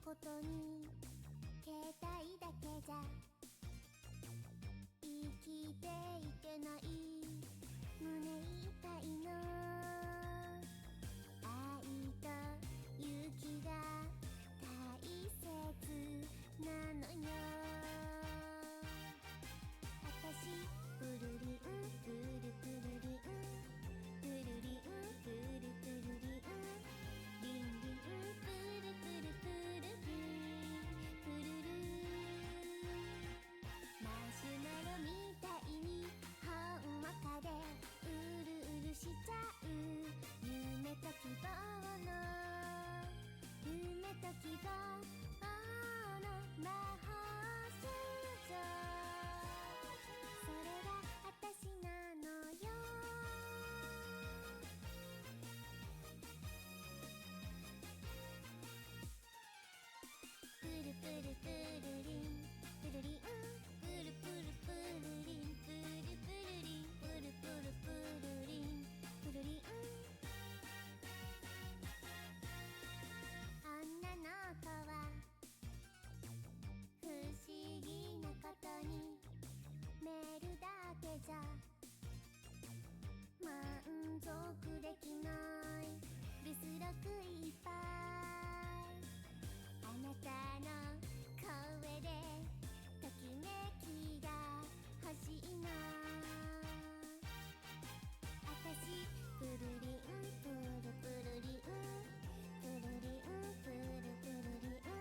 ことに携帯だけじゃ生きていけない。胸いっぱいの愛と勇気が大切なのよ。あたしプルリンプルプルリンプルリンプルプルリンリンリンプルプルプルリンプルルマシュマロみたいにほんわかでうるうるしちゃう。夢と希望の夢と希望の魔法少女、それが私なのよ。プルプルプルリンプルリンプルプルプルリンプルプルリンプルプルプルリンプルリン。女の子は不思議なことにメールだけじゃ満足できない。留守録いっぱいあなたの声でときめきが欲しいの。あたしプルリンプルプルリンプルリンプルプルリン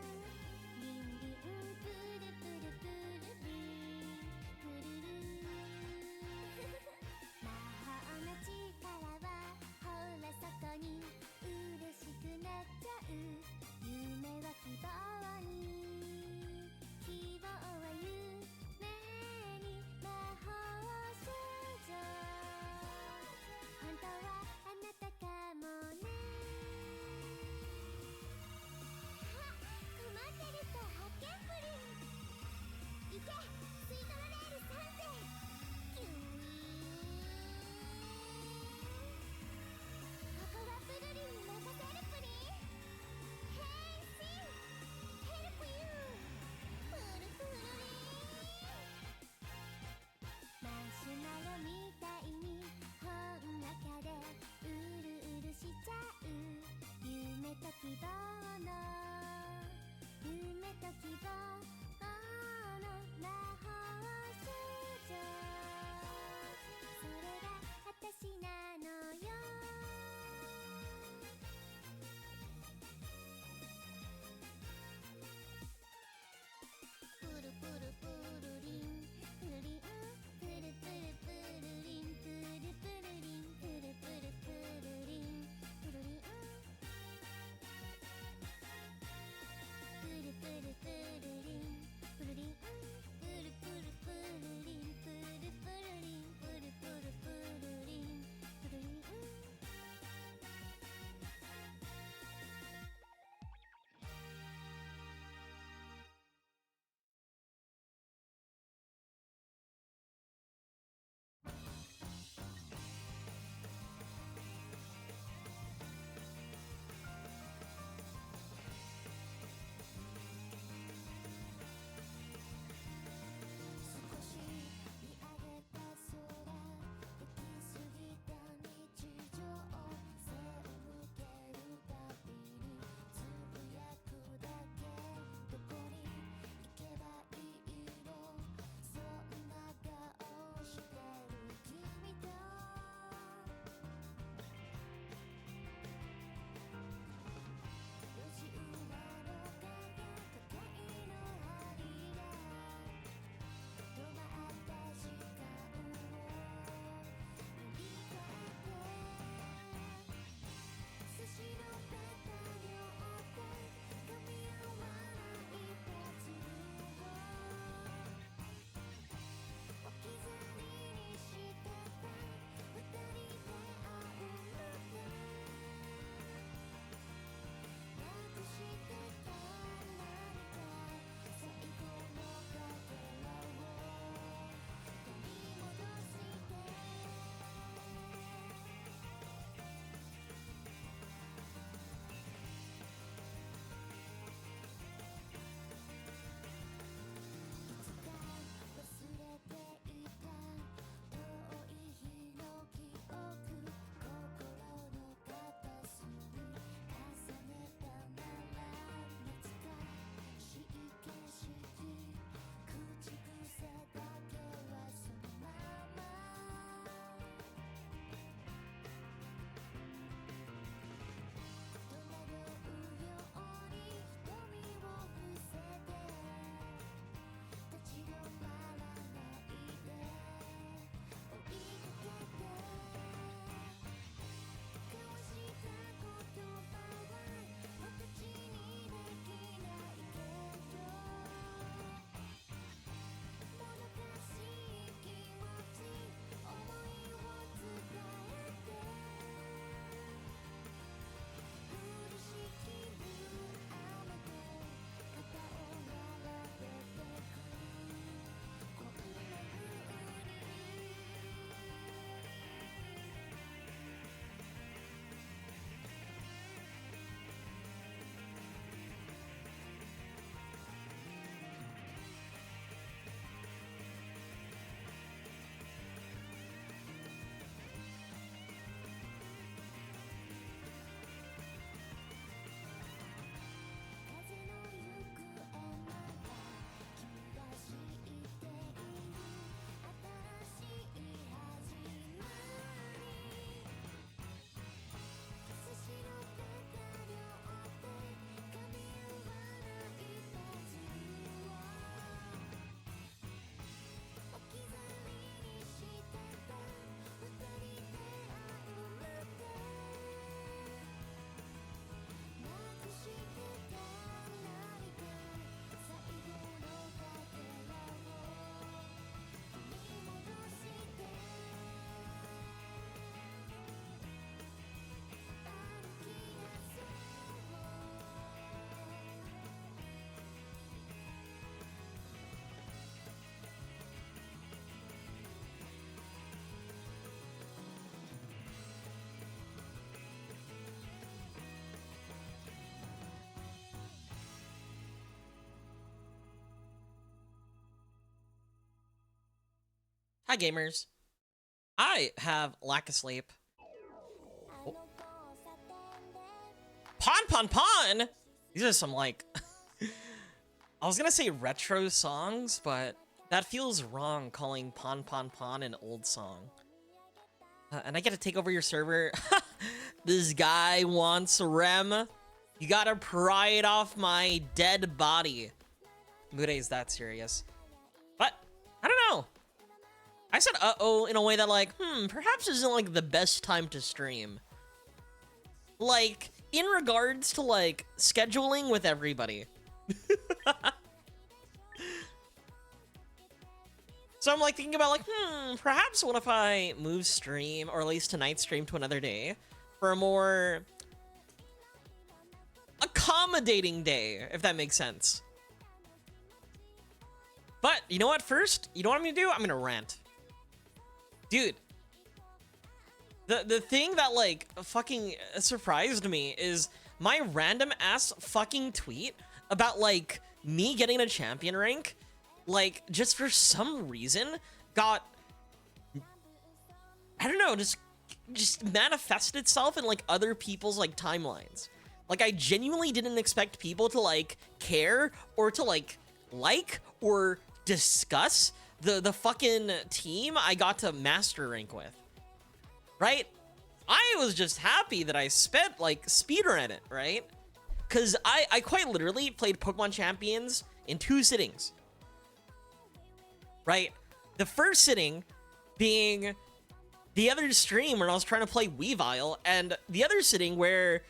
リンリンプルプルプルリンプルル魔法の力はほらそこに嬉しくなっちゃう。夢は希望に Hi, gamers. I have lack of sleep. Oh. Pon. These are some, like... I was gonna say retro songs, but that feels wrong calling Pon an old song. And I get to take over your server. This guy wants rem. You gotta pry it off my dead body. Muday's that serious. But, I don't know. I said uh-oh in a way that like, perhaps isn't like the best time to stream. Like, in regards to like, scheduling with everybody. So I'm like thinking about like, perhaps what if I move stream, or at least tonight's stream to another day, for a more accommodating day, if that makes sense. But, you know what, first, you know what I'm gonna do? I'm gonna rant. Dude. The thing that, like, fucking surprised me is my random ass fucking tweet about, like, me getting a champion rank, like, just for some reason, got, I don't know, just manifested itself in, like, other people's, like, timelines. Like, I genuinely didn't expect people to, like, care, or to, like, or discuss the fucking team I got to master rank with. Right? I was just happy that I spent, like, speedrun it, right? Because I quite literally played Pokemon Champions in 2 sittings. Right? The first sitting being the other stream where I was trying to play Weavile, and the other sitting where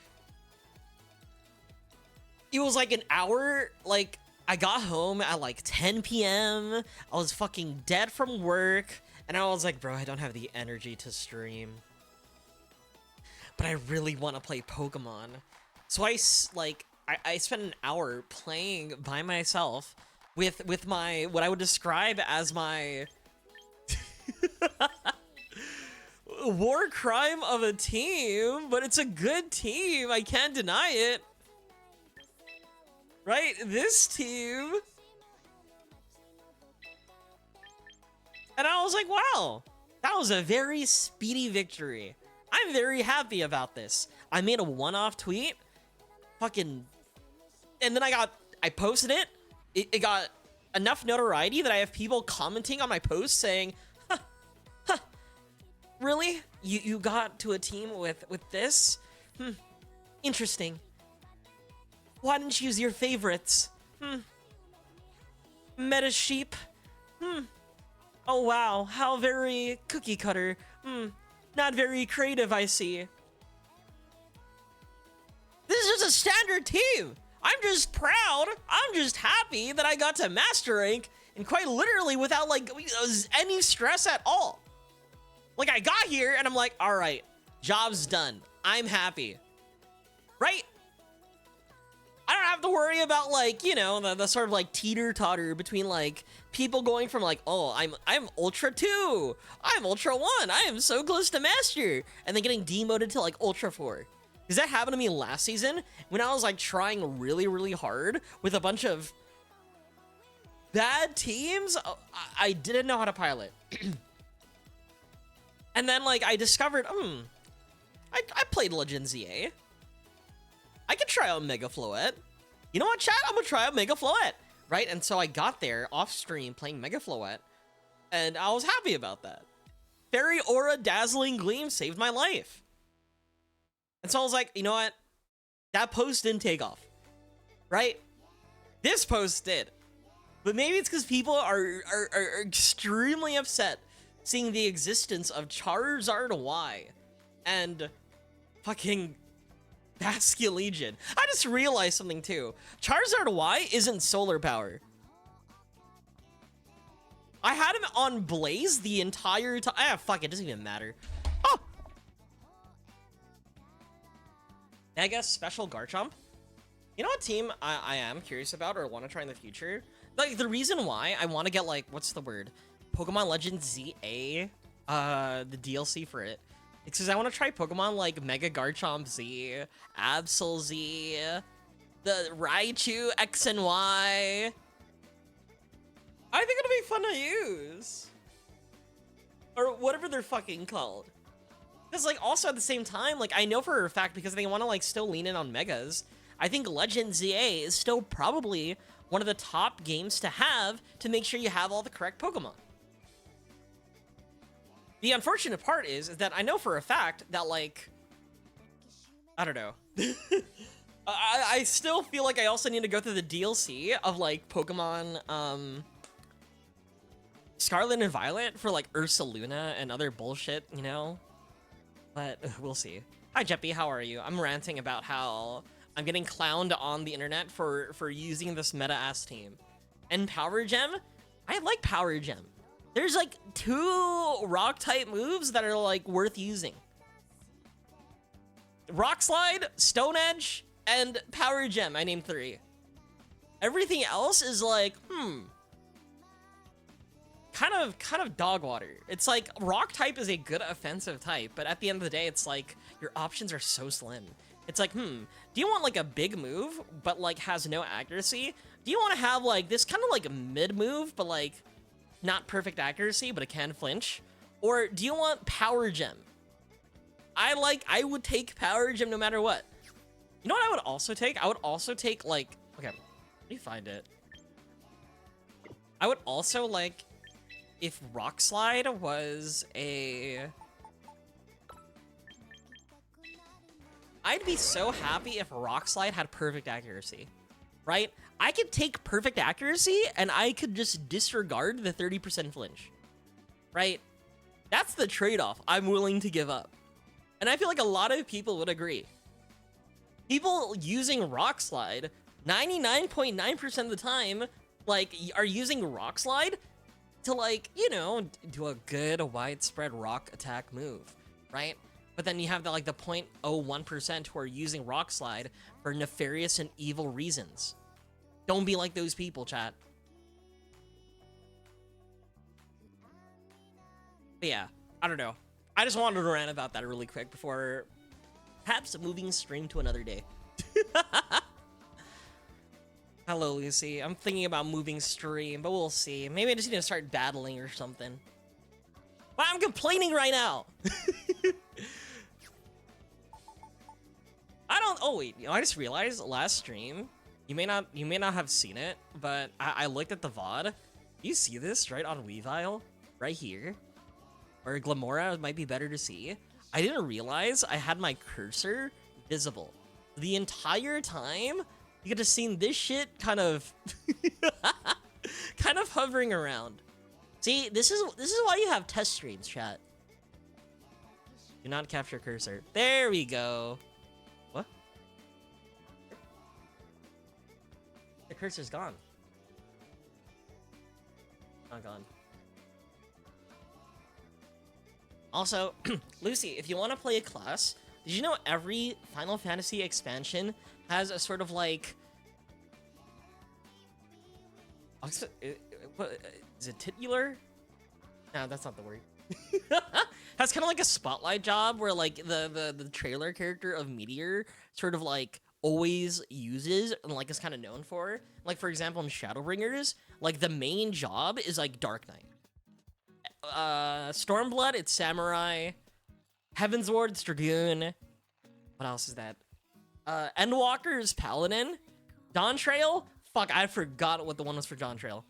it was like an hour, like, I got home at like 10 p.m. I was fucking dead from work, and I was like, bro, I don't have the energy to stream. But I really want to play Pokemon. So I spent an hour playing by myself with my, what I would describe as my war crime of a team, but it's a good team. I can't deny it. Right? This team. And I was like, wow, that was a very speedy victory. I'm very happy about this. I made a one-off tweet. Fucking. And then I posted it. It got enough notoriety that I have people commenting on my post saying, really? You got to a team with this? Interesting. Why didn't you use your favorites? Meta sheep? Oh wow, how very cookie cutter. Not very creative, I see. This is just a standard team. I'm just proud. I'm just happy that I got to master rank, and quite literally without like any stress at all. Like, I got here and I'm like, all right, job's done. I'm happy. Right? I don't have to worry about, like, you know, the sort of like teeter-totter between like people going from like, oh, I'm Ultra 2, I'm Ultra 1, I am so close to Master, and then getting demoted to like Ultra 4. Because that happened to me last season when I was like trying really, really hard with a bunch of bad teams. I didn't know how to pilot. And then like I discovered, I played Legend ZA. I could try out Mega Floette. You know what, chat? I'm gonna try out Mega Floette, right? And so I got there off stream playing Mega Floette, and I was happy about that. Fairy Aura Dazzling Gleam saved my life. And so I was like, you know what? That post didn't take off, right? This post did. But maybe it's because people are extremely upset seeing the existence of Charizard Y and fucking Basculegion. I just realized something too. Charizard Y isn't solar power. I had him on Blaze the entire time. Ah, fuck, it doesn't even matter. Oh! Mega Special Garchomp? You know what team I am curious about or want to try in the future? Like, the reason why I want to get, like, what's the word? Pokemon Legends ZA, the DLC for it. It's because I want to try Pokemon like Mega Garchomp Z, Absol Z, the Raichu X and Y. I think it'll be fun to use. or whatever they're fucking called. Because, like, also at the same time, like, I know for a fact, because they want to, like, still lean in on megas, I think Legend ZA is still probably one of the top games to have to make sure you have all the correct Pokemon. The unfortunate part is that I know for a fact that, like, I don't know. I still feel like I also need to go through the DLC of, like, Pokemon, Scarlet and Violet for, like, Ursaluna and other bullshit, you know? But we'll see. Hi, Jeppy, how are you? I'm ranting about how I'm getting clowned on the internet for using this meta-ass team. And Power Gem? I like Power Gem. There's, like, 2 Rock-type moves that are, like, worth using. Rock Slide, Stone Edge, and Power Gem. I named 3. Everything else is like, kind of dog water. It's like Rock type is a good offensive type, but at the end of the day, it's like your options are so slim. It's like, do you want like a big move, but like has no accuracy? Do you want to have like this kind of like mid move, but like not perfect accuracy, but it can flinch? Or do you want Power Gem? I would take Power Gem no matter what. You know what I would also take? I would also take, like, okay, let me find it. I would also, like, if Rock Slide was a... I'd be so happy if Rock Slide had perfect accuracy, right? I could take perfect accuracy, and I could just disregard the 30% flinch, right? That's the trade-off I'm willing to give up. And I feel like a lot of people would agree. People using Rock Slide, 99.9% of the time, like, are using Rock Slide to, like, you know, do a good widespread rock attack move, right? But then you have the, like, the 0.01% who are using Rock Slide for nefarious and evil reasons. Don't be like those people, chat. But yeah, I don't know. I just wanted to rant about that really quick before perhaps moving stream to another day. Hello, Lucy. I'm thinking about moving stream, but we'll see. Maybe I just need to start battling or something. But I'm complaining right now. Oh wait, you know, I just realized last stream, you may not have seen it, but I looked at the VOD. You see this right on Weavile? Right here? Or Glamora might be better to see. I didn't realize I had my cursor visible. The entire time, you could have seen this shit kind of kind of hovering around. See, this is why you have test streams, chat. Do not capture cursor. There we go. What? The cursor's gone. Not gone. Also, Lucy, if you want to play a class, did you know every Final Fantasy expansion has a sort of like... Is it titular? No, that's not the word. Has kind of like a spotlight job where like the trailer character of Meteor sort of like always uses and like is kind of known for. Like for example in Shadowbringers, like the main job is like Dark Knight. Stormblood, it's Samurai. Heavensward, it's Dragoon. What else is that? Endwalker is Paladin. Dawntrail? Fuck, I forgot what the one was for Dawntrail.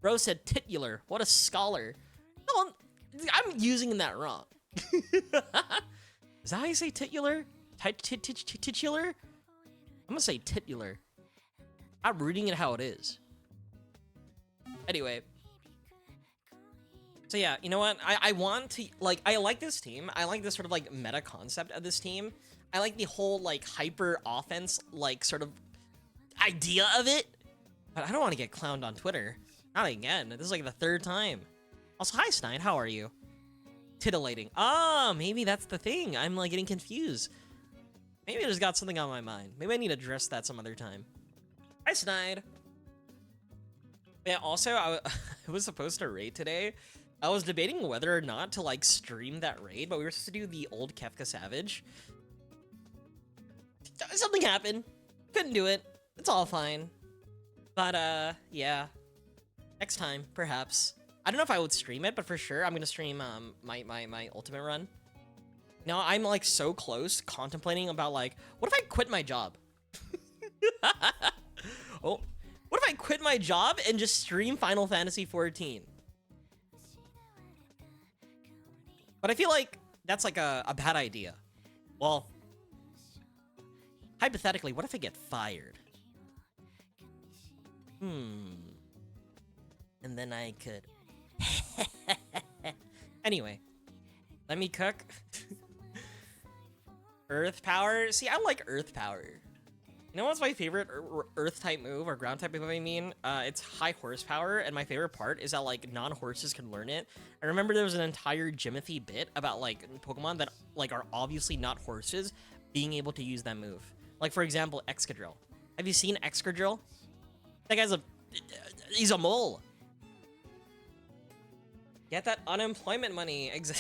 Bro said titular. What a scholar. No, I'm using that wrong. Is that how you say titular? Titular? I'm gonna say titular. I'm reading it how it is. Anyway. So yeah, you know what? I want to, like, I like this team. I like this sort of, like, meta concept of this team. I like the whole, like, hyper offense, like, sort of idea of it. But I don't want to get clowned on Twitter. Not again. This is, like, the 3rd time. Also, hi, Stein. How are you? Titillating. Ah, maybe that's the thing. I'm, like, getting confused. Maybe I just got something on my mind. Maybe I need to address that some other time. Hi, Snide. Yeah, also, I was supposed to raid today. I was debating whether or not to, like, stream that raid, but we were supposed to do the old Kefka Savage. Something happened. Couldn't do it. It's all fine. But, yeah. Next time, perhaps. I don't know if I would stream it, but for sure I'm gonna stream my ultimate run. Now I'm like so close, contemplating about like, what if I quit my job? Oh, what if I quit my job and just stream Final Fantasy 14? But I feel like that's like a bad idea. Well, hypothetically, what if I get fired? And then I could... Anyway, let me cook. Earth power? See, I like earth power. You know what's my favorite earth type move, or ground type move, I mean? It's high horsepower, and my favorite part is that, like, non-horses can learn it. I remember there was an entire Jimothy bit about, like, Pokemon that, like, are obviously not horses being able to use that move. Like, for example, Excadrill. Have you seen Excadrill? That guy's he's a mole. Get that unemployment money. I feel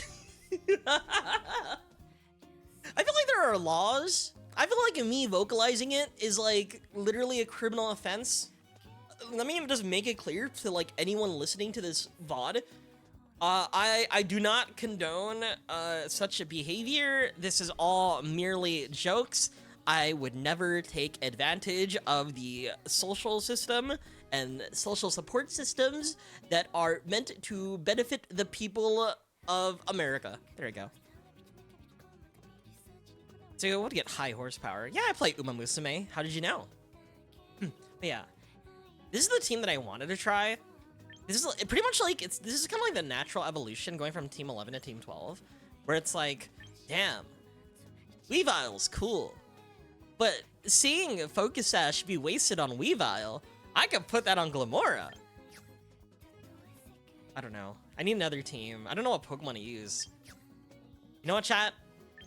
like there are laws. I feel like me vocalizing it is like literally a criminal offense. Let me just make it clear to like anyone listening to this VOD. I do not condone such behavior. This is all merely jokes. I would never take advantage of the social system and social support systems that are meant to benefit the people of America. There we go. So I want to get high horsepower. Yeah, I play Uma Musume. How did you know? But yeah, this is the team that I wanted to try. This is pretty much like this is kind of like the natural evolution going from Team 11 to Team 12, where it's like, damn, Weavile's cool, but seeing Focus Sash be wasted on Weavile, I could put that on Glamora. I don't know. I need another team. I don't know what Pokemon to use. You know what, chat?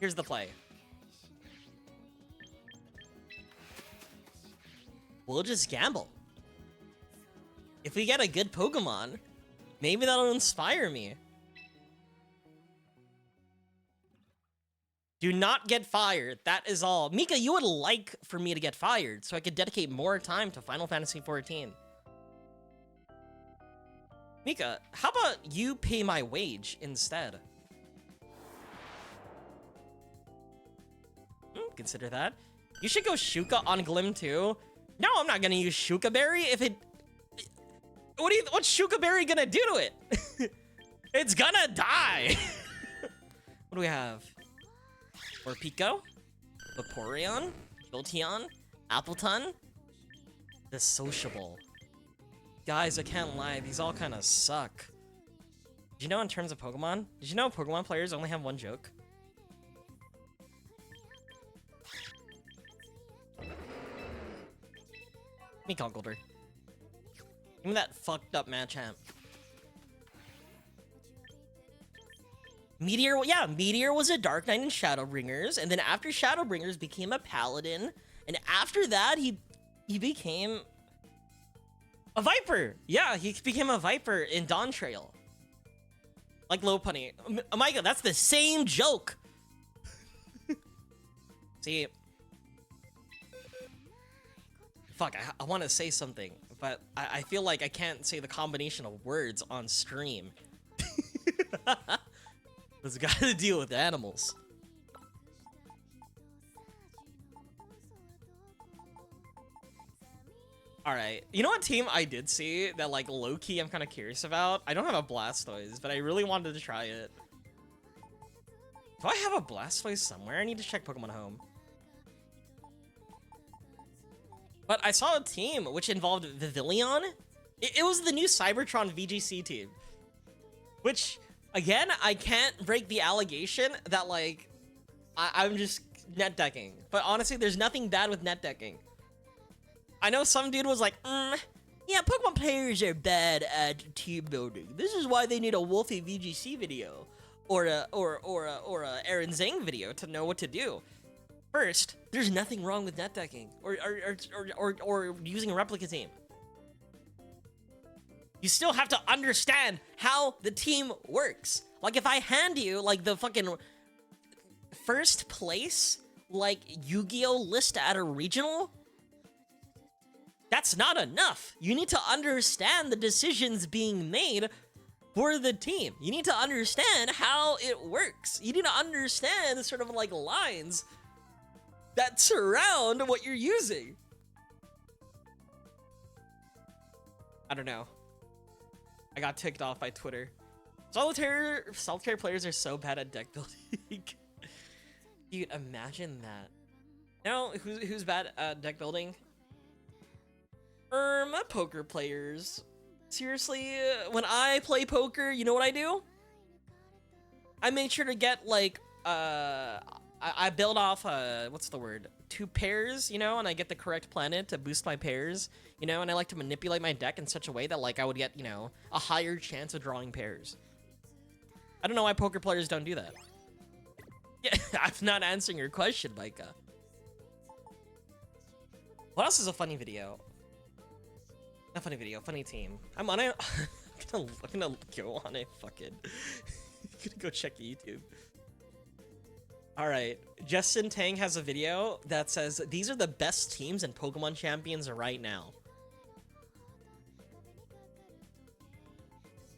Here's the play. We'll just gamble. If we get a good Pokemon, maybe that'll inspire me. Do not get fired. That is all. Mika, you would like for me to get fired so I could dedicate more time to Final Fantasy XIV. Mika, how about you pay my wage instead? Consider that. You should go Shuka on Glim too. No, I'm not gonna use Shuka Berry if it... What's Shuka Berry gonna do to it? It's gonna die. What do we have? Morpeko? Vaporeon? Jolteon? Appleton? The Sociable. Guys, I can't lie, these all kind of suck. Did you know in terms of Pokemon? Did you know Pokemon players only have one joke? Give me Conkeldurr. Give me that fucked up Machamp. Meteor, yeah, Meteor was a Dark Knight in Shadowbringers, and then after Shadowbringers became a Paladin, and after that he became a Viper. Yeah, he became a Viper in Dawn Trail. Like Lopunny. Oh my god, that's the same joke. See, fuck, I want to say something, but I feel like I can't say the combination of words on stream. Let's gotta deal with animals. Alright, you know what team I did see that like low-key I'm kind of curious about? I don't have a Blastoise, but I really wanted to try it. Do I have a Blastoise somewhere? I need to check Pokemon Home. But I saw a team which involved Vivillon. It was the new Cybertron VGC team. Which, again, I can't break the allegation that, like, I'm just net decking. But honestly, there's nothing bad with net decking. I know some dude was like, yeah, Pokemon players are bad at team building. This is why they need a Wolfie VGC video. Or a Aaron Zhang video to know what to do. First, there's nothing wrong with net decking or using a replica team. You still have to understand how the team works. Like if I hand you like the fucking first place like Yu-Gi-Oh list at a regional, that's not enough. You need to understand the decisions being made for the team. You need to understand how it works. You need to understand the sort of like lines that surround what you're using. I don't know. I got ticked off by Twitter. Solitaire players are so bad at deck building. Dude, imagine that. You know who's bad at deck building? Poker players. Seriously, when I play poker, you know what I do? I make sure to get like I build off what's the word? 2 pairs, you know, and I get the correct planet to boost my pairs, you know, and I like to manipulate my deck in such a way that like I would get, you know, a higher chance of drawing pairs. I don't know why poker players don't do that. Yeah, I'm not answering your question, Micah. What else is a funny video? Not funny video, funny team. I'm gonna go on a fucking gonna go check YouTube. Alright, Justin Tang has a video that says these are the best teams in Pokemon Champions right now.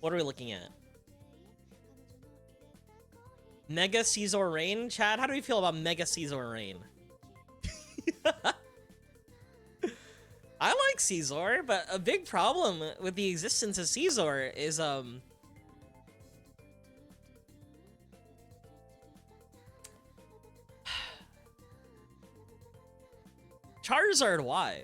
What are we looking at? Mega Caesar Rain? Chad, how do we feel about Mega Caesar Rain? I like Caesar, but a big problem with the existence of Caesar is Charizard Y.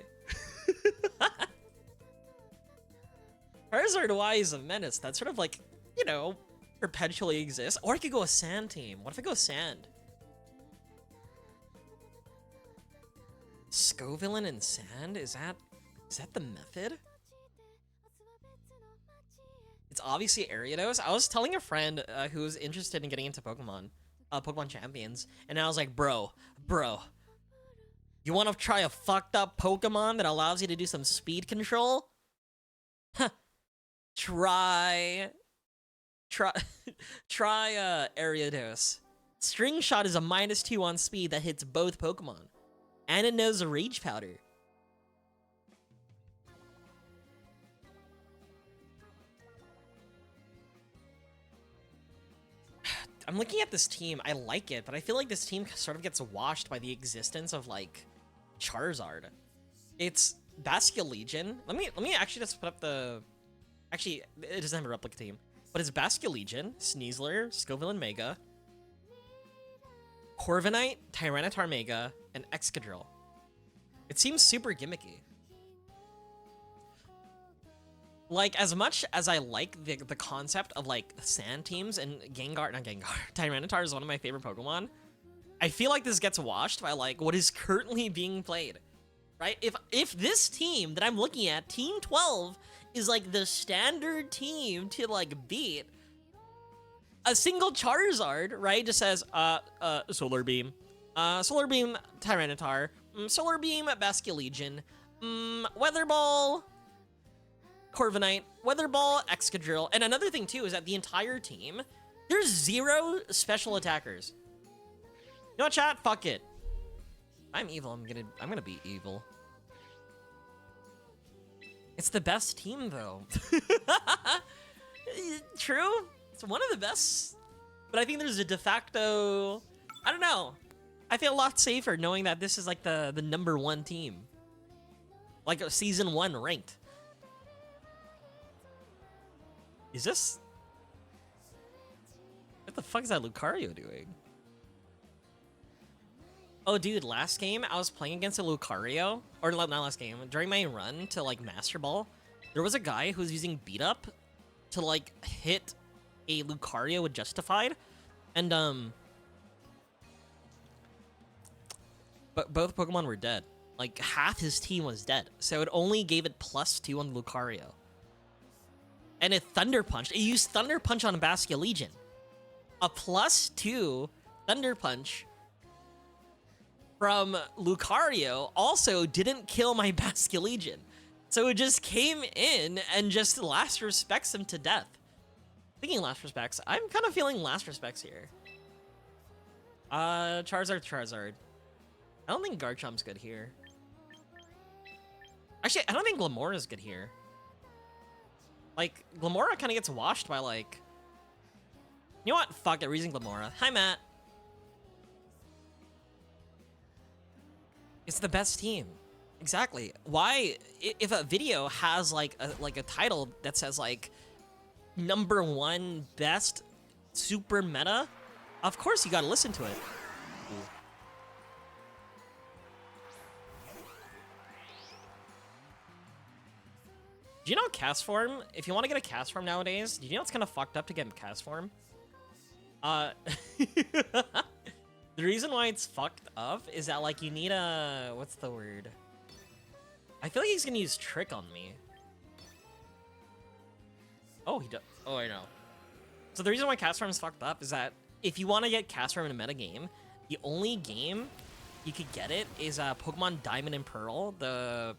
Charizard Y is a menace that sort of like, you know, perpetually exists. Or I could go a sand team. What if I go sand? Scovillain and sand? Is that the method? It's obviously Ariados. I was telling a friend who was interested in getting into Pokemon Champions, and I was like, bro, you want to try a fucked up Pokemon that allows you to do some speed control? Huh. Try Ariados. String Shot is a -2 on speed that hits both Pokemon. And it knows a Rage Powder. I'm looking at this team. I like it, but I feel like this team sort of gets washed by the existence of like Charizard. It's Basculegion. Let me actually just put up the. Actually, it doesn't have a replica team, but it's Basculegion, Sneasler, Scovillain Mega, Corviknight, Tyranitar Mega, and Excadrill. It seems super gimmicky. Like, as much as I like the concept of, like, sand teams and Tyranitar is one of my favorite Pokemon, I feel like this gets washed by, like, what is currently being played, right? If this team that I'm looking at, Team 12, is, like, the standard team to, like, beat, a single Charizard, right, just says, Solar Beam, Tyranitar, Solar Beam, Basculegion, Weather Ball, Corviknight, Weather Ball, Excadrill, and another thing too is that the entire team, there's 0 special attackers. You know what, chat? Fuck it. I'm evil. I'm gonna be evil. It's the best team though. True. It's one of the best, but I think there's a de facto. I don't know. I feel a lot safer knowing that this is like the #1 team, like a season 1 ranked. Is this? What the fuck is that Lucario doing? Oh, dude, last game I was playing against a Lucario, or not last game, during my run to like Master Ball, there was a guy who was using Beat Up to like hit a Lucario with Justified, and but both Pokemon were dead. Like half his team was dead, so it only gave it +2 on Lucario. And it Thunder Punched. It used Thunder Punch on Basculegion. A +2 Thunder Punch from Lucario also didn't kill my Basculegion. So it just came in and just last respects him to death. Speaking of last respects, I'm kind of feeling last respects here. Charizard. I don't think Garchomp's good here. Actually, I don't think Glamour is good here. Like, Glamora kind of gets washed by, like... You know what? Fuck it, we're using Glamora. Hi, Matt. It's the best team. Exactly. Why, if a video has, like a title that says, like, #1 best super meta, of course you gotta listen to it. Do you know cast form? If you want to get a cast form nowadays, do you know it's kind of fucked up to get cast form? The reason why it's fucked up is that, like, you need a... What's the word? I feel like he's gonna use Trick on me. Oh, he does. Oh, I know. So the reason why cast form is fucked up is that if you want to get cast form in a metagame, the only game you could get it is Pokemon Diamond and Pearl, the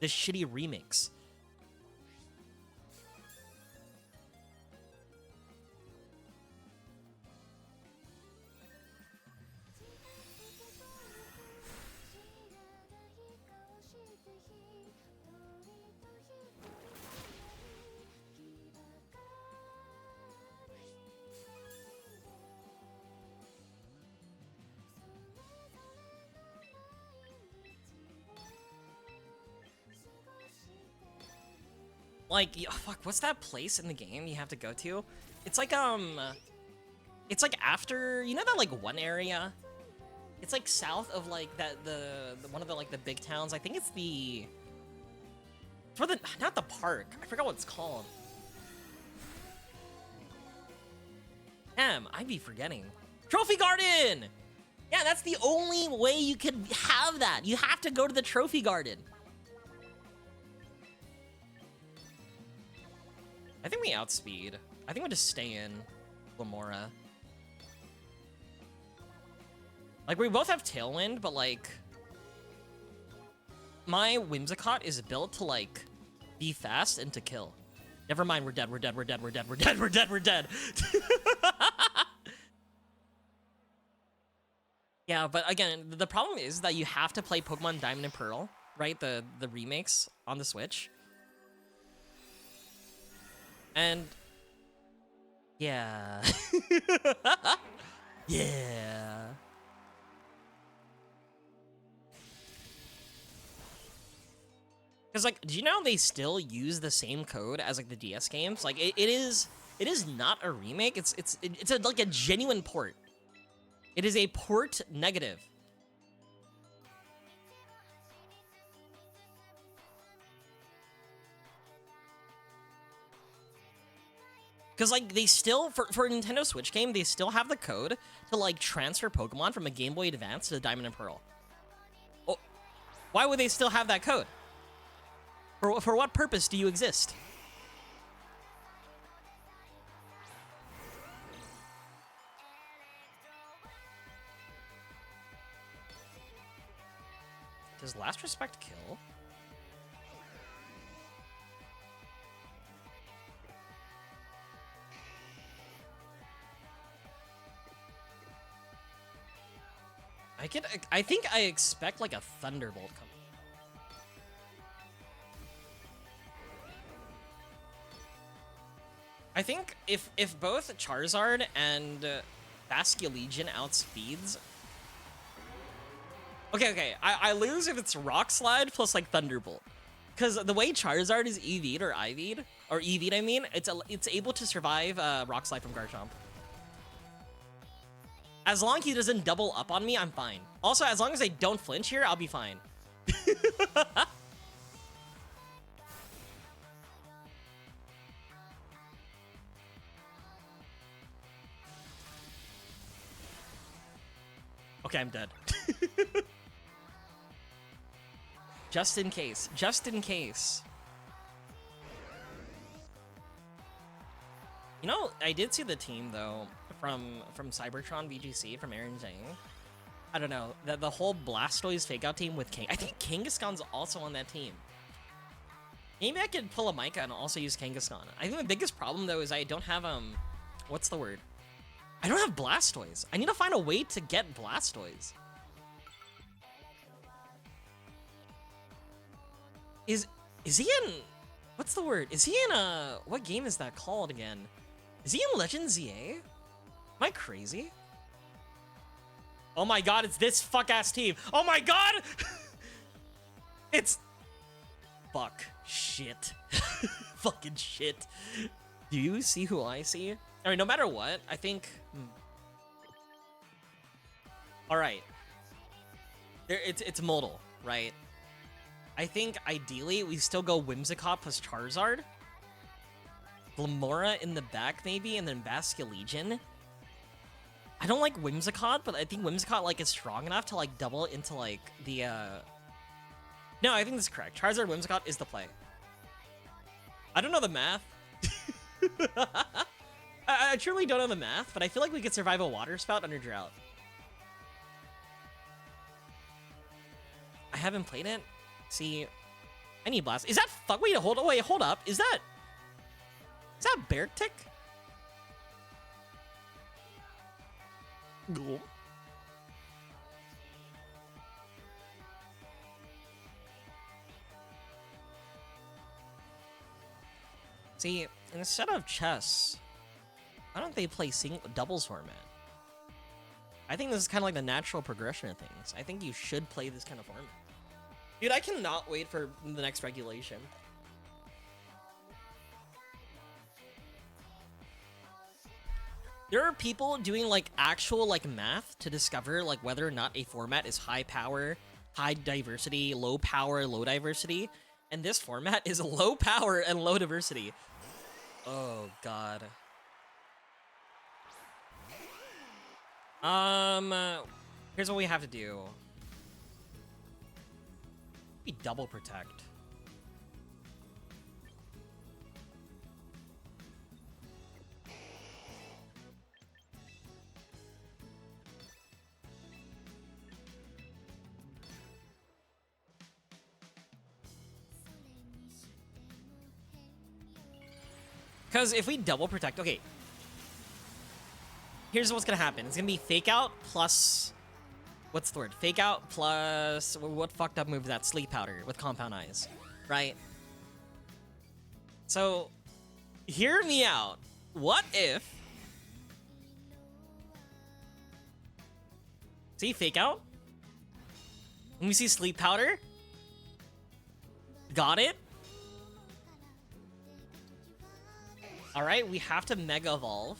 shitty remix. Like, fuck, what's that place in the game you have to go to? It's like, it's like after, you know that, like, one area? It's like south of, like, that, the one of the, like, the big towns. I think it's the, for the, not the park. I forgot what it's called. Damn, I'd be forgetting. Trophy Garden! Yeah, that's the only way you can have that. You have to go to the Trophy Garden. I think we outspeed. I think we'll just stay in Glamora. Like, we both have Tailwind, but, like... My Whimsicott is built to, like, be fast and to kill. Never mind, we're dead, we're dead, we're dead, we're dead, we're dead, we're dead, we're dead. Yeah, but again, the problem is that you have to play Pokemon Diamond and Pearl, right? The remakes on the Switch. And yeah. Yeah. Cuz like, do you know they still use the same code as like the DS games? Like it is not a remake. It's like a genuine port. It is a port negative. Because, like, they still, for a Nintendo Switch game, they still have the code to, like, transfer Pokemon from a Game Boy Advance to Diamond and Pearl. Oh, why would they still have that code? For what purpose do you exist? Does Last Respect kill? I think I expect like a Thunderbolt coming. I think if both Charizard and Basculegion outspeeds. Okay, I lose if it's Rock Slide plus like Thunderbolt. Because the way Charizard is EV'd or IV'd, or EV'd I mean, it's able to survive Rock Slide from Garchomp. As long as he doesn't double up on me, I'm fine. Also, as long as I don't flinch here, I'll be fine. Okay, I'm dead. Just in case. Just in case. You know, I did see the team, though, from Cybertron VGC, from Aaron Zhang. I don't know. The whole Blastoise fake-out team with King. I think Kangaskhan's also on that team. Maybe I could pull a Micah and also use Kangaskhan. I think the biggest problem, though, is I don't have, what's the word? I don't have Blastoise. I need to find a way to get Blastoise. Is he in... What's the word? Is he in a... What game is that called again? Is he in Legends ZA? Am I crazy? Oh my god, it's this fuck-ass team. Oh my god! It's... Fuck. Shit. Fucking shit. Do you see who I see? I mean, no matter what, I think... Alright. It's modal, right? I think, ideally, we still go Whimsicott plus Charizard. Glamora in the back, maybe, and then Basculegion. I don't like Whimsicott, but I think Whimsicott, like, is strong enough to, like, double into, like, the, No, I think this is correct. Charizard Whimsicott is the play. I don't know the math. I truly don't know the math, but I feel like we could survive a Water Spout under Drought. I haven't played it. See, I need Blast. Is that fuck? Wait, hold up. Is that Beartic? Cool. See, instead of chess, why don't they play doubles format? I think this is kind of like the natural progression of things. I think you should play this kind of format. Dude, I cannot wait for the next regulation. There are people doing like actual like math to discover like whether or not a format is high power, high diversity, low power, low diversity. And this format is low power and low diversity. Oh god. Here's what we have to do. We double protect. Because if we double protect, okay. Here's what's gonna happen. It's gonna be Fake Out plus... What's the word? Fake Out plus... What fucked up move is that? Sleep Powder with Compound Eyes, right? So, hear me out. What if... See Fake Out? And we see Sleep Powder? Got it? Alright, we have to Mega Evolve.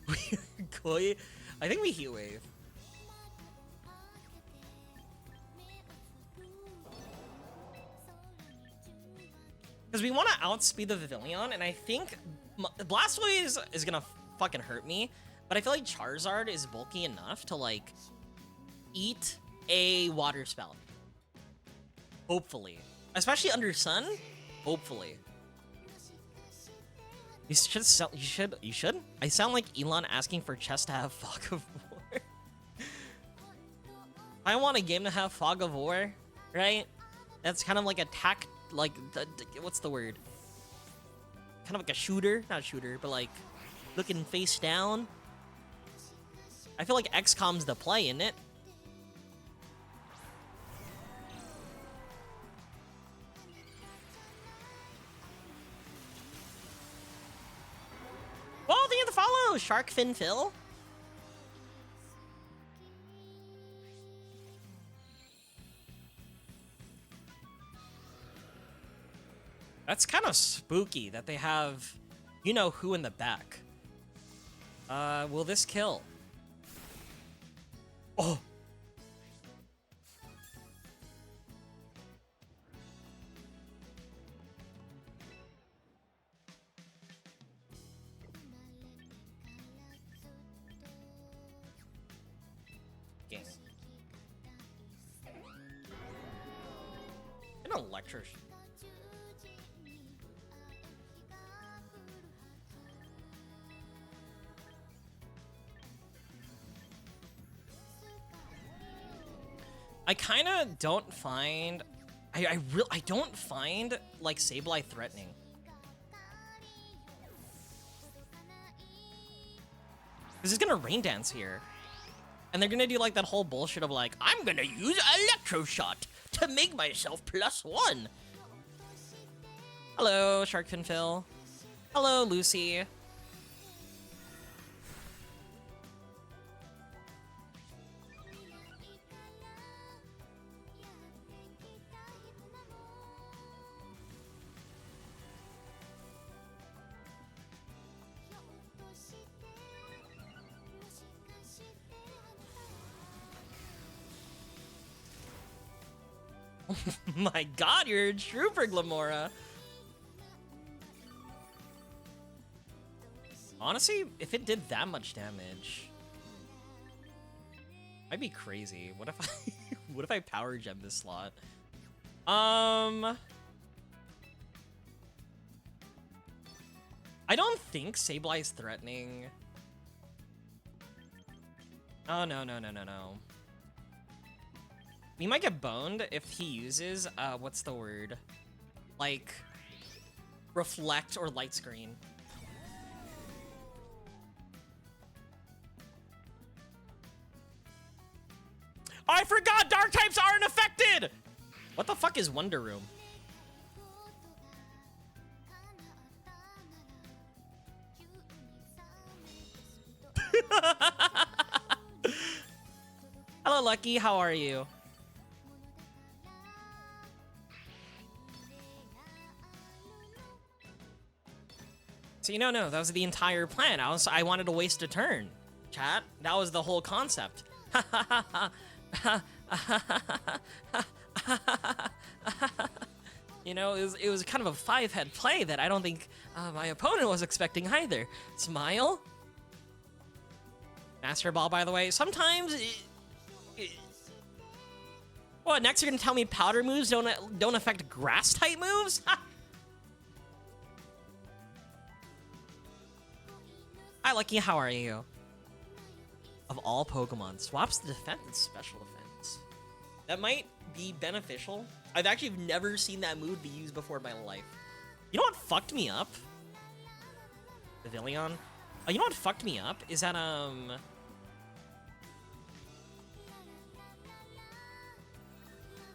I think we Heat Wave. Because we want to outspeed the Vivillon, and I think Blastoise is gonna fucking hurt me, but I feel like Charizard is bulky enough to, like, eat a Water Spout. Hopefully. Especially under Sun? Hopefully. You should? I sound like Elon asking for chess to have Fog of War. I want a game to have Fog of War, right? That's kind of like a what's the word? Kind of like a shooter, not a shooter, but like looking face down. I feel like XCOM's the play, isn't it? Well, thank you for the follow, Shark Fin Phil. That's kind of spooky that they have you-know-who in the back. Will this kill? Oh! Game. An electro... I kind of don't find... I don't find, like, Sableye threatening. Because he's gonna Rain Dance here. And they're gonna do, like, that whole bullshit of, like, I'm gonna use Electro Shot to make myself +1. Hello, Sharkfin Phil. Hello, Lucy. My god, you're a trooper, Glamora. Honestly, if it did that much damage, I'd be crazy. What if I what if I power gem this slot? I don't think Sableye is threatening. Oh no. We might get boned if he uses what's the word? Like reflect or light screen. I forgot dark types aren't affected! What the fuck is Wonder Room? Hello, Lucky. How are you? So no, that was the entire plan. I wanted to waste a turn. Chat, that was the whole concept. You know, it was kind of a five-head play that I don't think my opponent was expecting either. Smile. Master Ball, by the way. Sometimes. What? Next, you're gonna tell me powder moves don't affect grass type moves? Hi, Lucky. How are you? Of all Pokemon, swaps the defense and special defense. That might be beneficial. I've actually never seen that move be used before in my life. You know what fucked me up? Pavilion. Oh, you know what fucked me up is that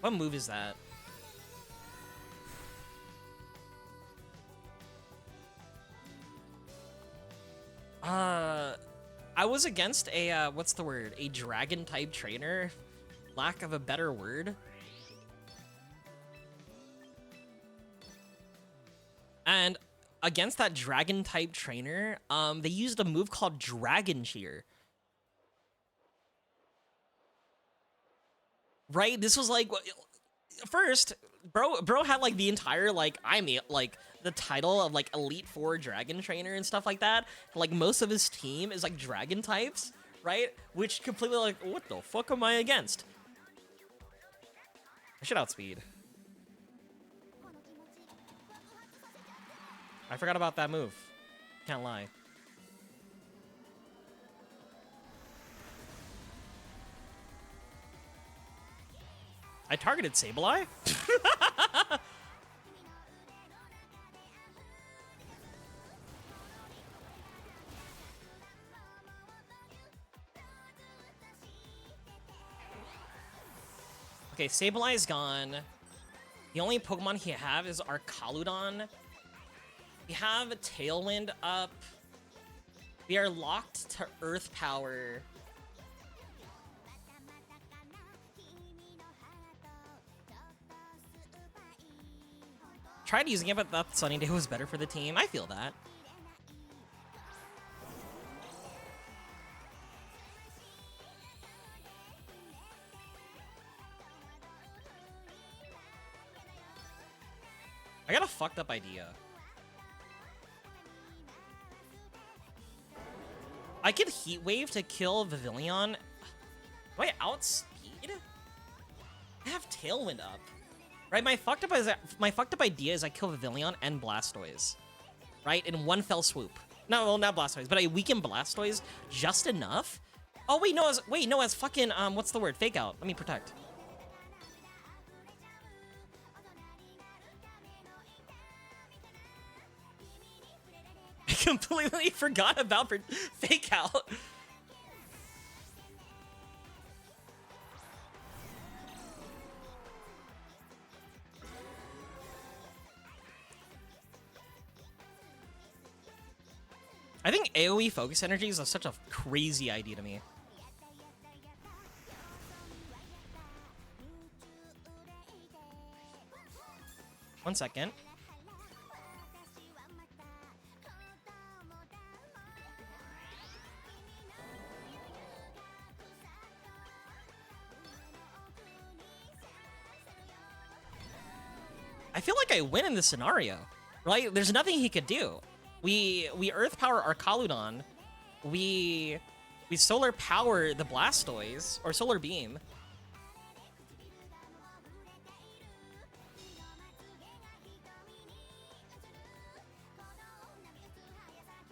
what move is that? I was against a, what's the word? A dragon-type trainer? Lack of a better word. And against that dragon-type trainer, they used a move called Dragon Cheer. Right? This was like, first, bro had like the entire, like, the title of like Elite Four Dragon Trainer and stuff like that. Like most of his team is like dragon types, right? Which completely like, what the fuck am I against? I should outspeed. I forgot about that move. Can't lie. I targeted Sableye? Okay, Sableye is gone. The only Pokemon he have is Arcaludon. We have Tailwind up. We are locked to Earth Power. Tried using it, but that Sunny Day was better for the team. I feel that. I got a fucked up idea. I could Heat Wave to kill Vivillon. Do I outspeed? I have Tailwind up. Right, my fucked up idea is I kill Vivillon and Blastoise. Right, in one fell swoop. No, well, not Blastoise, but I weaken Blastoise just enough. Oh wait, no, as fucking what's the word? Fake out. Let me protect. I completely forgot about fake out. AoE focus energy is such a crazy idea to me. One second. I feel like I win in this scenario, right? There's nothing he could do. We Earth Power our Kaludon. We Solar Power the Blastoise, or Solar Beam.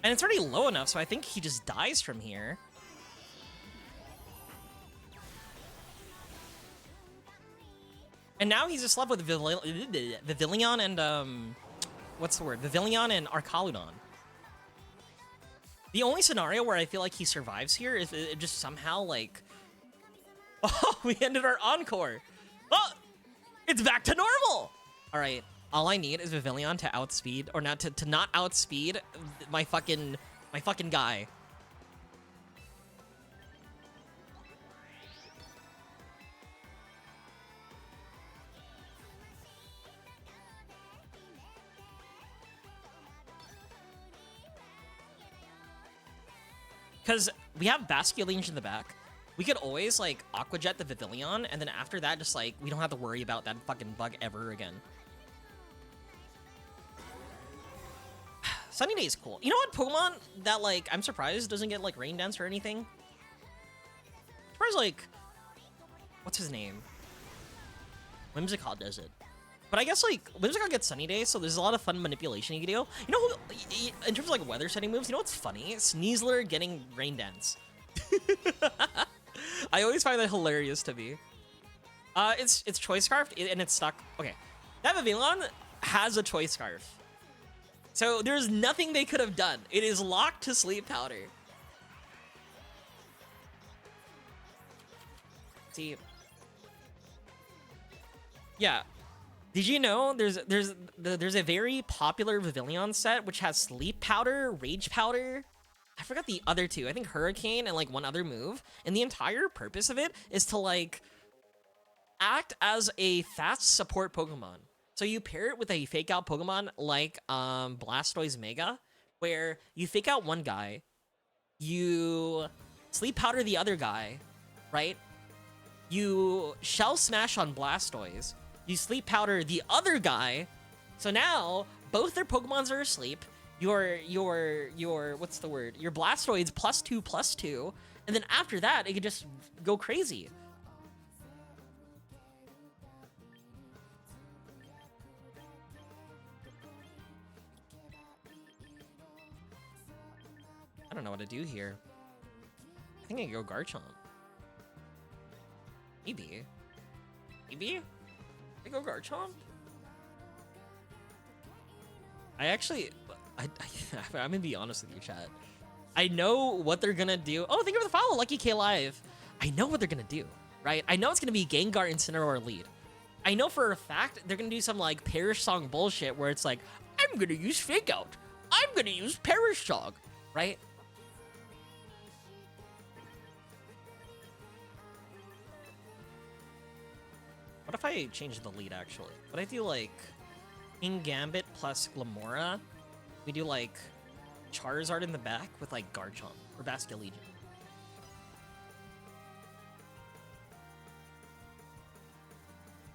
And it's already low enough, so I think he just dies from here. And now he's just left with Vivillon and, what's the word? Vivillon and Arcaludon. The only scenario where I feel like he survives here is it just somehow, like... Oh, we ended our encore! Oh! It's back to normal! Alright, all I need is Vivillon to outspeed, or not to not outspeed my fucking guy. Because we have Basculinge in the back. We could always, like, Aqua Jet the Vivillon, and then after that, just, like, we don't have to worry about that fucking bug ever again. Sunny Day is cool. You know what Pokemon that, like, I'm surprised doesn't get, like, Rain Dance or anything? I'm surprised, like, what's his name? Whimsicott does it. But I guess, like, Whimsicott gets Sunny Day, so there's a lot of fun manipulation you can do. You know, in terms of, like, weather setting moves, you know what's funny? Sneasler getting Rain Dance. I always find that hilarious to me. It's Choice Scarf, and it's stuck. Okay, that Vivillon has a Choice Scarf. So there's nothing they could have done. It is locked to Sleep Powder. See. Yeah. Did you know there's a very popular Vivillon set which has Sleep Powder, Rage Powder? I forgot the other two. I think Hurricane and like one other move. And the entire purpose of it is to like act as a fast support Pokemon. So you pair it with a fake out Pokemon like Blastoise Mega, where you fake out one guy, you Sleep Powder the other guy, right? You Shell Smash on Blastoise. You Sleep Powder the other guy, so now both their Pokemons are asleep. Your what's the word? Your Blastoids +2/+2, and then after that it could just go crazy. I don't know what to do here. I think I can go Garchomp. Maybe. Maybe? I go Garchomp? I'm gonna be honest with you, chat. I know what they're gonna do. Oh, thank you for the follow, Lucky K Live. I know what they're gonna do, right? I know it's gonna be Gengar Incineroar lead. I know for a fact they're gonna do some like Perish Song bullshit where it's like, I'm gonna use Fake Out. I'm gonna use Perish Song, right? What if I change the lead, actually? What I do, like, King Gambit plus Glamora? We do, like, Charizard in the back with, like, Garchomp or Basculegion.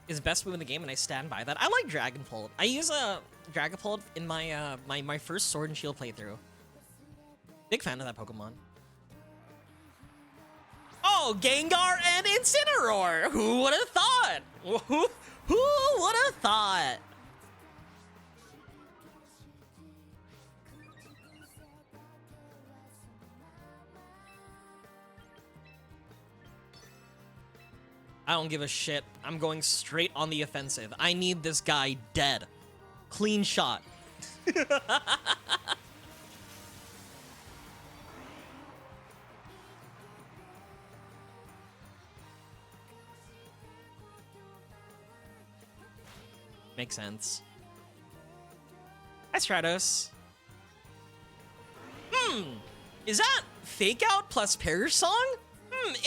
Is best move in the game, and I stand by that. I like Dragonfold. I use a Dragonfold in my my first Sword and Shield playthrough. Big fan of that Pokemon. Oh, Gengar and Incineroar! Who would have thought? Who would have thought? I don't give a shit. I'm going straight on the offensive. I need this guy dead. Clean shot. Makes sense. Hi, Stratos. Is that Fake Out plus Perish Song?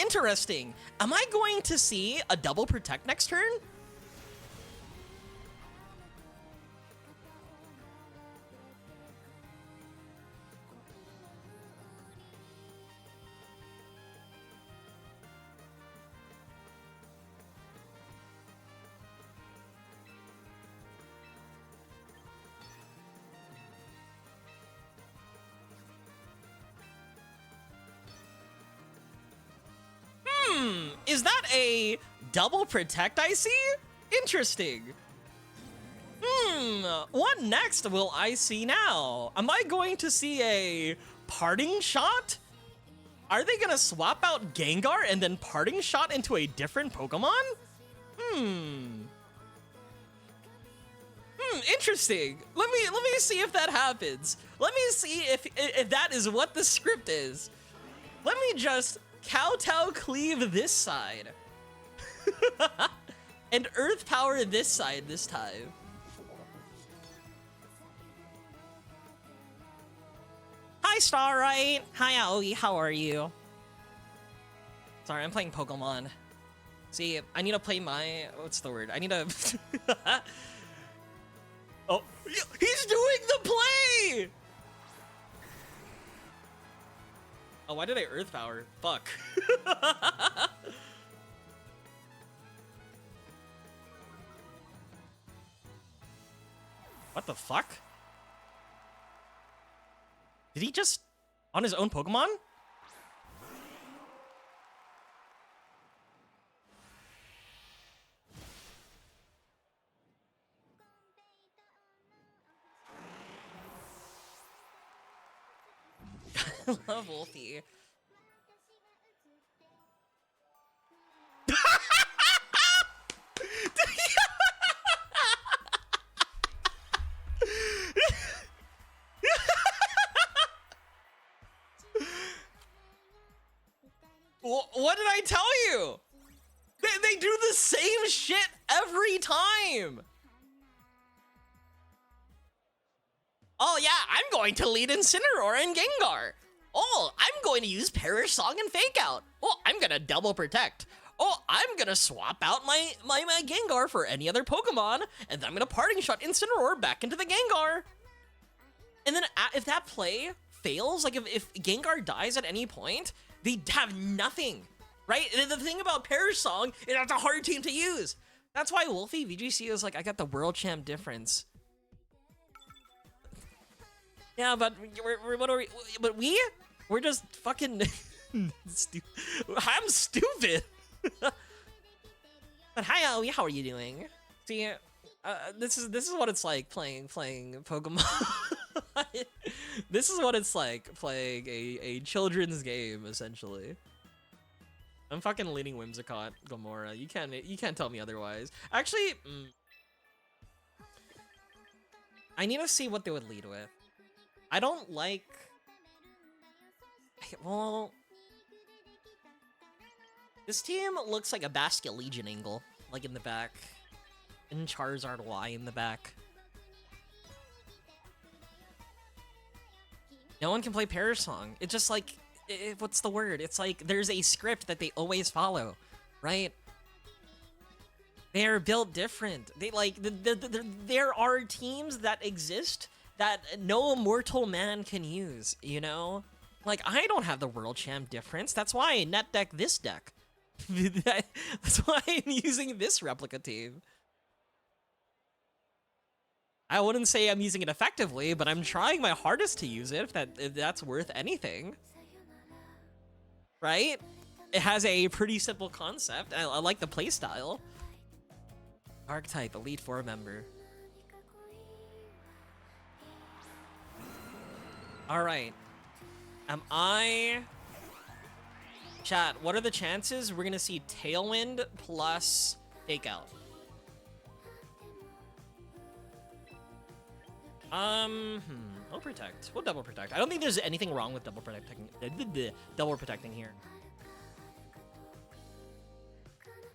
Interesting. Am I going to see a double protect next turn? Is that a double protect I see? Interesting. What next will I see now? Am I going to see a parting shot? Are they gonna swap out Gengar and then parting shot into a different Pokemon? Interesting. Let me see if that happens. Let me see if that is what the script is. Let me just Kowtow cleave this side. And Earth Power this side this time. Hi Starlight. Hi Aoi, how are you? Sorry, I'm playing Pokemon. See, I need to play my, what's the word? I need to oh, he's doing the play! Oh, why did I Earth Power? Fuck. What the fuck? Did he just on his own Pokemon? I love Wolfie. What did I tell you? They do the same shit every time. Oh yeah, I'm going to lead Incineroar and Gengar. Oh, I'm going to use Perish Song and Fake Out. Oh, I'm gonna double protect. Oh, I'm gonna swap out my Gengar for any other Pokemon, and then I'm gonna parting shot Incineroar back into the Gengar. And then if that play fails, like if Gengar dies at any point, they have nothing, right? And the thing about Perish Song is that's a hard team to use. That's why Wolfie VGC is like, I got the world champ difference. Yeah, but what are we? But we're just fucking. I'm stupid. But hi, Aoi, how are you doing? See, this is what it's like playing Pokemon. This is what it's like playing a children's game, essentially. I'm fucking leading Whimsicott, Gamora. You can't tell me otherwise. Actually, I need to see what they would lead with. I don't like. Well, this team looks like a Basket Legion angle, like in the back, and Charizard Y in the back. No one can play Perish Song. It's just like, what's the word? It's like there's a script that they always follow, right? They're built different. They like there are teams that exist that no mortal man can use, you know? Like, I don't have the world champ difference. That's why I net deck this deck. That's why I'm using this replica team. I wouldn't say I'm using it effectively, but I'm trying my hardest to use it, if that's worth anything. Right? It has a pretty simple concept. I like the playstyle. Archetype, Elite Four member. Alright. Am I... Chat, what are the chances we're gonna see Tailwind plus Fake Out? We'll protect. We'll double protect. I don't think there's anything wrong with double protecting here.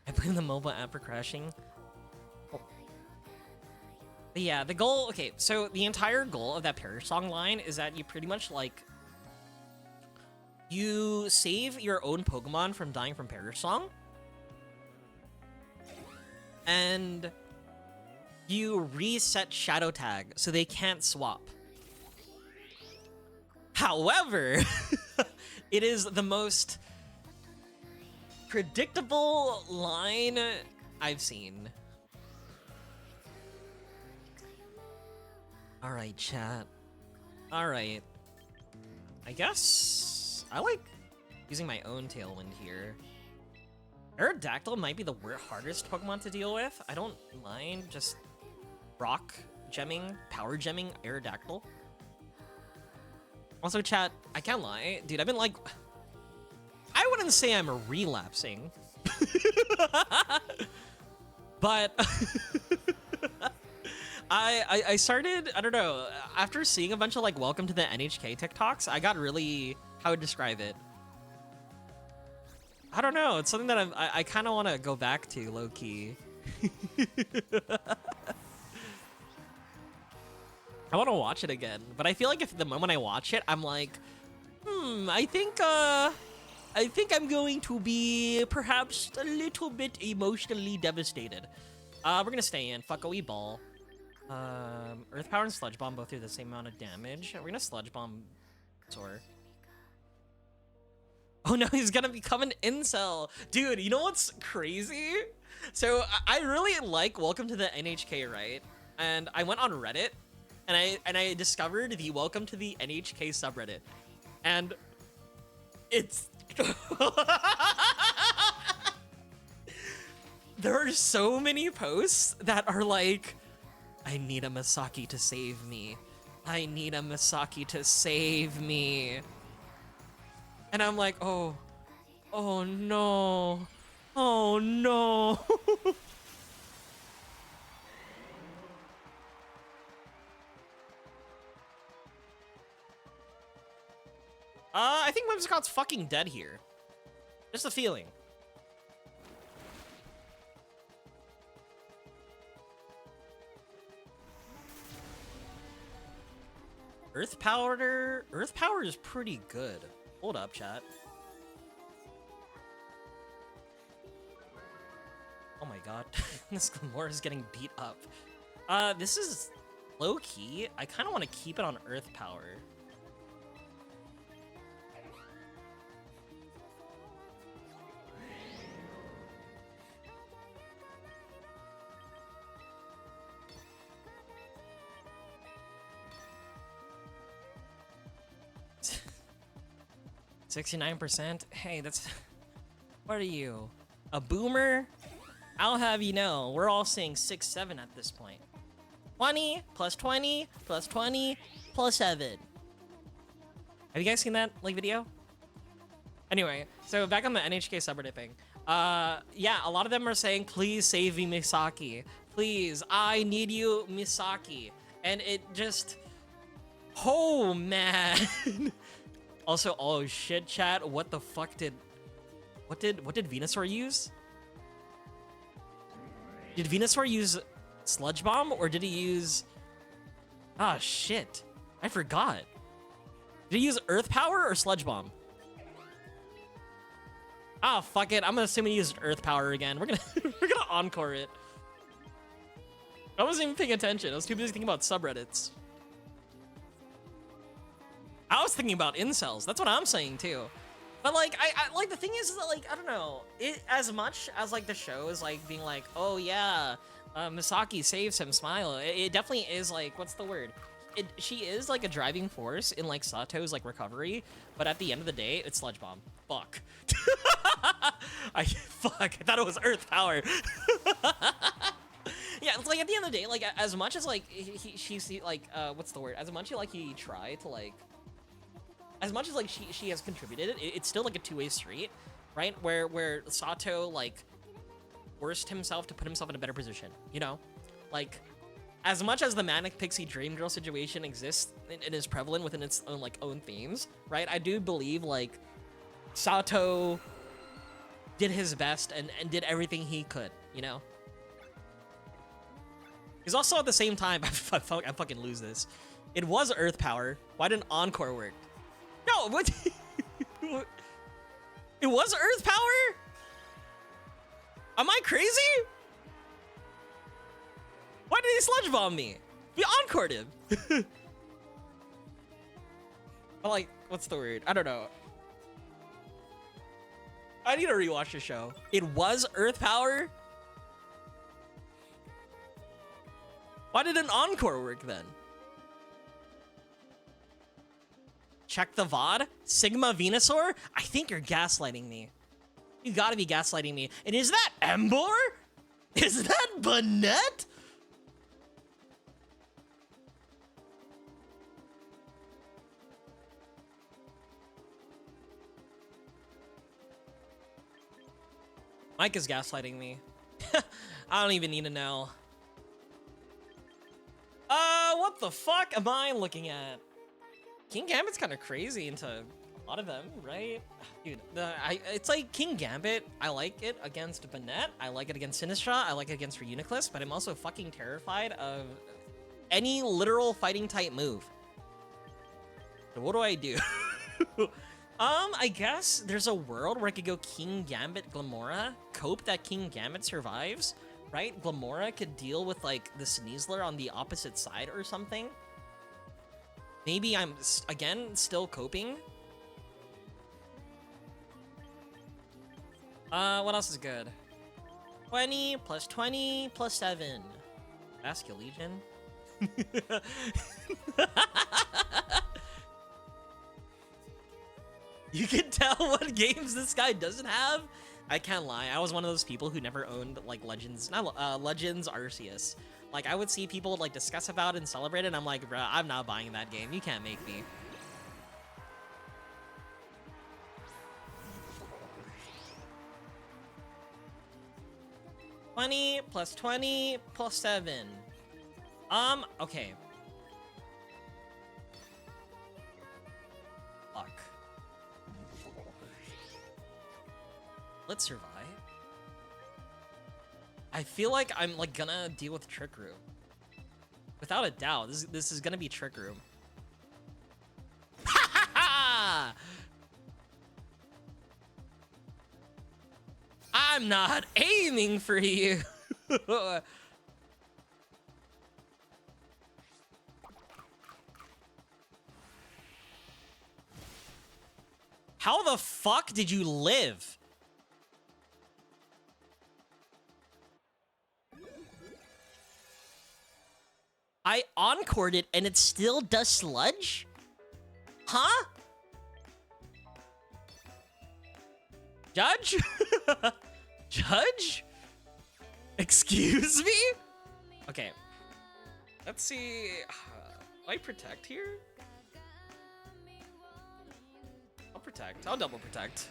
I blame the mobile app for crashing. Oh. But yeah, the goal, okay, so the entire goal of that Perish Song line is that you pretty much like you save your own Pokemon from dying from Perish Song, and you reset Shadow Tag so they can't swap. However, it is the most predictable line I've seen. Alright, chat. Alright. I guess I like using my own Tailwind here. Aerodactyl might be the hardest Pokemon to deal with. I don't mind just rock gemming, power gemming Aerodactyl. Also, chat, I can't lie. Dude, I've been like... I wouldn't say I'm relapsing. But... I started, I don't know, after seeing a bunch of like welcome to the NHK TikToks, I got really, how would I describe it? I don't know, it's something that I kind of want to go back to, low-key. I want to watch it again, but I feel like if the moment I watch it, I'm like, I think I'm going to be perhaps a little bit emotionally devastated. We're gonna stay in, fuck a wee ball. Earth Power and Sludge Bomb both do the same amount of damage. We're gonna Sludge Bomb Zor. Oh no, he's gonna become an incel. Dude, you know what's crazy? So I really like Welcome to the NHK, right? And I went on Reddit and I discovered the Welcome to the NHK subreddit. And it's there are so many posts that are like, I need a Misaki to save me. I need a Misaki to save me. And I'm like, oh no. Oh no. I think Whimsicott's fucking dead here. Just a feeling. Earth Power is pretty good. Hold up, chat. Oh my god, this Glamora is getting beat up. This is low key. I kind of want to keep it on Earth Power. $69%? Hey, that's... What are you? A boomer? I'll have you know, we're all saying 6-7 at this point. 20, plus 20, plus 20, plus 7. Have you guys seen that, like, video? Anyway, so back on the NHK subreddit thing. Yeah, a lot of them are saying, please save me, Misaki. Please, I need you, Misaki. And it just... Oh, man. Also, oh shit, chat, what the fuck did... What did Venusaur use? Did Venusaur use Sludge Bomb, or did he use... Ah, shit. I forgot. Did he use Earth Power or Sludge Bomb? Ah, fuck it. I'm assuming he used Earth Power again. We're gonna encore it. I wasn't even paying attention. I was too busy thinking about subreddits. I was thinking about incels. That's what I'm saying too. But like, I like the thing is that like, I don't know. It as much as like the show is like being like, oh yeah, Misaki saves him, smile. It definitely is like, what's the word? She is like a driving force in like Sato's like recovery. But at the end of the day, it's Sludge Bomb. Fuck. I thought it was Earth Power. Yeah, it's like at the end of the day, like as much as like she's like what's the word? As much as like he tried to like. As much as like she has contributed, it's still like a two-way street, right? Where Sato like forced himself to put himself in a better position, you know? Like, as much as the Manic Pixie Dream Girl situation exists and is prevalent within its own like own themes, right? I do believe like Sato did his best and did everything he could, you know? Because also at the same time, I fucking lose this. It was Earth Power. Why didn't Encore work? No, what? It was Earth Power? Am I crazy? Why did he sludge bomb me? We encored him. But like, what's the word? I don't know. I need to rewatch the show. It was Earth Power? Why did an encore work then? Check the VOD? Sigma Venusaur? I think you're gaslighting me. You gotta be gaslighting me. And is that Emboar? Is that Banette? Mike is gaslighting me. I don't even need to know. What the fuck am I looking at? King Gambit's kind of crazy into a lot of them, right? Dude, it's like King Gambit, I like it against Banette, I like it against Sinistra, I like it against Reuniclus, but I'm also fucking terrified of any literal fighting type move. So what do I do? I guess there's a world where I could go King Gambit Glamora, cope that King Gambit survives, right? Glamora could deal with like the Sneasler on the opposite side or something. Maybe I'm, again, still coping. What else is good? 20 plus 20 plus 7. Vascular Legion. You can tell what games this guy doesn't have? I can't lie. I was one of those people who never owned, like, Legends Arceus. Like, I would see people, like, discuss about it and celebrate it, and I'm like, bruh, I'm not buying that game. You can't make me. $20 plus 20 plus 7. Okay. Fuck. Let's survive. I feel like I'm like gonna deal with Trick Room. Without a doubt, this is gonna be Trick Room. Ha ha ha! I'm not aiming for you. How the fuck did you live? I encored it and it still does sludge? Huh? Judge? Judge? Excuse me? Okay. Let's see. Do I protect here? I'll protect. I'll double protect.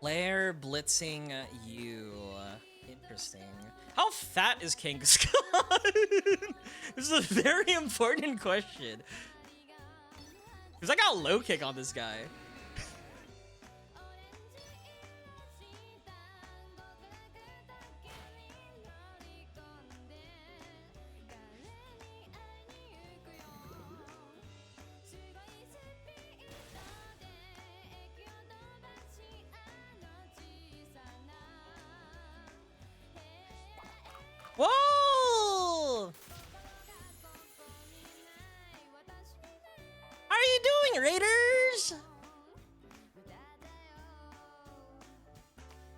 Lair blitzing you. Interesting. How fat is Kangaskhan? This is a very important question. Because I got low kick on this guy. Whoa! How are you doing, Raiders?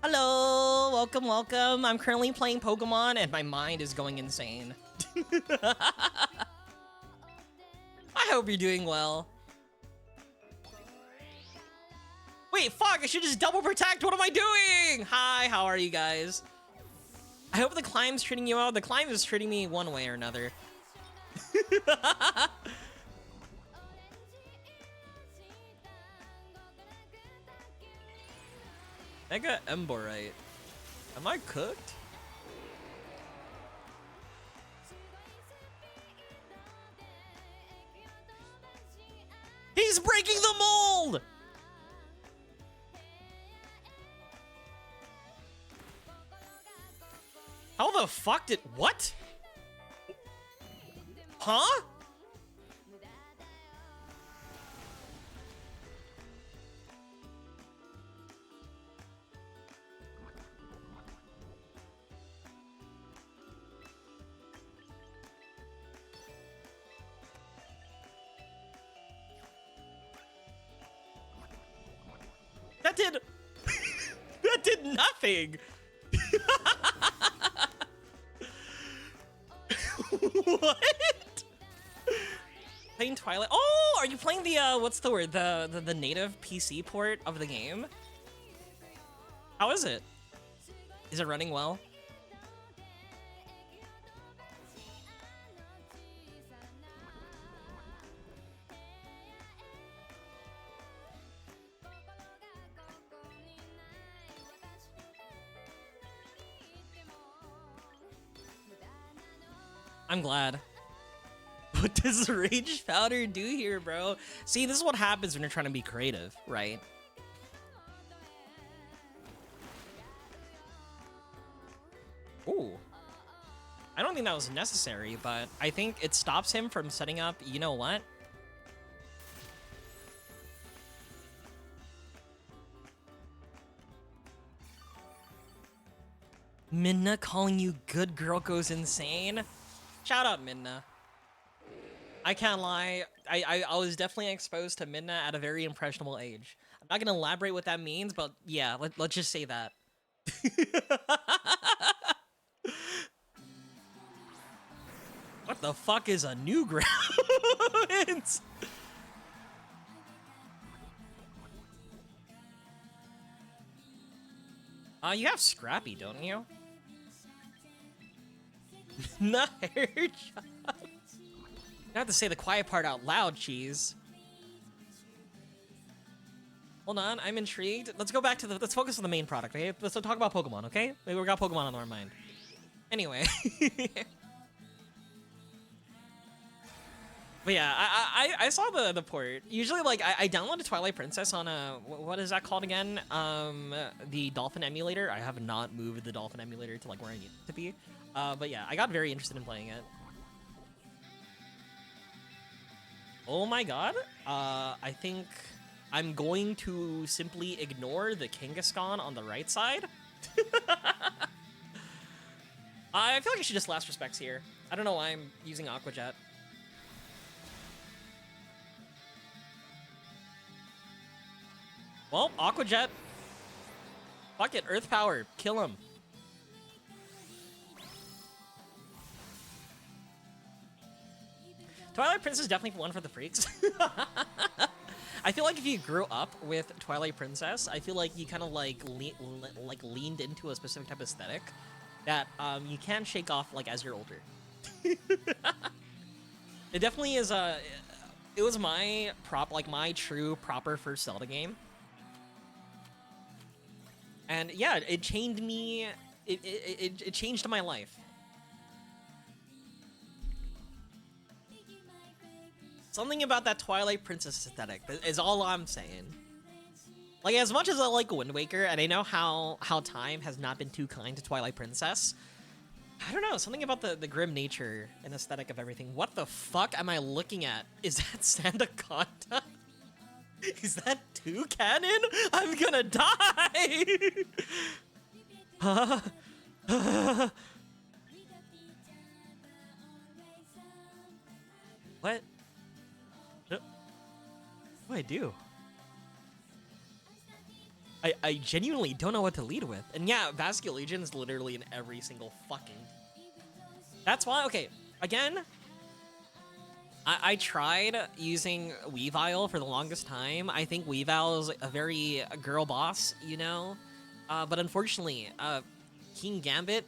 Hello, welcome, welcome. I'm currently playing Pokemon and my mind is going insane. I hope you're doing well. Wait, fuck, I should just double protect. What am I doing? Hi, how are you guys? I hope the climb's treating you well. The climb is treating me one way or another. Mega Emborite. Am I cooked? He's breaking the mold! How the fuck did... What? Huh? That did... that did nothing! What? Playing Twilight? Oh, are you playing the, what's the word? The native PC port of the game? How is it? Is it running well? I'm glad. What does Rage Powder do here, bro? See, this is what happens when you're trying to be creative, right? Ooh. I don't think that was necessary, but I think it stops him from setting up, you know what? Minna calling you good girl goes insane. Shout out Minna. I can't lie, I was definitely exposed to Minna at a very impressionable age. I'm not gonna elaborate what that means, but yeah, let's just say that. What the fuck is a Newgrounds? You have Scrappy, don't you? Not hair job. You have to say the quiet part out loud, Cheese. Hold on, I'm intrigued. Let's go back to the... Let's focus on the main product, okay? Let's talk about Pokemon, okay? Maybe we got Pokemon on our mind. Anyway. But yeah, I saw the port. Usually, like, I downloaded Twilight Princess on a... What is that called again? The Dolphin emulator. I have not moved the Dolphin emulator to, like, where I need it to be. But yeah, I got very interested in playing it. Oh my god. I think I'm going to simply ignore the Kangaskhan on the right side. I feel like I should just last respects here. I don't know why I'm using Aqua Jet. Well, Aqua Jet. Fuck it, Earth Power. Kill him. Twilight Princess is definitely one for the freaks. I feel like if you grew up with Twilight Princess, I feel like you kind of like leaned into a specific type of aesthetic that you can shake off like as you're older. It definitely is a. It was my my true proper first Zelda game, and yeah, it changed me. It changed my life. Something about that Twilight Princess aesthetic is all I'm saying. Like, as much as I like Wind Waker, and I know how time has not been too kind to Twilight Princess, I don't know, something about the grim nature and aesthetic of everything. What the fuck am I looking at? Is that Sandaconda? Is that Toucannon? I'm gonna die! What? What do I do? I genuinely don't know what to lead with. And yeah, Basculegion is literally in every single fucking... That's why, okay, again, I tried using Weavile for the longest time. I think Weavile's a very girl boss, you know? But unfortunately, King Gambit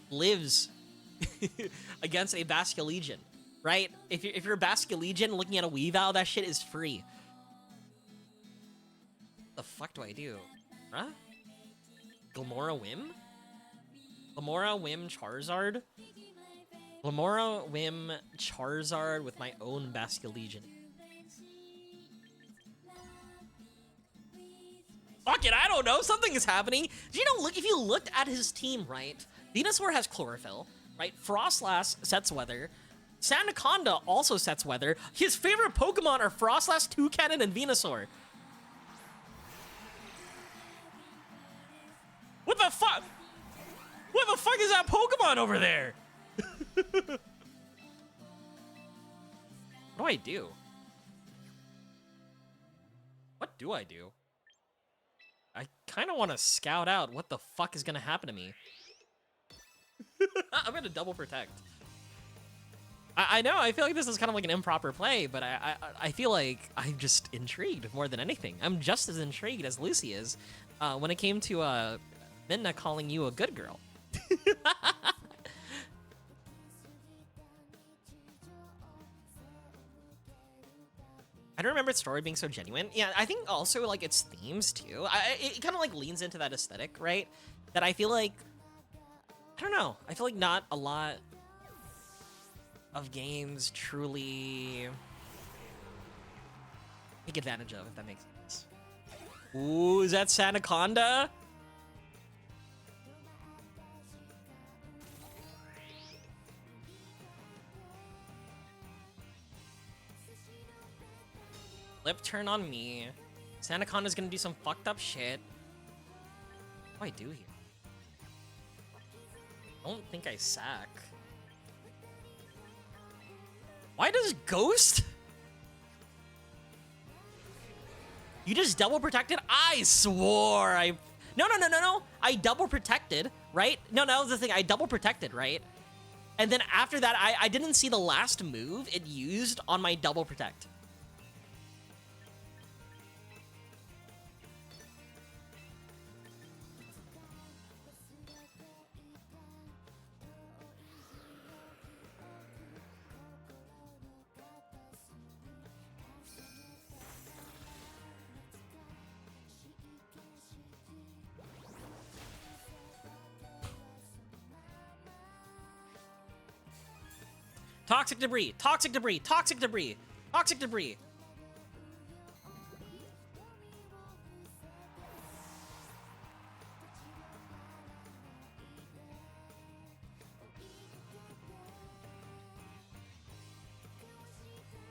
lives against a Basculegion, right? If you're a Basculegion looking at a Weavile, that shit is free. What the fuck do I do? Huh? Glamora Whim? Glamora Whim Charizard? Glamora Whim Charizard with my own Basculegion. Fuck it, I don't know. Something is happening. Do you know, look, if you looked at his team, right? Venusaur has Chlorophyll, right? Frostlass sets weather. Sandaconda also sets weather. His favorite Pokemon are Frostlass, Toucannon, and Venusaur. What the fuck? What the fuck is that Pokemon over there? What do I do? What do I do? I kind of want to scout out what the fuck is going to happen to me. I'm going to double protect. I know, I feel like this is kind of like an improper play, but I feel like I'm just intrigued more than anything. I'm just as intrigued as Lucy is when it came to Midna calling you a good girl. I don't remember its story being so genuine. Yeah, I think also like its themes too. It kind of like leans into that aesthetic, right? That I feel like, I don't know. I feel like not a lot of games truly take advantage of, if that makes sense. Ooh, is that Sandaconda? Lip turn on me. Sandaconda's gonna do some fucked up shit. What do I do here? I don't think I sack. Why does Ghost? You just double protected? I swore I... No. I double protected, right? No, that was the thing. I double protected, right? And then after that, I didn't see the last move it used on my double protect. Toxic debris, toxic debris, toxic debris, toxic debris.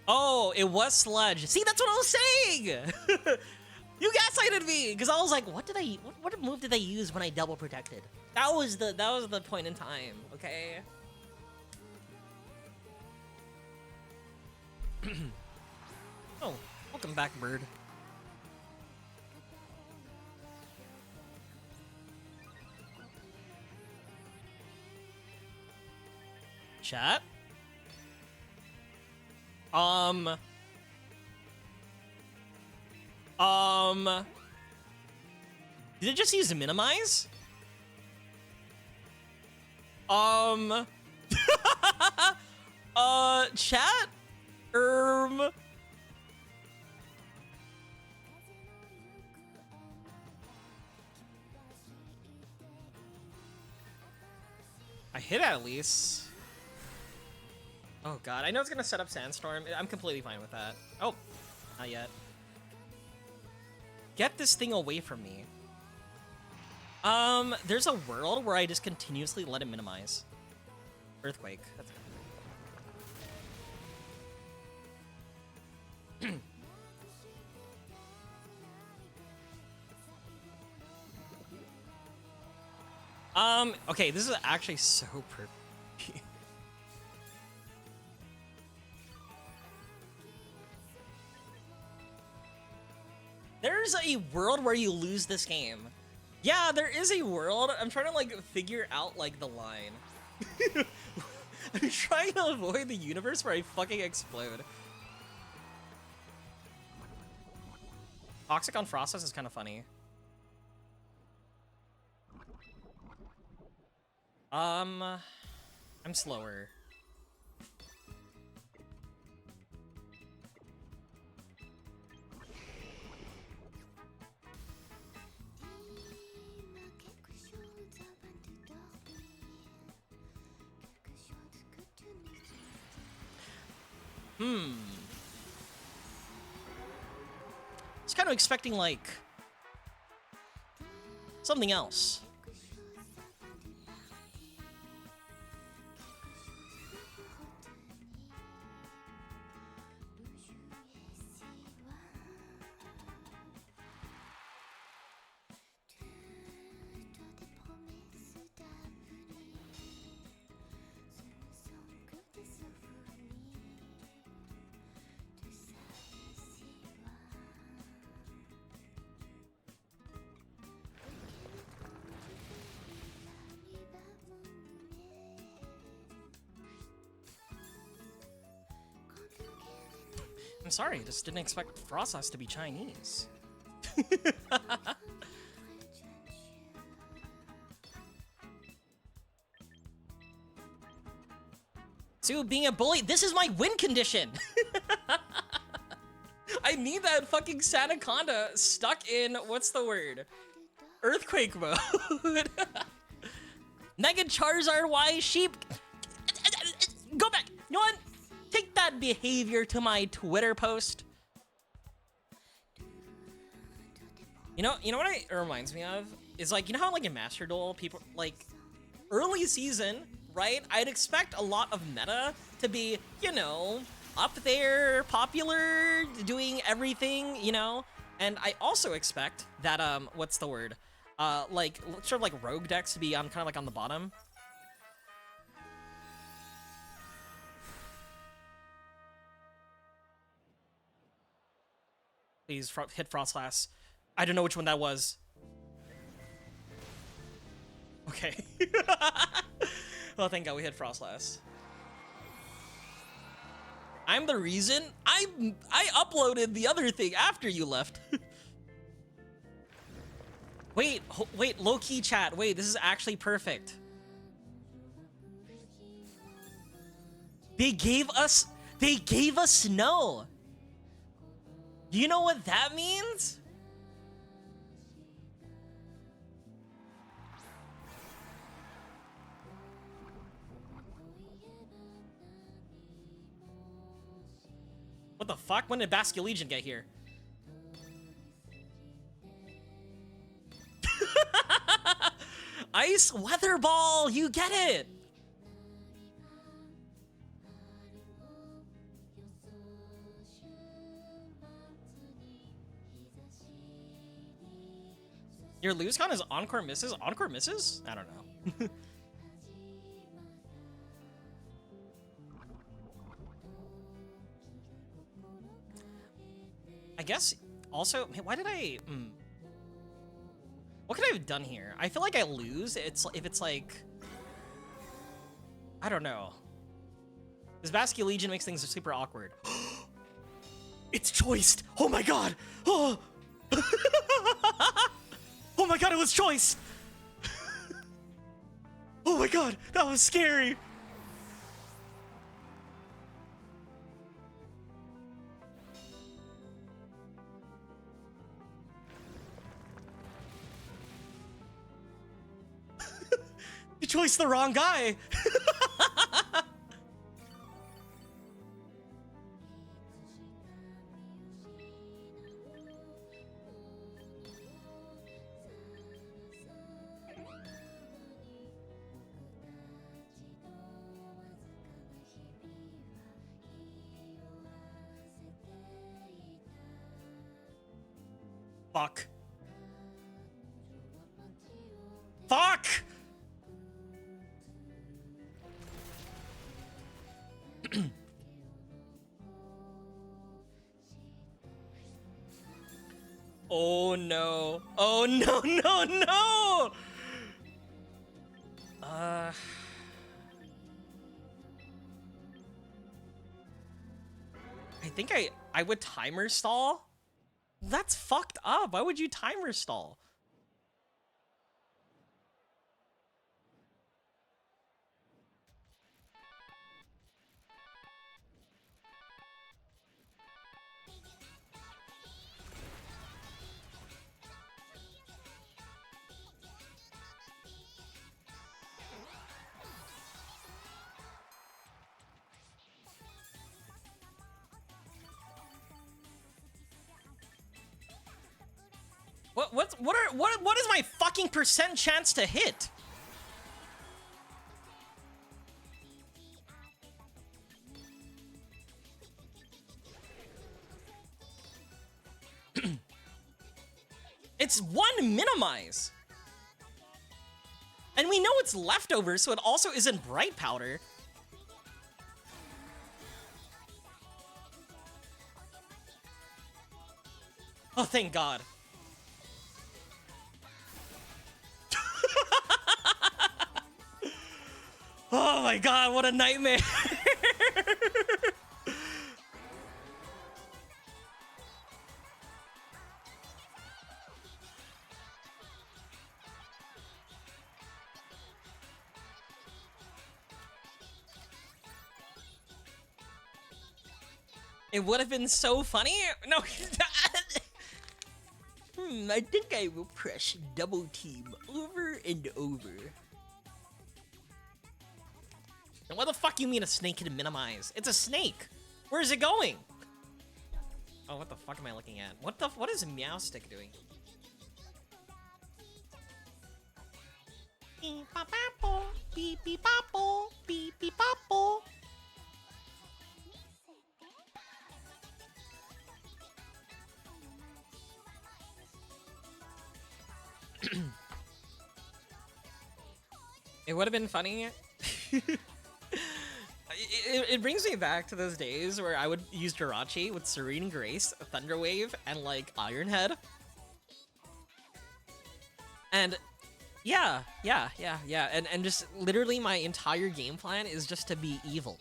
Oh, it was sludge. See, that's what I was saying. You gaslighted me because I was like, what move did I use when I double protected? That was the point in time, okay? Oh, welcome back, bird. Chat? Did it just use minimize? Chat? I hit at least. Oh god, I know it's gonna set up Sandstorm. I'm completely fine with that. Oh, not yet. Get this thing away from me. There's a world where I just continuously let it minimize. Earthquake. That's okay, this is actually so perfect. There's a world where you lose this game. Yeah, there is a world. I'm trying to like figure out like the line. I'm trying to avoid the universe where I fucking explode. Toxic on Frostus is kind of funny. I'm slower. I was kind of expecting like something else. I'm sorry, I just didn't expect Frostlass to be Chinese. So being a bully, this is my win condition. I need that fucking Sanaconda stuck in, what's the word? Earthquake mode. Mega Charizard Y Sheep. Go back. You know what? Take that behavior to my Twitter post. You know what it reminds me of? Is like, you know how like in Master Duel, people like early season, right? I'd expect a lot of meta to be, you know, up there, popular, doing everything, you know? And I also expect that, what's the word? Like, sort of like rogue decks to be on kind of like on the bottom. Please hit Frostlass. I don't know which one that was. Okay. Oh, thank God we hit Frostlass. I'm the reason. I uploaded the other thing after you left. Wait, low-key chat. Wait, this is actually perfect. They gave us snow. Do you know what that means? What the fuck? When did Basculegion get here? Ice Weather Ball, you get it. Your lose count is Encore misses? Encore misses? I don't know. I guess also, why did I... What could I have done here? I feel like I lose. If it's like... I don't know. This Basculegion makes things super awkward. It's choiced! Oh my god! Oh! Oh my god, it was choice! Oh my god, that was scary! You chose the wrong guy! Fuck. Fuck! Oh no. Oh no, no, no! I think I would timer stall. That's fucked up. Why would you timer stall? What is my fucking percent chance to hit? It's one minimize. And we know it's leftover, so it also isn't bright powder. Oh, thank God. Oh my God, what a nightmare. It would have been so funny. No. I think I will press double team over and over. And what the fuck you mean a snake can minimize? It's a snake. Where is it going? Oh, what the fuck am I looking at? What is Meowstick doing? Beep bop apple, beep beep apple, beep beep apple. It would have been funny. It brings me back to those days where I would use Jirachi with Serene Grace, Thunder Wave, and like Iron Head. And yeah. And just literally my entire game plan is just to be evil.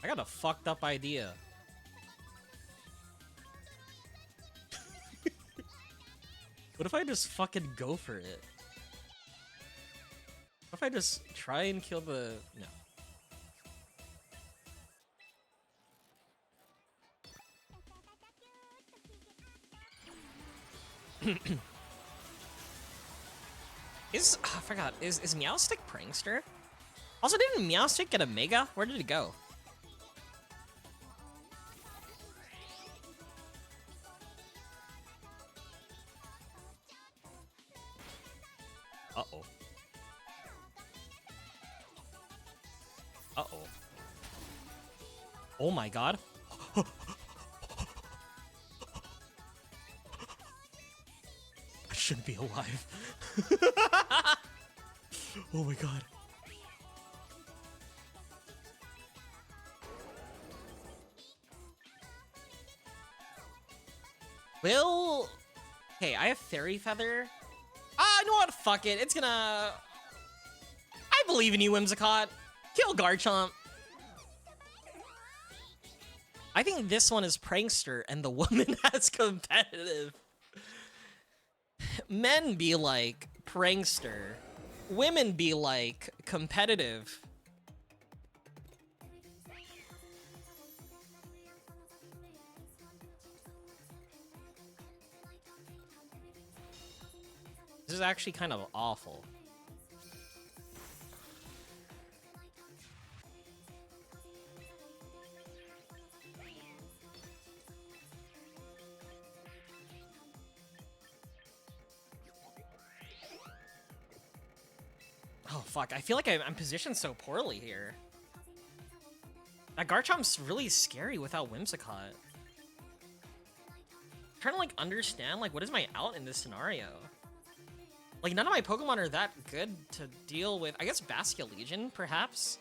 I got a fucked up idea. What if I just fucking go for it? What if I just try and kill the... No. I forgot, is Meowstick Prankster? Also, didn't Meowstick get a Mega? Where did it go? Uh-oh. Uh-oh. Oh my God. I shouldn't be alive. Oh my God. Well, okay, I have Fairy Feather. You know what? Fuck it. It's gonna... I believe in you, Whimsicott. Kill Garchomp. I think this one is Prankster and the woman has competitive. Men be like Prankster. Women be like competitive. This is actually kind of awful. Oh, fuck. I feel like I'm positioned so poorly here. That Garchomp's really scary without Whimsicott. I'm trying to, like, understand, like, what is my out in this scenario? Like, none of my Pokemon are that good to deal with. I guess Basculegion, perhaps?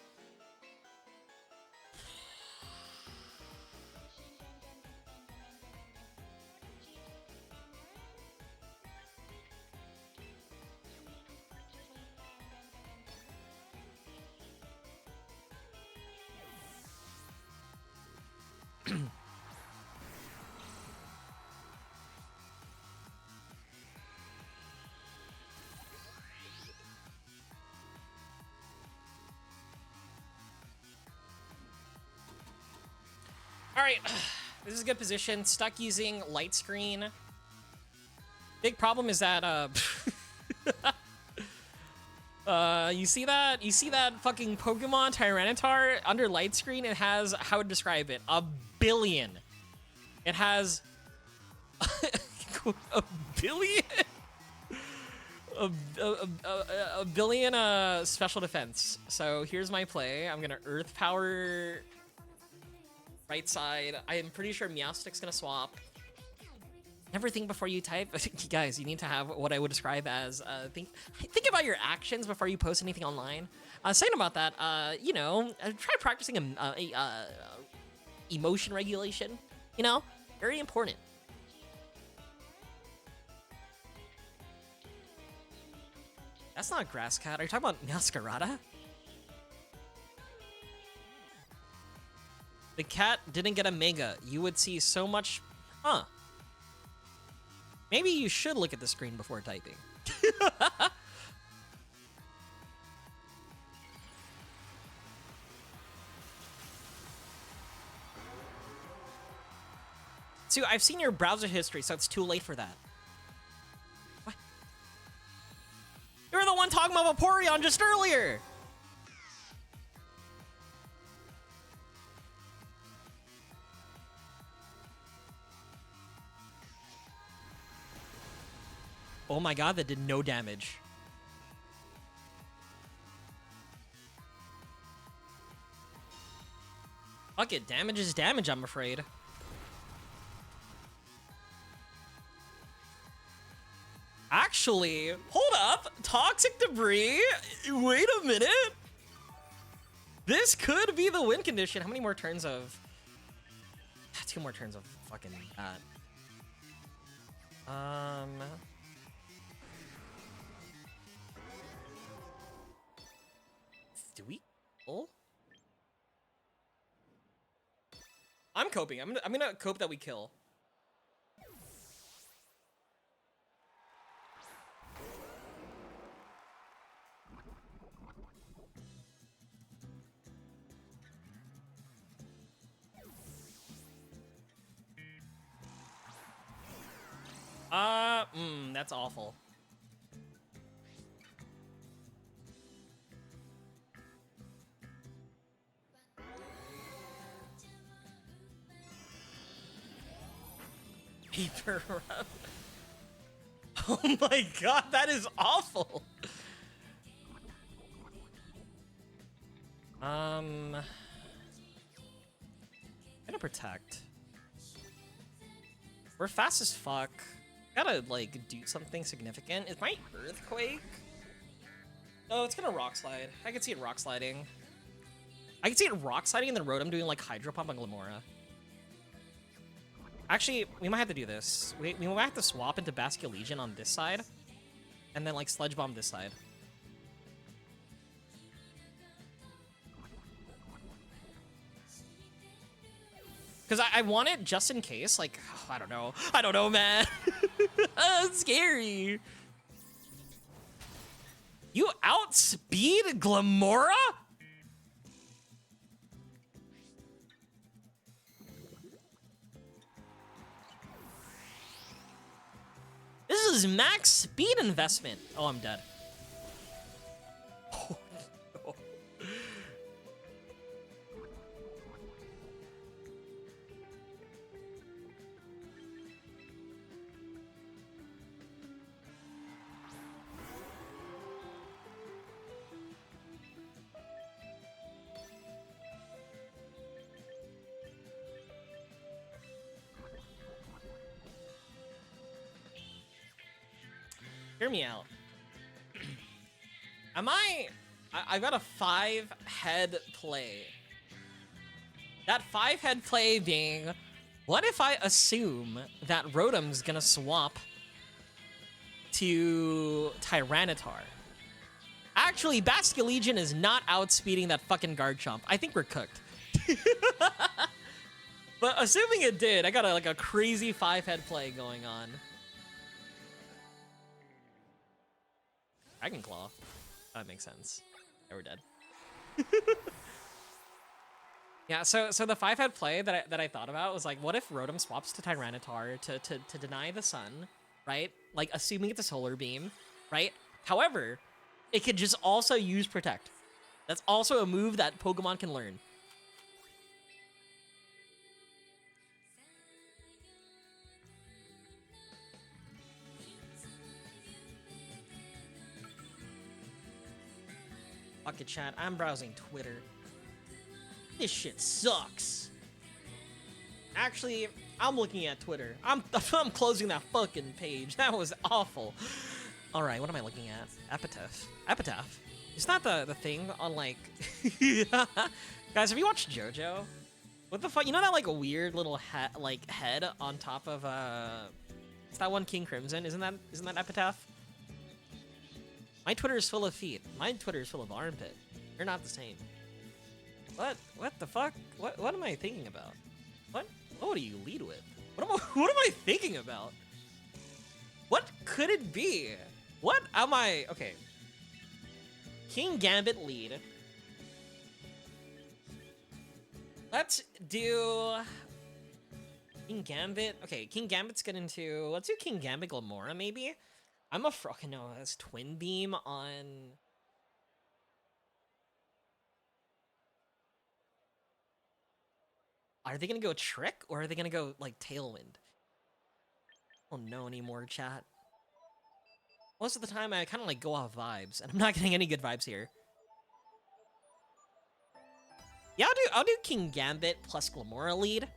Alright, this is a good position. Stuck using Light Screen. Big problem is that, You see that? You see that fucking Pokemon Tyranitar under light screen? It has, how would I describe it? A billion. It has a billion? A billion special defense. So here's my play. I'm gonna Earth Power right side. I am pretty sure Meowstic's gonna swap. Never think before you type. Guys, you need to have what I would describe as think about your actions before you post anything online. Saying about that, you know, try practicing emotion regulation. You know, very important. That's not Grass Cat. Are you talking about Masquerada? The cat didn't get a Mega. You would see so much... Huh. Maybe you should look at the screen before typing. So I've seen your browser history, so it's too late for that. What? You were the one talking about Vaporeon just earlier! Oh my god, that did no damage. Fuck it, damage is damage, I'm afraid. Actually, hold up. Toxic Debris? Wait a minute. This could be the win condition. How many more turns of... 2 more turns of fucking that. Do we kill? I'm coping. I'm gonna cope that we kill. That's awful. Paper route. Oh my god, that is awful. I'm gonna protect. We're fast as fuck. Gotta like do something significant. Is my Earthquake? No, it's gonna Rock Slide. I can see it Rock Sliding. I can see it Rock Sliding and then Rotom doing like Hydro Pump on Glamora. Actually, we might have to do this. We might have to swap into Basculegion on this side, and then like Sludge Bomb this side. Because I want it just in case, like, oh, I don't know, man. It's scary. You outspeed Glamora? This is max speed investment. Oh, I'm dead. Oh, no. Hear me out. I got a 5-head play. That 5-head play being, what if I assume that Rotom's gonna swap to Tyranitar? Actually, Basculegion is not outspeeding that fucking Garchomp. I think we're cooked. But assuming it did, I got like a crazy 5-head play going on. Dragon Claw. That makes sense. Yeah, we're dead. Yeah, so the 5-head play that I thought about was like, what if Rotom swaps to Tyranitar to deny the sun, right? Like assuming it's a Solar Beam, right? However, it could just also use Protect. That's also a move that Pokemon can learn. Fuck it, chat. I'm browsing Twitter. This shit sucks. Actually, I'm looking at Twitter. I'm closing that fucking page. That was awful. All right, what am I looking at? Epitaph. Epitaph. It's not the thing on like. Guys, have you watched JoJo? What the fuck? You know that like weird little head on top of It's that one King Crimson? Isn't that Epitaph? My Twitter is full of feet. My Twitter is full of armpit. They're not the same. What? What the fuck? What am I thinking about? What do you lead with? What am I thinking about? What could it be? What am I? Okay. King Gambit lead. Let's do King Gambit. Okay, King Gambit's good into. Let's do King Gambit Glamora maybe. I'm a fucking no. That's Twin Beam on. Are they gonna go Trick or are they gonna go like Tailwind? I don't know anymore, chat. Most of the time I kind of like go off vibes, and I'm not getting any good vibes here. Yeah, I'll do King Gambit plus Glamora lead.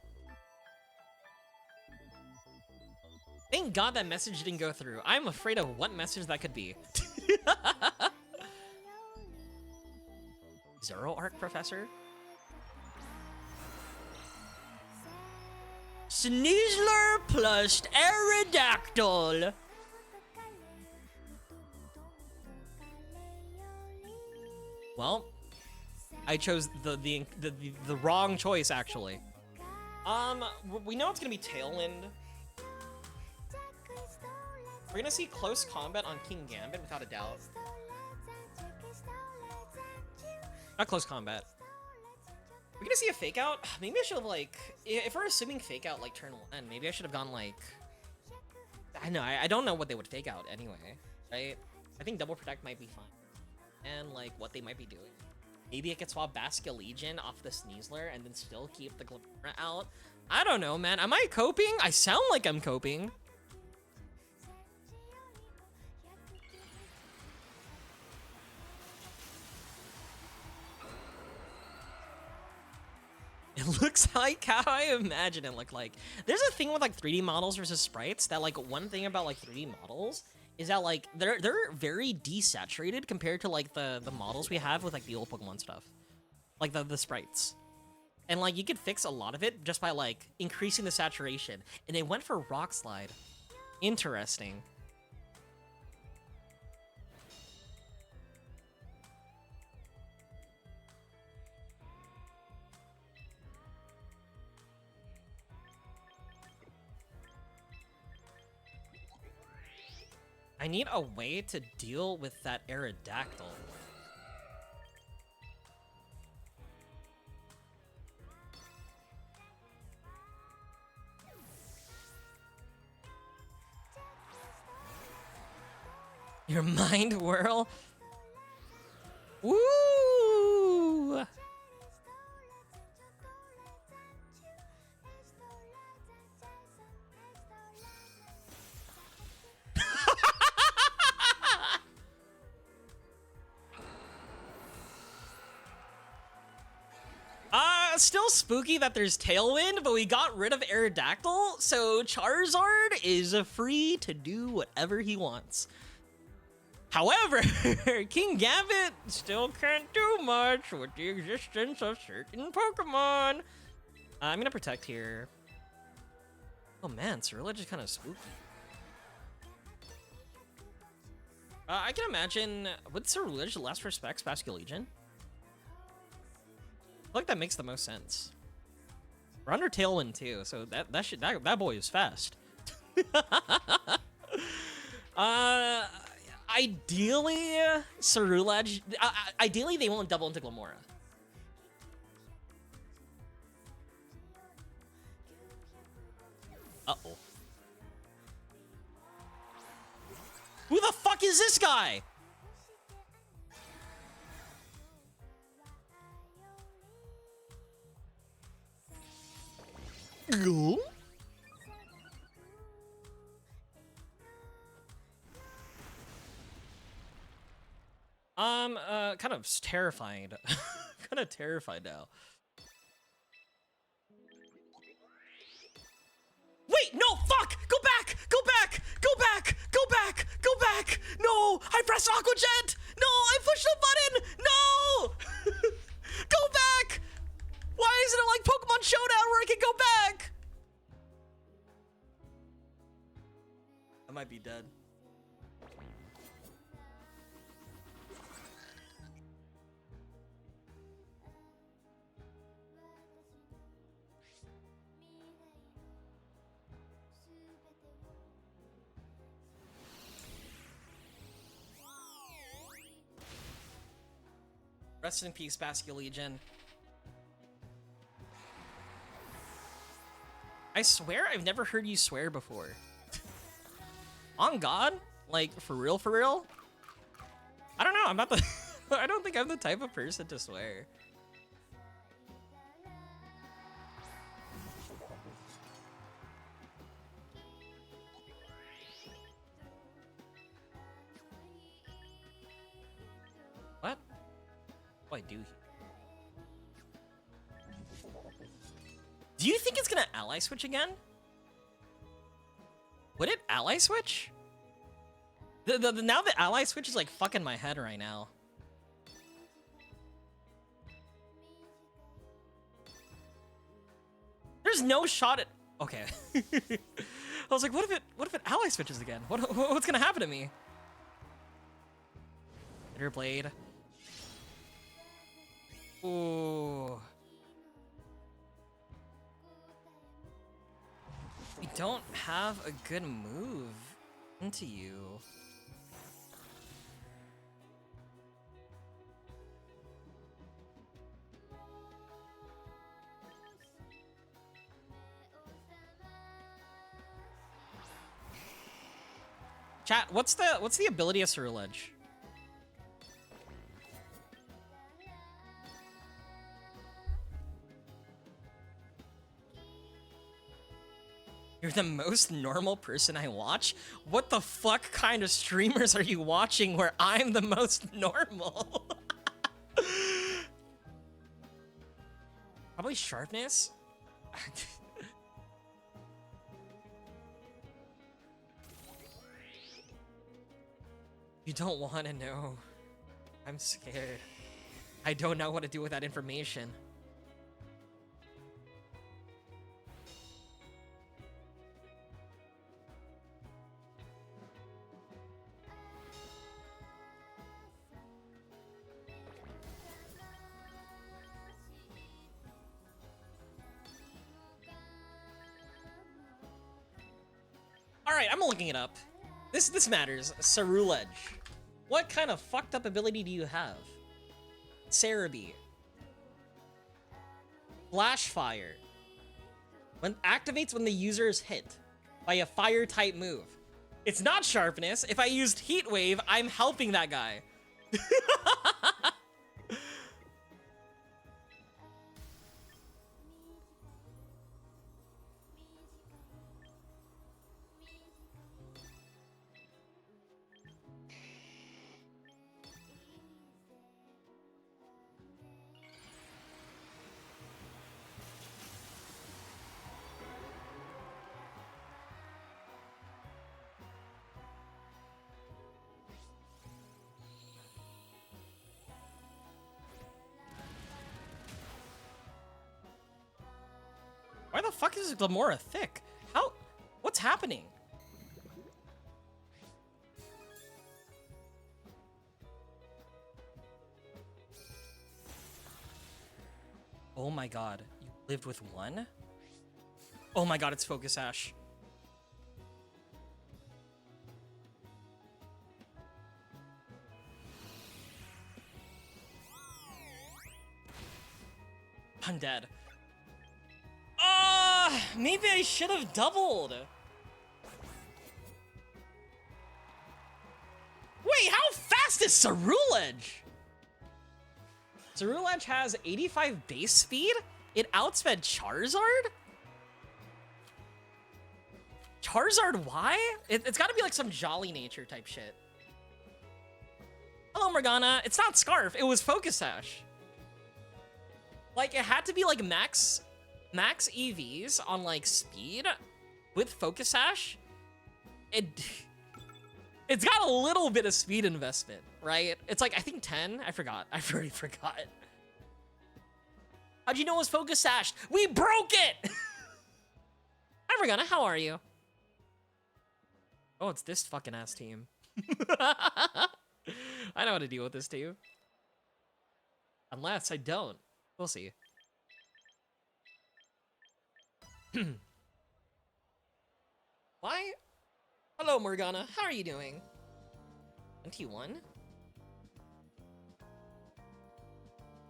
Thank God that message didn't go through. I'm afraid of what message that could be. Zoroark Professor? Sneasler plus Aerodactyl. Well, I chose the wrong choice actually. We know it's gonna be Tailwind. We're gonna see close combat on King Gambit without a doubt. Not close combat. We're gonna see a fake out. Maybe I should have like, if we're assuming fake out like turn 1, maybe I should have gone like, I don't know what they would fake out anyway, right? I think double protect might be fine. And like what they might be doing. Maybe I could swap Baskia Legion off the Sneasler and then still keep the Glamora out. I don't know, man. Am I coping? I sound like I'm coping. It looks like how I imagine it look like. There's a thing with like 3D models versus sprites that like one thing about like 3D models is that like they're very desaturated compared to like the models we have with like the old Pokemon stuff. Like the sprites. And like you could fix a lot of it just by like increasing the saturation. And they went for Rock Slide. Interesting. I need a way to deal with that Aerodactyl. Your mind whirl? Woo! Still spooky that there's Tailwind, but we got rid of Aerodactyl, so Charizard is free to do whatever he wants. However, King Gambit still can't do much with the existence of certain Pokemon. I'm gonna protect here. Oh man, Cerulege is kind of spooky. I can imagine, would Cerulege last respects Baskia Legion? I feel like that makes the most sense. We're under Tailwind too, so that boy is fast. Ideally, Cerulege. Ideally, they won't double into Glamora. Uh-oh. Who the fuck is this guy? Kind of terrified. Kind of terrified now. Wait, no, fuck! Go back! Go back! Go back! Go back! Go back! No! I pressed Aqua Jet! No! I pushed the button! No! Go back! Why isn't it like Pokemon Showdown where I can go back? I might be dead. Rest in peace, Basculegion. I swear I've never heard you swear before. On God? Like, for real, for real? I don't know, I'm not the... I don't think I'm the type of person to swear. What? I do here. Do you think it's gonna ally switch again? Would it ally switch? Now the ally switch is like fucking my head right now. There's no shot at. Okay. I was like, what if it ally switches again? What's gonna happen to me? Bitter Blade. Ooh. We don't have a good move into you. Chat, what's the ability of Ceruledge? You're the most normal person I watch? What the fuck kind of streamers are you watching where I'm the most normal? Probably Sharpness? You don't want to know. I'm scared. I don't know what to do with that information. Alright, I'm looking it up. This matters. Ceruledge. What kind of fucked up ability do you have? Cerebi. Flash Fire. Activates when the user is hit by a fire type move. It's not Sharpness. If I used Heat Wave, I'm helping that guy. Why the fuck is Glamora thick? How? What's happening? Oh my god. You lived with one? Oh my god, it's Focus Ash. I'm dead. Maybe I should have doubled. Wait, how fast is Ceruledge? Ceruledge has 85 base speed? It outsped Charizard? Charizard Y? It's got to be like some Jolly Nature type shit. Hello, Morgana. It's not Scarf. It was Focus Sash. Like, it had to be like max EVs on like speed with Focus Sash. It's got a little bit of speed investment, right? It's like, I think 10. I forgot. I already forgot. How'd you know it was Focus Sash? We broke it! Hi, Morgana. How are you? Oh, it's this fucking ass team. I know how to deal with this team. Unless I don't. We'll see. Why? Hello, Morgana. How are you doing? 21?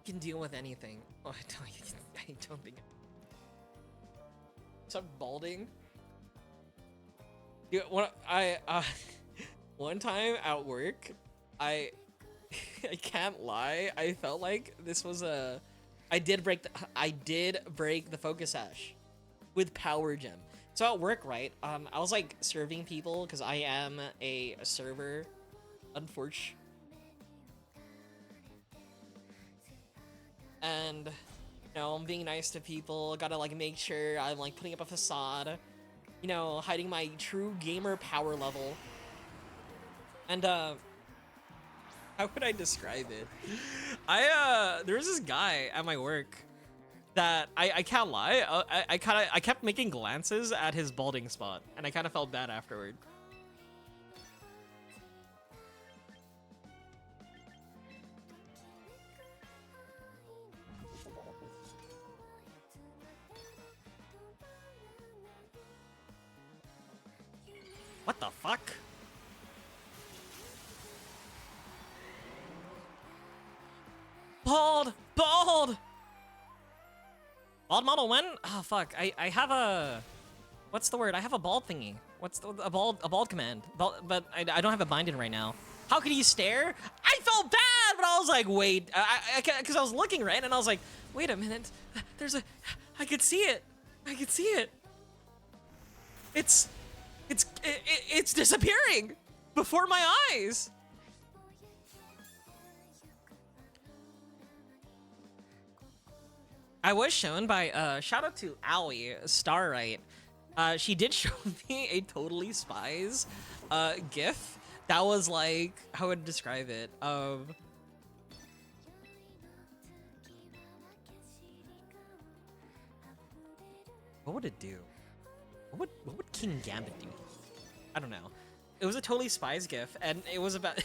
Can deal with anything. Oh, I don't think. Stop balding. Dude, one time at work, I can't lie. I felt like this was I did break the Focus Sash with Power Gem. So at work, right? I was like serving people because I am a server, unfortunately. And you know, I'm being nice to people. Gotta like make sure I'm like putting up a facade. You know, hiding my true gamer power level. And how would I describe it? There was this guy at my work that I can't lie. I kept making glances at his balding spot, and I kind of felt bad afterward. What the fuck? Bald! Bald! Bald model when? Oh fuck, I have a... What's the word? I have a bald thingy. What's a bald command? But I don't have it binded right now. How could he stare? I felt bad, but I was like, wait, because I was looking, right? And I was like, wait a minute, I could see it. I could see it. It's disappearing before my eyes. I was shown by, shout out to Owie, Starlight. She did show me a Totally Spies GIF that was like, how would I describe it? What would it do? What would King Gambit do? I don't know. It was a Totally Spies GIF, and it was about,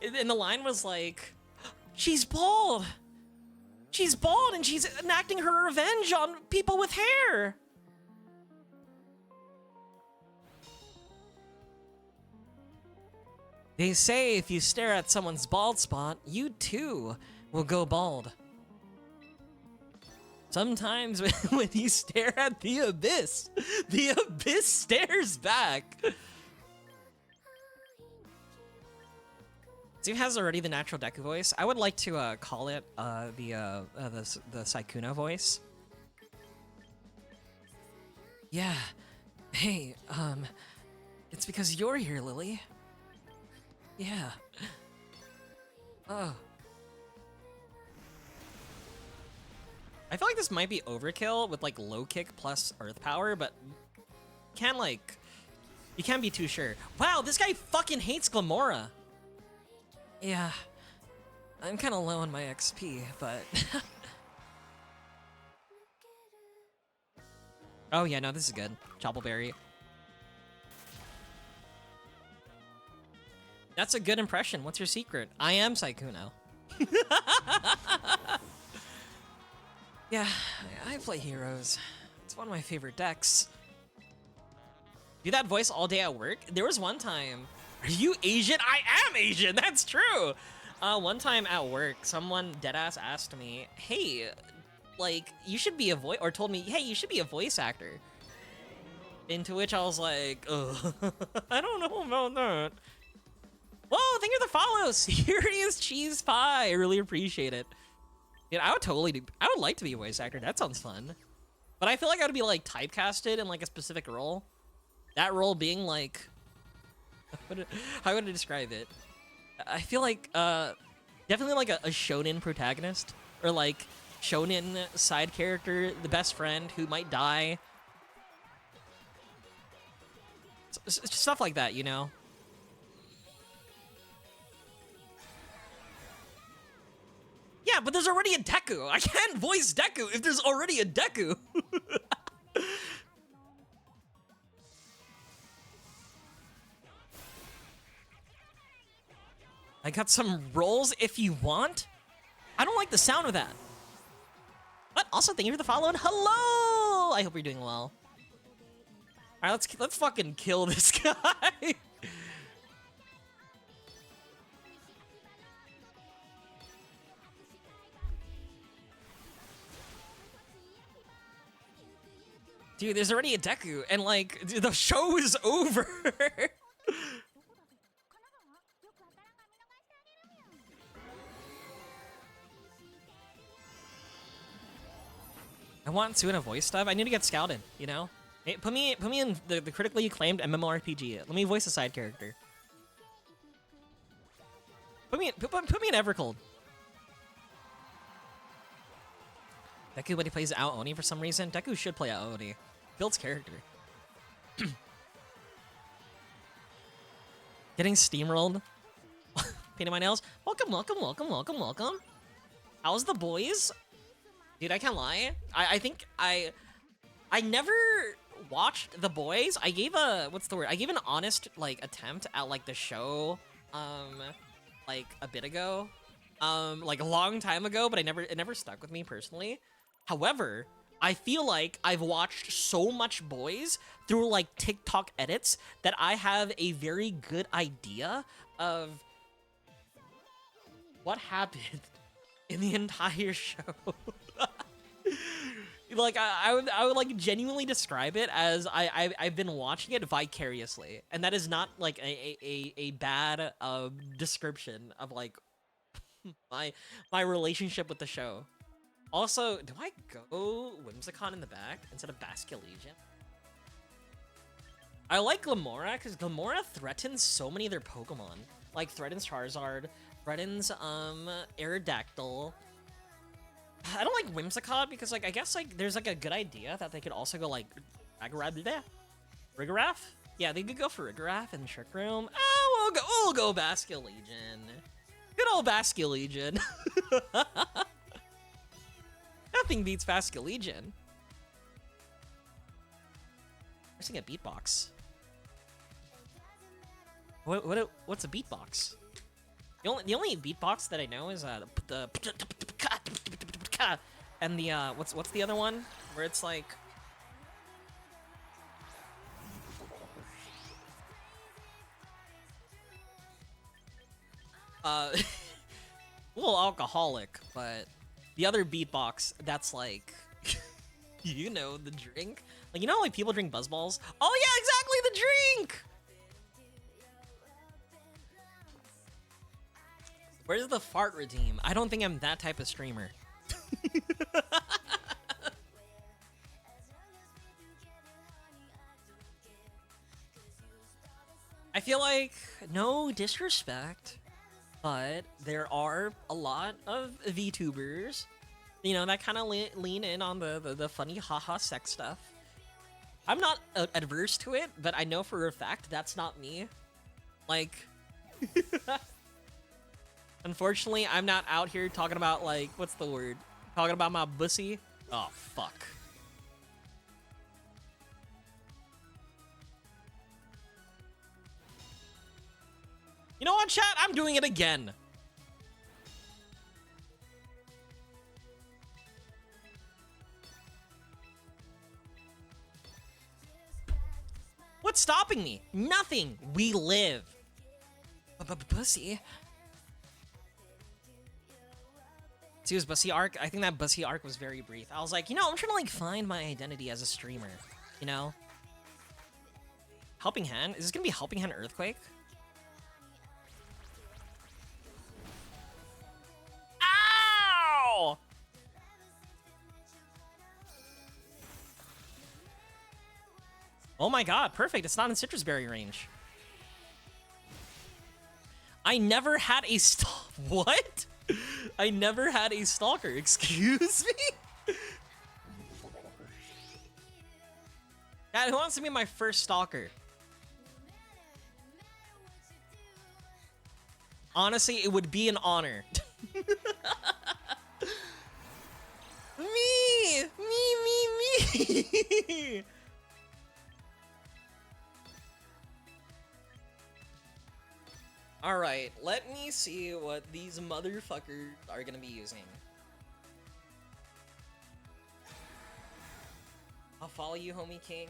and the line was like, she's bald! She's bald and she's enacting her revenge on people with hair! They say if you stare at someone's bald spot, you too will go bald. Sometimes when you stare at the abyss stares back. Steve has already the natural Deku voice. I would like to call it the Sykkuno voice. Yeah. Hey, it's because you're here, Lily. Yeah. Oh. I feel like this might be overkill with like low kick plus earth power, but you can't be too sure. Wow, this guy fucking hates Glamora. Yeah, I'm kind of low on my XP, but... Oh yeah, no, this is good. Choppleberry. That's a good impression. What's your secret? I am Sykkuno. Yeah, I play Heroes. It's one of my favorite decks. Do that voice all day at work? There was one time... Are you Asian? I am Asian, that's true! One time at work, someone deadass asked me, hey, like, you should be a voice... Or told me, hey, you should be a voice actor. Into which I was like, ugh, I don't know about that. Whoa, thank you for the follow! Serious cheese pie! I really appreciate it. Dude, I would like to be a voice actor. That sounds fun. But I feel like I would be, like, typecasted in, like, a specific role. That role being like, how would I describe it? I feel like definitely like a shonen protagonist, or like shonen side character, the best friend who might die. Stuff like that, you know? Yeah, but there's already a Deku. I can't voice Deku if there's already a Deku. I got some rolls if you want. I don't like the sound of that. But also, thank you for the follow and hello. I hope you're doing well. All right, let's fucking kill this guy. Dude, there's already a Deku, and like the show is over. I want Suna voice stuff. I need to get scouted, you know? Hey, put me in the critically acclaimed MMORPG. Let me voice a side character. Put me in Evercold. Deku when he plays Aoni for some reason. Deku should play Aoni. Builds character. Getting steamrolled. Painting my nails. Welcome. How's the boys? Dude, I can't lie. I think I never watched The Boys. I gave I gave an honest like attempt at like the show like a bit ago. Like a long time ago, but it never stuck with me personally. However, I feel like I've watched so much Boys through like TikTok edits that I have a very good idea of what happened in the entire show. Like I would like genuinely describe it as I've been watching it vicariously, and that is not like a bad description of like my relationship with the show. Also, do I go Whimsicott in the back instead of Basculegion? I like Glamora because Glamora threatens so many of their Pokemon. Like threatens Charizard, threatens Aerodactyl. I don't like Whimsicott because like I guess like there's like a good idea that they could also go like Rigarath? Yeah, they could go for Rigarath and Trick Room. Oh, we'll go Basculegion. Good old Basculegion. Nothing beats Basculegion. I'm seeing a beatbox. What's a beatbox? The only beatbox that I know is the and the what's the other one where it's like a little alcoholic, but the other beatbox that's like you know, the drink, like you know, like people drink Buzzballs. Oh yeah, exactly, the drink. Where's the fart redeem? I don't think I'm that type of streamer. I feel like, no disrespect, but there are a lot of VTubers, you know, that kind of lean in on the funny haha sex stuff. I'm not adverse to it, but I know for a fact that's not me. Like, unfortunately, I'm not out here talking about, like, what's the word? Talking about my pussy? Oh, fuck. You know what, chat? I'm doing it again. What's stopping me? Nothing. We live. Pussy. See, was Bussy arc? I think that Bussy arc was very brief. I was like, you know, I'm trying to like find my identity as a streamer, you know? Helping Hand? Is this gonna be Helping Hand Earthquake? Ow! Oh my god, perfect. It's not in Citrus Berry range. I never had a What? I never had a Stalker. Excuse me? God, who wants to be my first Stalker? Honestly, it would be an honor. Me! Alright, let me see what these motherfuckers are gonna be using. I'll follow you, homie king.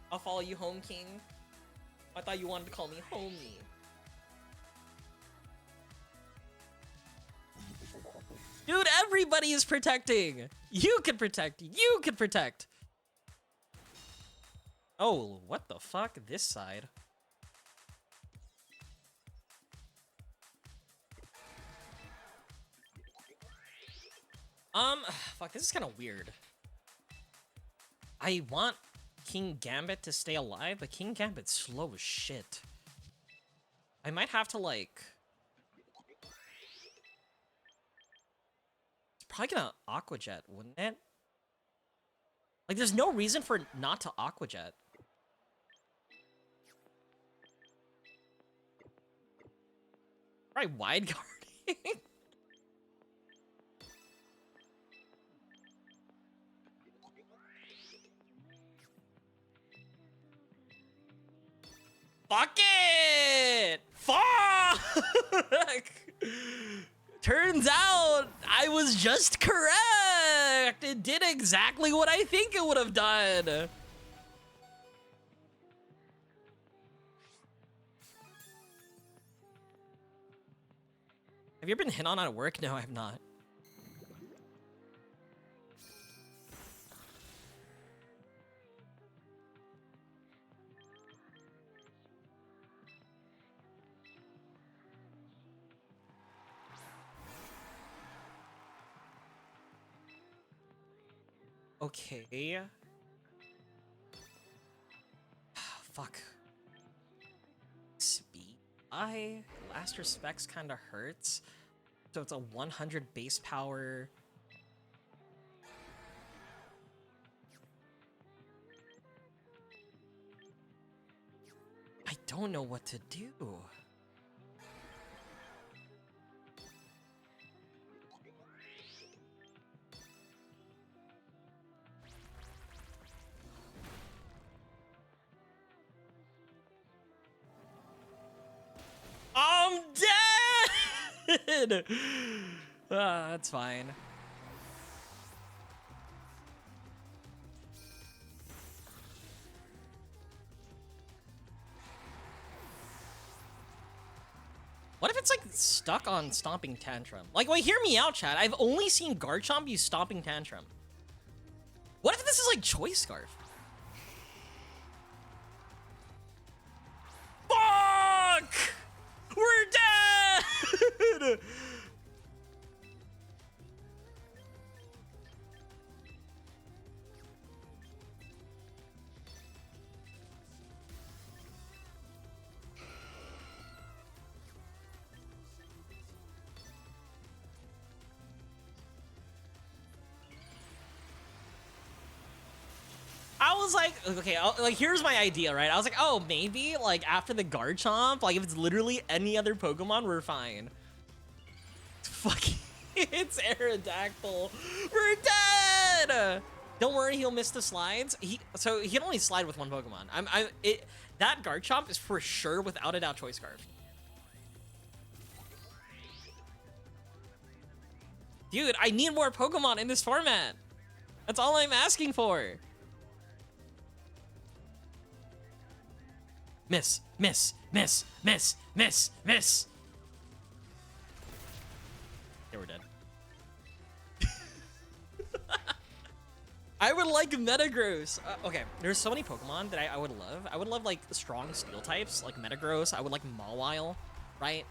I'll follow you, home king. I thought you wanted to call me homie. Dude, everybody is protecting! You can protect! You can protect! Oh, what the fuck? This side. Fuck, this is kind of weird. I want King Gambit to stay alive, but King Gambit's slow as shit. I might have to, like... It's probably gonna Aqua Jet, wouldn't it? Like, there's no reason for it not to Aqua Jet. Right, wide guarding? Fuck it! Fuck! Turns out I was just correct! It did exactly what I think it would have done! Have you ever been hit on at work? No, I have not. Okay. Fuck. Speed. Last Respects kind of hurts. So it's a 100 base power. I don't know what to do. I'm dead! That's fine. What if it's like stuck on Stomping Tantrum? Like, wait, hear me out, chat. I've only seen Garchomp use Stomping Tantrum. What if this is like Choice Scarf? Fuck! We're dead! I was like, okay, like here's my idea, right? I was like, oh, maybe like after the Garchomp, like if it's literally any other Pokemon, we're fine. Fucking, it's Aerodactyl. We're dead. Don't worry, he'll miss the slides. So he can only slide with one Pokemon. That Garchomp is for sure, without a doubt, Choice Scarf. Dude, I need more Pokemon in this format. That's all I'm asking for. Miss, miss, miss, miss, miss, miss. Yeah, we're dead. I would like Metagross. Okay, there's so many Pokemon that I would love. I would love like strong steel types like Metagross. I would like Mawile, right?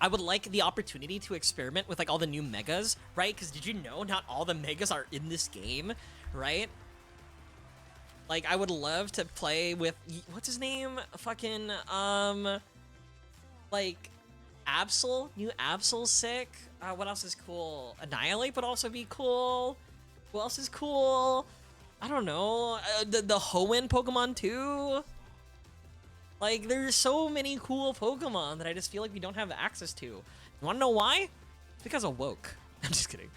I would like the opportunity to experiment with like all the new Megas, right? Because did you know not all the Megas are in this game, right? Like, I would love to play with, what's his name? Fucking, like, Absol. New Absol's sick. What else is cool? Annihilate would also be cool. Who else is cool? I don't know. The Hoenn Pokemon too. Like, there's so many cool Pokemon that I just feel like we don't have access to. You wanna know why? It's because of Woke. I'm just kidding.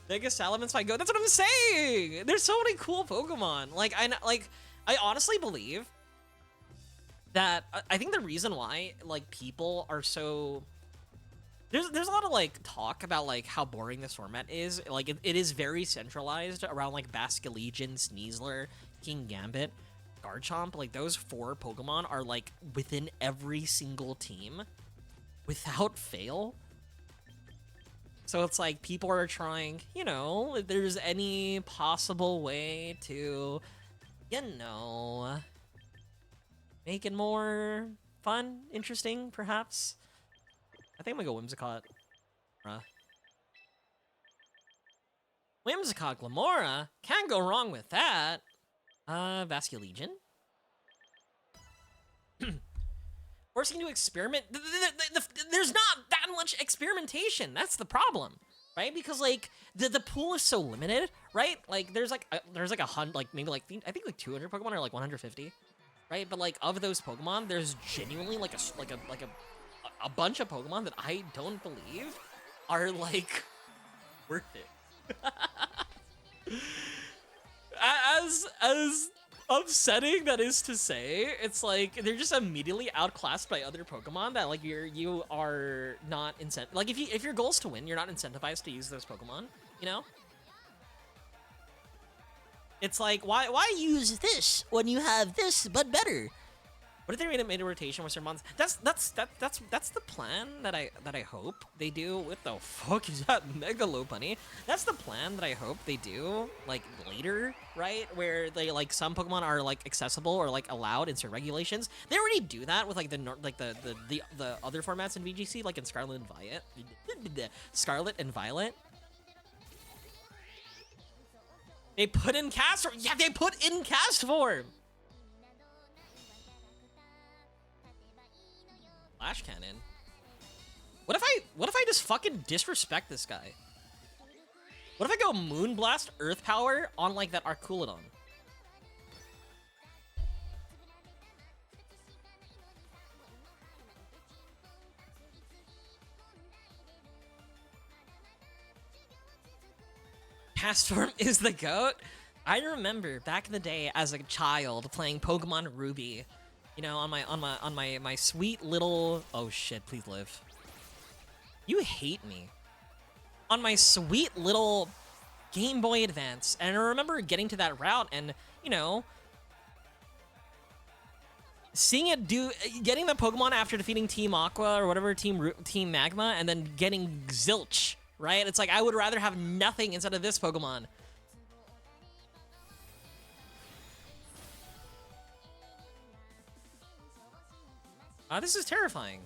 Mega Salamence might go. That's what I'm saying. There's so many cool Pokemon. I honestly believe that I think the reason why like people are so there's a lot of like talk about like how boring this format is. Like it is very centralized around like Basculegion, Sneasler, King Gambit, Garchomp. Like those 4 Pokemon are like within every single team without fail. So it's like people are trying, you know, if there's any possible way to, you know, make it more fun, interesting, perhaps. I think I'm gonna go Whimsicott. Whimsicott Glamora? Can't go wrong with that. Basculegion? Forcing to experiment. There's not that much experimentation. That's the problem, right? Because like the pool is so limited, right? Like there's like a hundred, like maybe like I think like 200 Pokemon or like 150, right? But like of those Pokemon, there's genuinely like a bunch of Pokemon that I don't believe are like worth it. As upsetting that is to say, it's like they're just immediately outclassed by other Pokemon that like you are not like if your goal is to win, you're not incentivized to use those Pokemon, you know? It's like why use this when you have this but better? What if they made a rotation with Sermons? That's the plan that I hope they do. What the fuck is that Mega Lopunny? That's the plan that I hope they do like later, right? Where they like some Pokemon are like accessible or like allowed in certain regulations. They already do that with like the other formats in VGC, like in Scarlet and Violet. Scarlet and Violet. They put in cast form. Yeah, they put in cast form. Flash Cannon. What if I just fucking disrespect this guy? What if I go Moonblast Earth Power on like that Arculodon? Castform is the GOAT? I remember back in the day as a child playing Pokemon Ruby. You know, on my sweet little, oh shit, please live. You hate me. On my sweet little Game Boy Advance. And I remember getting to that route and, you know, seeing it getting the Pokemon after defeating Team Aqua or whatever, Team Magma, and then getting Zilch, right? It's like I would rather have nothing instead of this Pokemon. This is terrifying.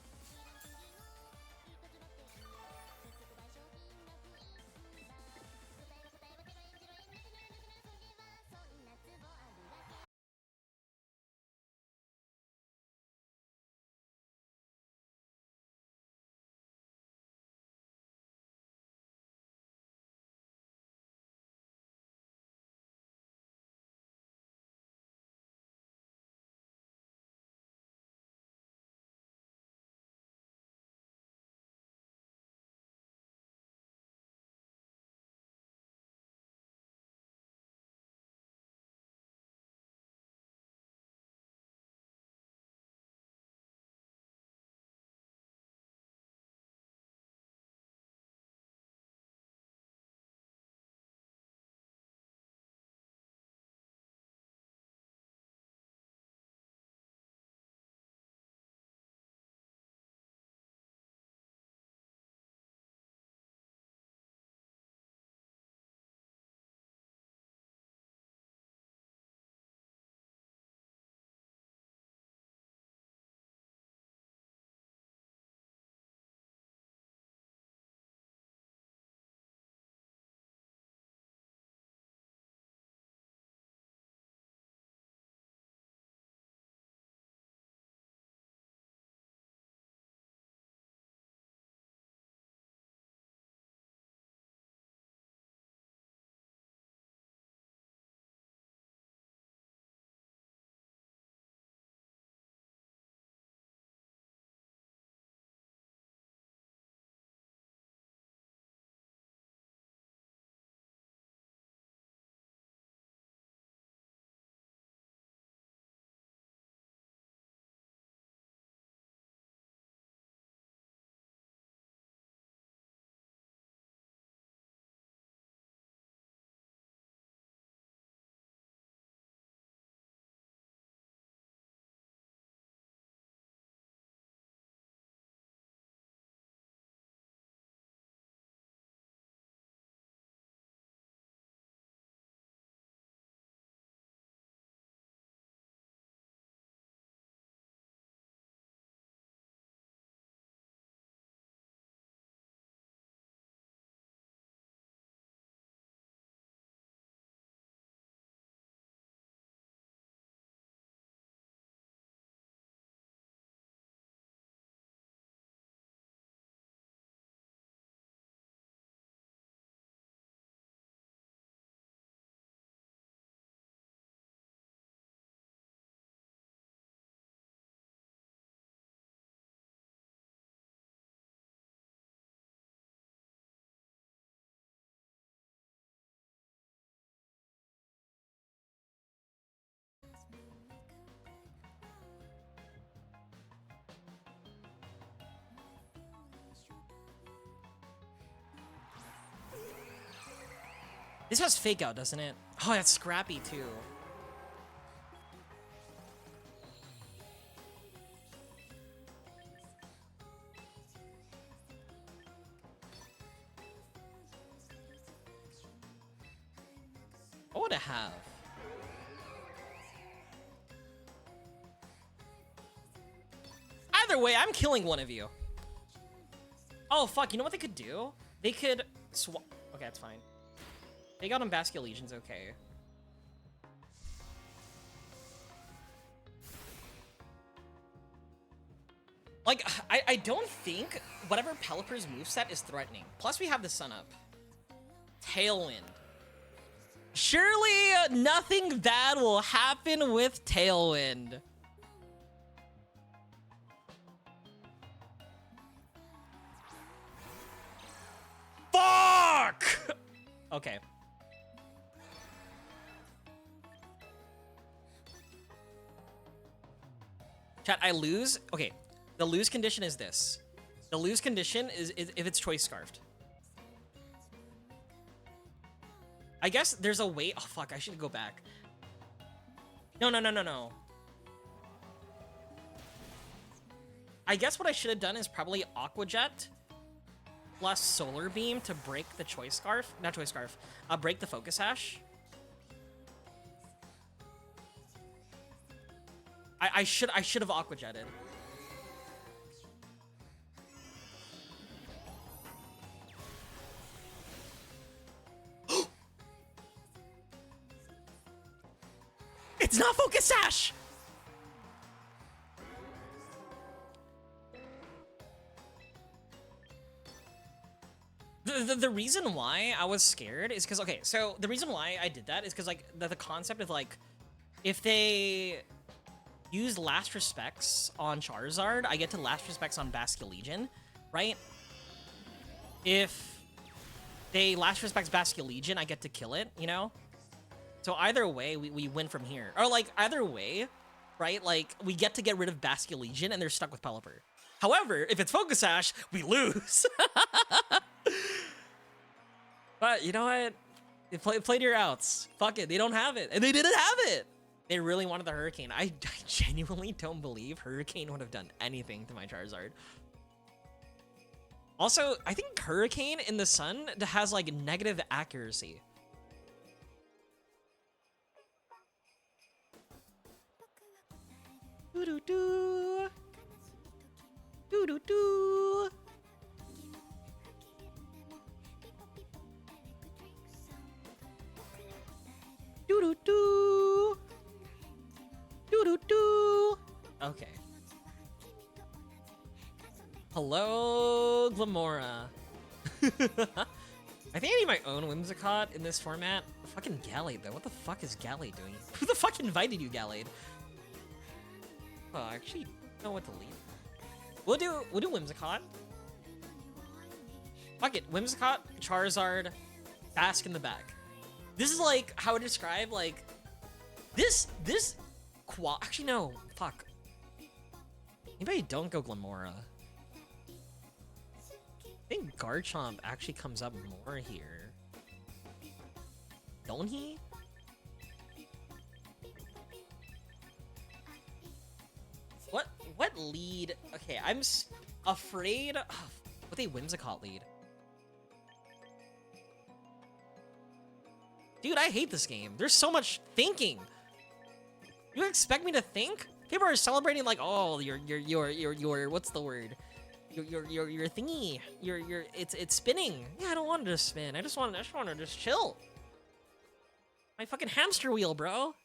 This has fake out, doesn't it? Oh, that's scrappy too. What would it have? Either way, I'm killing one of you. Oh, fuck. You know what they could do? They could swap. Okay, that's fine. They got on Basket Legion's okay. Like, I don't think whatever Pelipper's moveset is threatening. Plus, we have the sun up. Tailwind. Surely nothing bad will happen with Tailwind. Fuck! Okay. Chat, I lose. Okay, the lose condition is this. The lose condition is if it's Choice Scarfed. I guess there's a way. Oh, fuck, I should go back. No. I guess what I should have done is probably Aqua Jet plus Solar Beam to break the Choice Scarf. Not Choice Scarf. Break the Focus Sash. I should have Aqua Jetted. It's not Focus Sash! The reason why I was scared is because, okay, so the reason why I did that is because, like, the concept of, like, if they use Last Respects on Charizard, I get to Last Respects on Basket Legion, right? If they Last Respects Basket Legion, I get to kill it, you know? So either way, we win from here. Or, like, either way, right? Like, we get to get rid of Basket Legion, and they're stuck with Pelipper. However, if it's Focus Sash, we lose. But, you know what? Play to your outs. Fuck it, they don't have it. And they didn't have it! They really wanted the Hurricane. I genuinely don't believe Hurricane would have done anything to my Charizard. Also, I think Hurricane in the sun has, like, negative accuracy. Doo-doo-doo. Doo-doo-doo. Doo-doo-doo. Doo-doo-doo. Okay. Hello, Glamora. I think I need my own Whimsicott in this format. Fucking Gallade, though. What the fuck is Gallade doing? Who the fuck invited you, Gallade? Oh, I actually know what to leave. We'll do Whimsicott. Fuck it. Whimsicott, Charizard, Bask in the back. This is like how I describe, like, actually, no. Fuck. Maybe don't go Glamora. I think Garchomp actually comes up more here. Don't he? What lead? Okay, I'm afraid with a Whimsicott lead. Dude, I hate this game. There's so much thinking. You expect me to think? People are celebrating like, oh, your what's the word? Your thingy. It's spinning. Yeah, I don't want it to spin. I just want to just chill. My fucking hamster wheel, bro.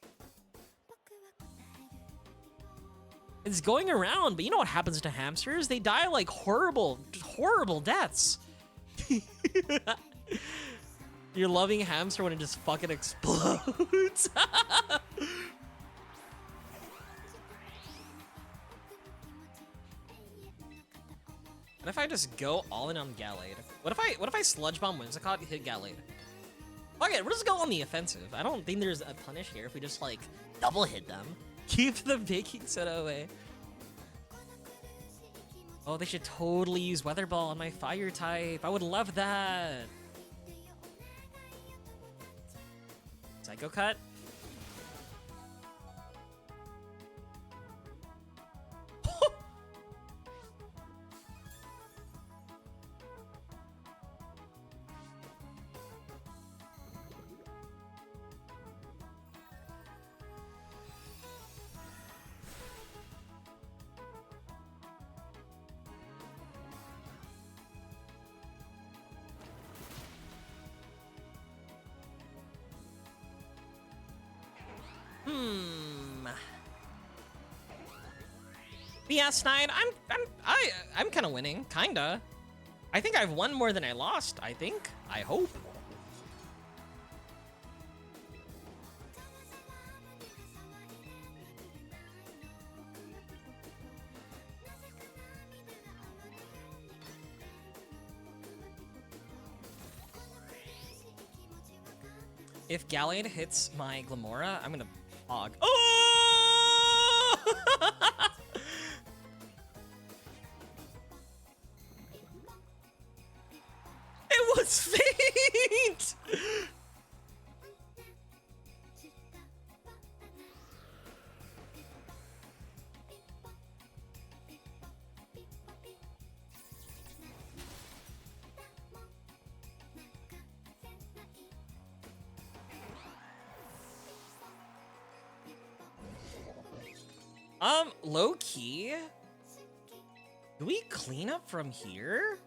It's going around, but you know what happens to hamsters? They die like horrible deaths. You're loving hamster when it just fucking explodes. What if I just go all in on Gallade? What if I Sludge Bomb Whimsicott and hit Gallade? Fuck it, we'll just go on the offensive. I don't think there's a punish here if we just like double hit them. Keep the baking soda away. Oh, they should totally use Weather Ball on my fire type. I would love that. Psycho Cut. BS9, I'm kind of winning, kinda. I think I've won more than I lost. I think. I hope. If Gallade hits my Glamora, I'm gonna hog. Oh! It was fate! Low key? Do we clean up from here?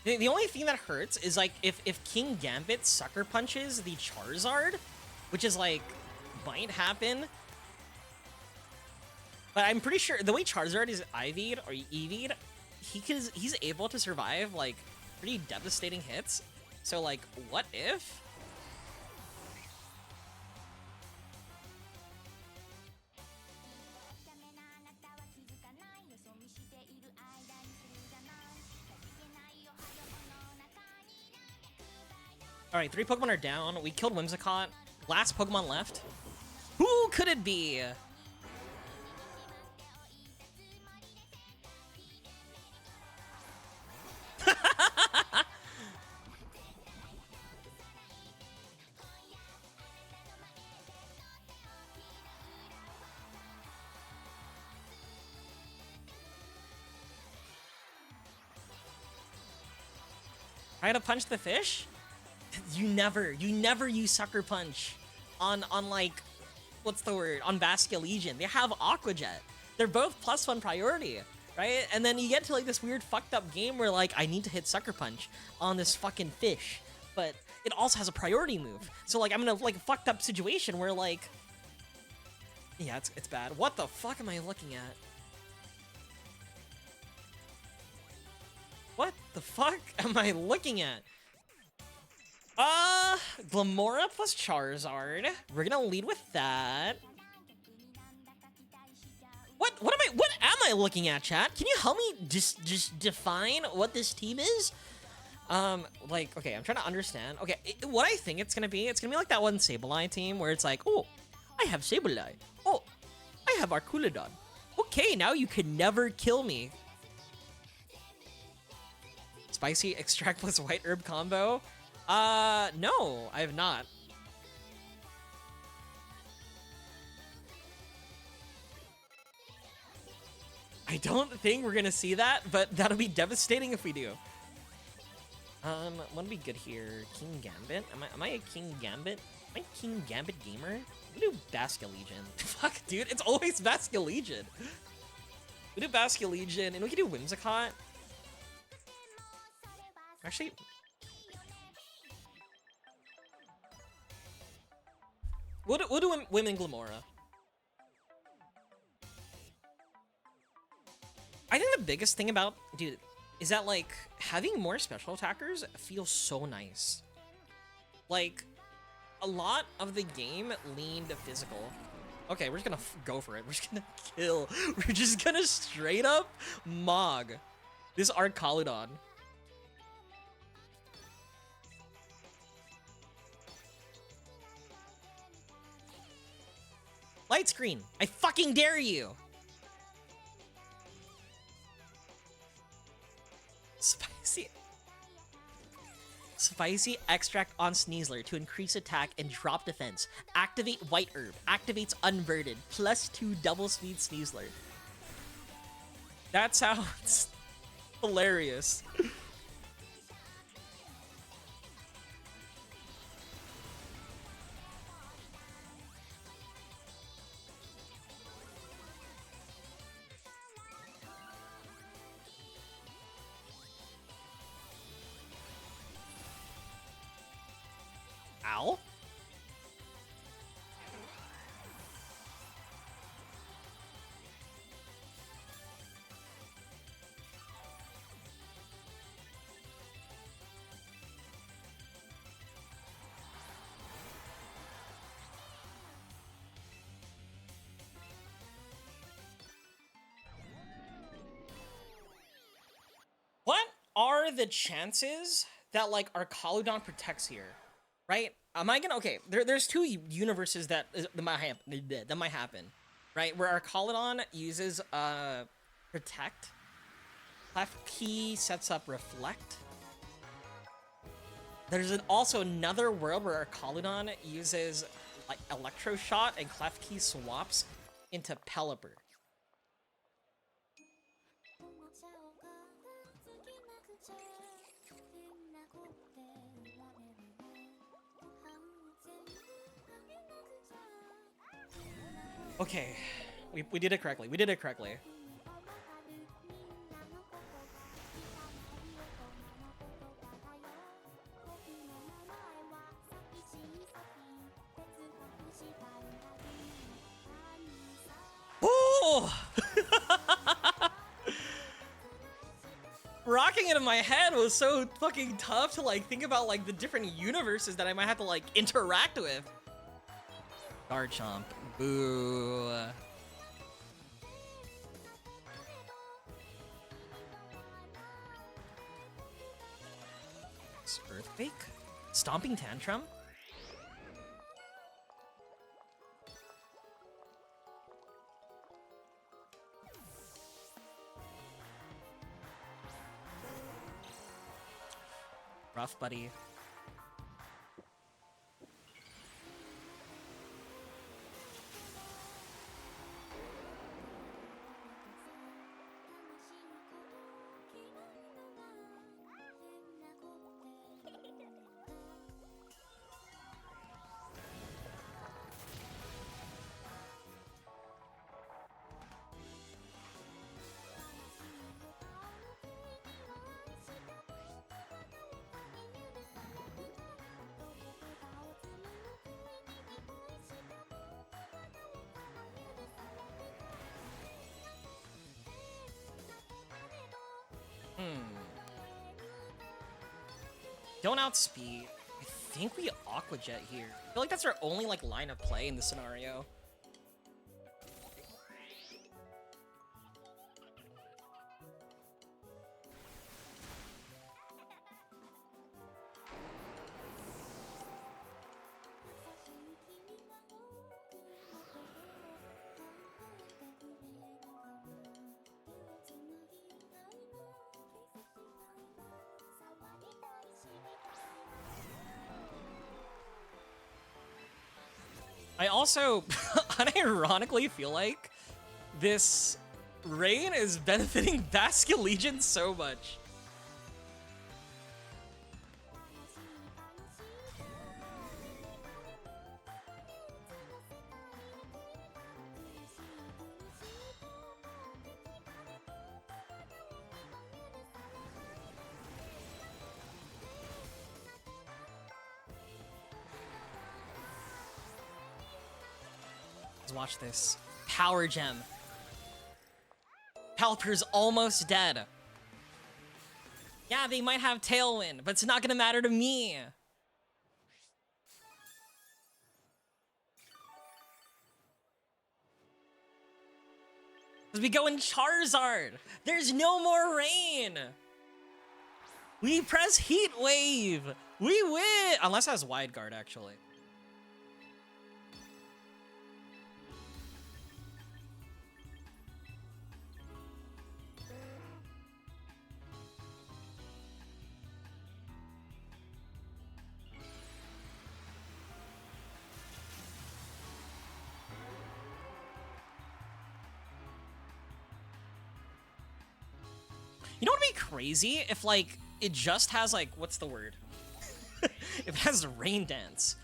The only thing that hurts is like if King Gambit sucker punches the Charizard, which is like might happen. But I'm pretty sure the way Charizard is IV'd or EV'd, he's able to survive like pretty devastating hits. So like, what if? All right, 3 Pokemon are down. We killed Whimsicott. Last Pokemon left. Who could it be? Try to punch the fish? You never use Sucker Punch on like, what's the word? On Basculegion. They have Aqua Jet. They're both +1 priority, right? And then you get to like this weird fucked up game where like, I need to hit Sucker Punch on this fucking fish, but it also has a priority move. So like, I'm in a like fucked up situation where like, yeah, it's bad. What the fuck am I looking at? What the fuck am I looking at? Glamora plus Charizard. We're gonna lead with that. What am I looking at, chat? Can you help me just define what this team is? Like, okay, I'm trying to understand. Okay, what I think it's gonna be like that one Sableye team where it's like, oh, I have Sableye. Oh, I have Arculodon. Okay, now you can never kill me. Spicy extract plus white herb combo? No, I have not. I don't think we're gonna see that, but that'll be devastating if we do. What'd be good here? King Gambit? Am I a King Gambit? Am I a King Gambit gamer? We do Basculegion. Fuck, dude, it's always Basculegion. We do Basculegion, and we can do Whimsicott. Actually, we'll do Women Glamora. I think the biggest thing about, dude, is that like having more special attackers feels so nice. Like, a lot of the game leaned physical. Okay, we're just gonna go for it. We're just gonna kill. We're just gonna straight up Mog this Arculodon. Light screen. I fucking dare you. Spicy extract on Sneasler to increase attack and drop defense. Activate White Herb. Activates Unverted. +2 double speed Sneasler. That sounds hilarious. Ow. What are the chances that like our Kaludon protects here? Right? Am I gonna okay? There's two universes that might happen, right? Where our Kaludon uses protect, left key sets up reflect. There's also another world where our Kaludon uses like electroshock and clef key swaps into Pelipper. Okay, we did it correctly. We did it correctly. Oh! Rocking it in my head was so fucking tough to like think about like the different universes that I might have to like interact with. Garchomp. Boo. Earthquake? Stomping Tantrum? Rough, buddy. Don't outspeed. I think we Aqua Jet here. I feel like that's our only like line of play in this scenario. I also unironically feel like this rain is benefiting Basket Legion so much. Let's watch this. Power Gem. Pelipper's almost dead. Yeah, they might have Tailwind, but it's not gonna matter to me. Because we go in Charizard. There's no more rain. We press Heat Wave. We win. Unless it has Wide Guard, actually. You know what would be crazy if like it just has like what's the word? If it has rain dance.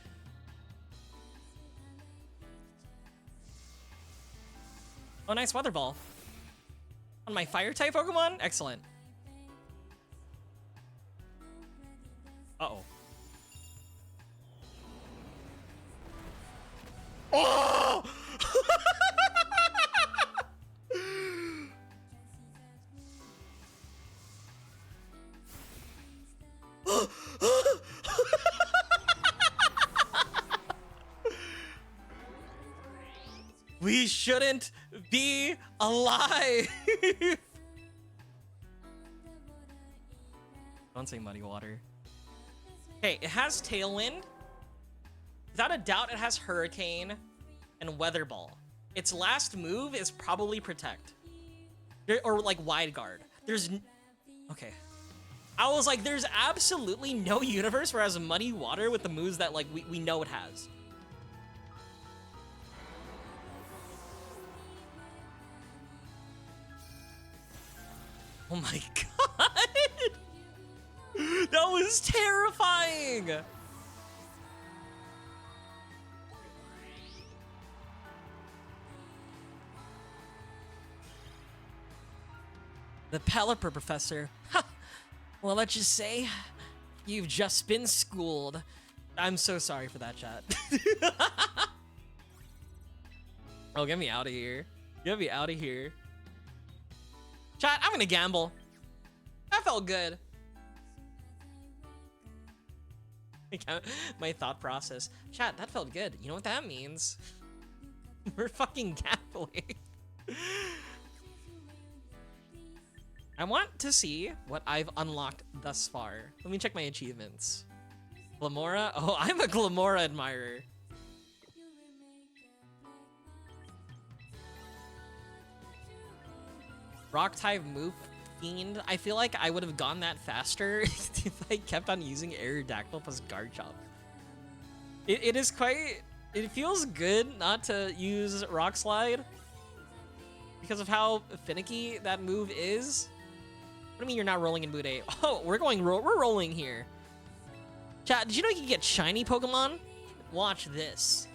Oh, nice weather ball. On my fire type Pokemon? Excellent. Uh-oh. Oh! We shouldn't be alive. Don't say muddy water. Okay, it has Tailwind. Without a doubt, it has Hurricane and Weather Ball. Its last move is probably Protect. Or like Wide Guard. Okay. I was like, there's absolutely no universe where it has Muddy Water with the moves that like we know it has. Oh my god! That was terrifying! The Pelipper Professor. Ha! Well, let's just say, you've just been schooled. I'm so sorry for that, chat. Oh, get me out of here. Get me out of here. Chat, I'm gonna gamble. That felt good. My thought process. Chat, that felt good. You know what that means? We're fucking gambling. I want to see what I've unlocked thus far. Let me check my achievements. Glamora? Oh, I'm a Glamora admirer. Rock type move fiend. I feel like I would have gone that faster if I kept on using Aerodactyl plus Garchomp. It is quite. It feels good not to use Rock Slide because of how finicky that move is. What do you mean you're not rolling in Mude? Oh, we're rolling here. Chat, did you know you can get shiny Pokemon? Watch this.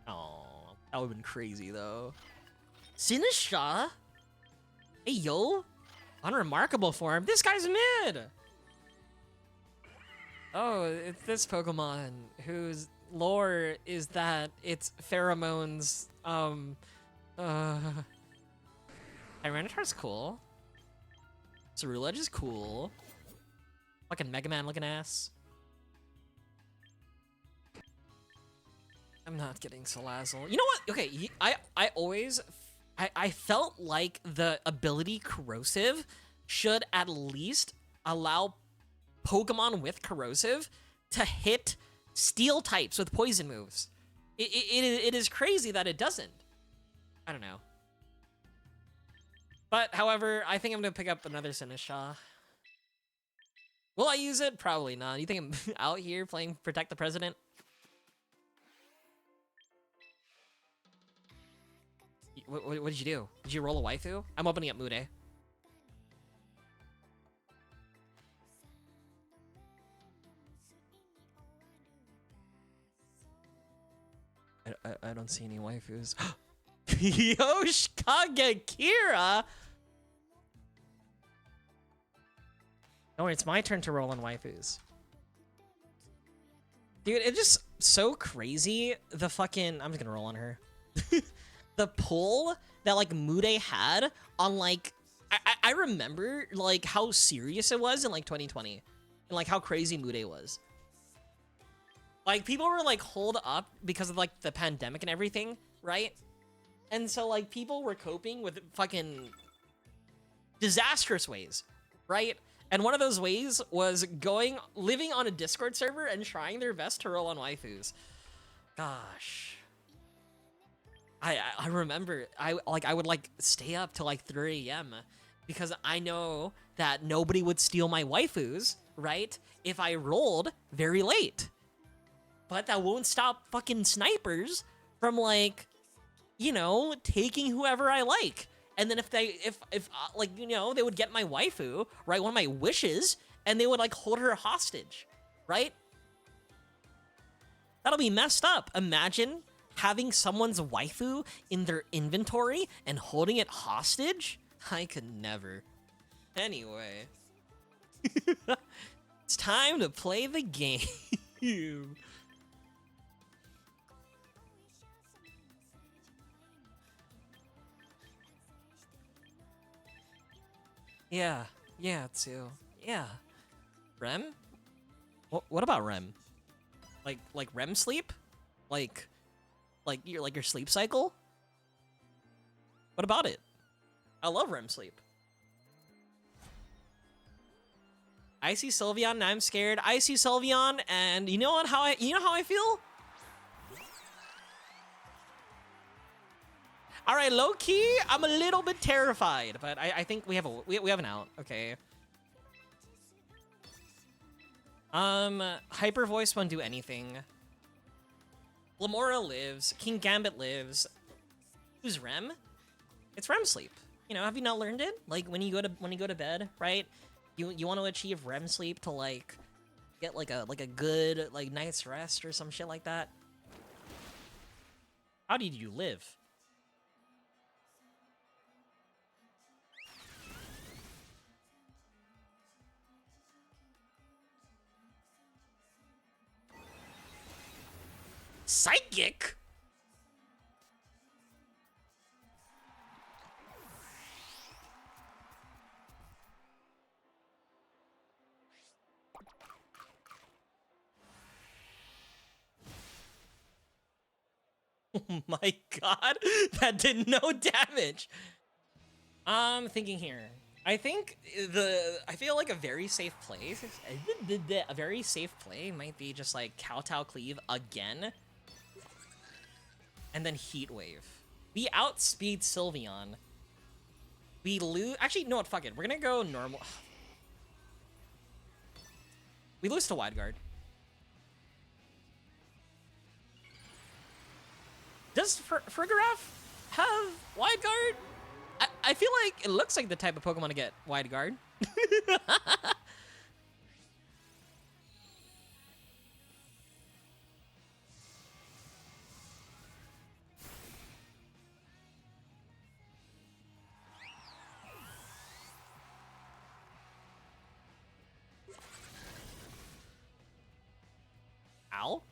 Oh, that would've been crazy though. Sinistcha? Hey yo, unremarkable form. This guy's mid. Oh, it's this Pokemon whose lore is that its pheromones. Tyranitar's cool. Cerulege is cool. Fucking Mega Man looking ass. I'm not getting Salazzle. You know what? Okay, I felt like the ability Corrosive should at least allow Pokemon with Corrosive to hit Steel types with poison moves. It is crazy that it doesn't. I don't know. But, however, I think I'm gonna pick up another Sinistcha. Will I use it? Probably not. You think I'm out here playing Protect the President? What did you do? Did you roll a waifu? I'm opening up Mude. I don't see any waifus. Yoshikage Kira! Don't worry, it's my turn to roll on waifus. Dude, it's just so crazy. The fucking... I'm just gonna roll on her. The pull that, like, Mude had on, like... I remember, like, how serious it was in, like, 2020. And, like, how crazy Mude was. Like, people were, like, holed up because of, like, the pandemic and everything, right? And so, like, people were coping with fucking disastrous ways, right? And one of those ways was living on a Discord server and trying their best to roll on waifus. Gosh. I remember, I would, like, stay up till, like, 3 a.m. because I know that nobody would steal my waifus, right? If I rolled very late. but that won't stop fucking snipers from like, you know, taking whoever I like. And then if like, you know, they would get my waifu, right, one of my wishes, and they would like hold her hostage, right? That'll be messed up. Imagine having someone's waifu in their inventory and holding it hostage. I could never. Anyway. It's time to play the game. Yeah, too. Yeah. REM? What about REM? Like REM sleep? Like your sleep cycle? What about it? I love REM sleep. I see Sylveon and I'm scared. I see Sylveon and you know what? You know how I feel? All right, low key, I'm a little bit terrified, but I think we have an out. Okay. Hyper Voice won't do anything. Lamora lives. King Gambit lives. Who's Rem? It's REM sleep. You know, have you not learned it? Like when you go to bed, right? You want to achieve REM sleep to like get like a good like night's rest or some shit like that. How did you live? Psychic? Oh my god, that did no damage. I'm thinking here. I feel like a very safe play. A very safe play might be just like Kowtow Cleave again. And then Heat Wave. We outspeed Sylveon. We lose. Actually, no, what? Fuck it. We're gonna go normal. We lose to Wide Guard. Does Farigiraf have Wide Guard? I feel like it looks like the type of Pokemon to get Wide Guard. Ow.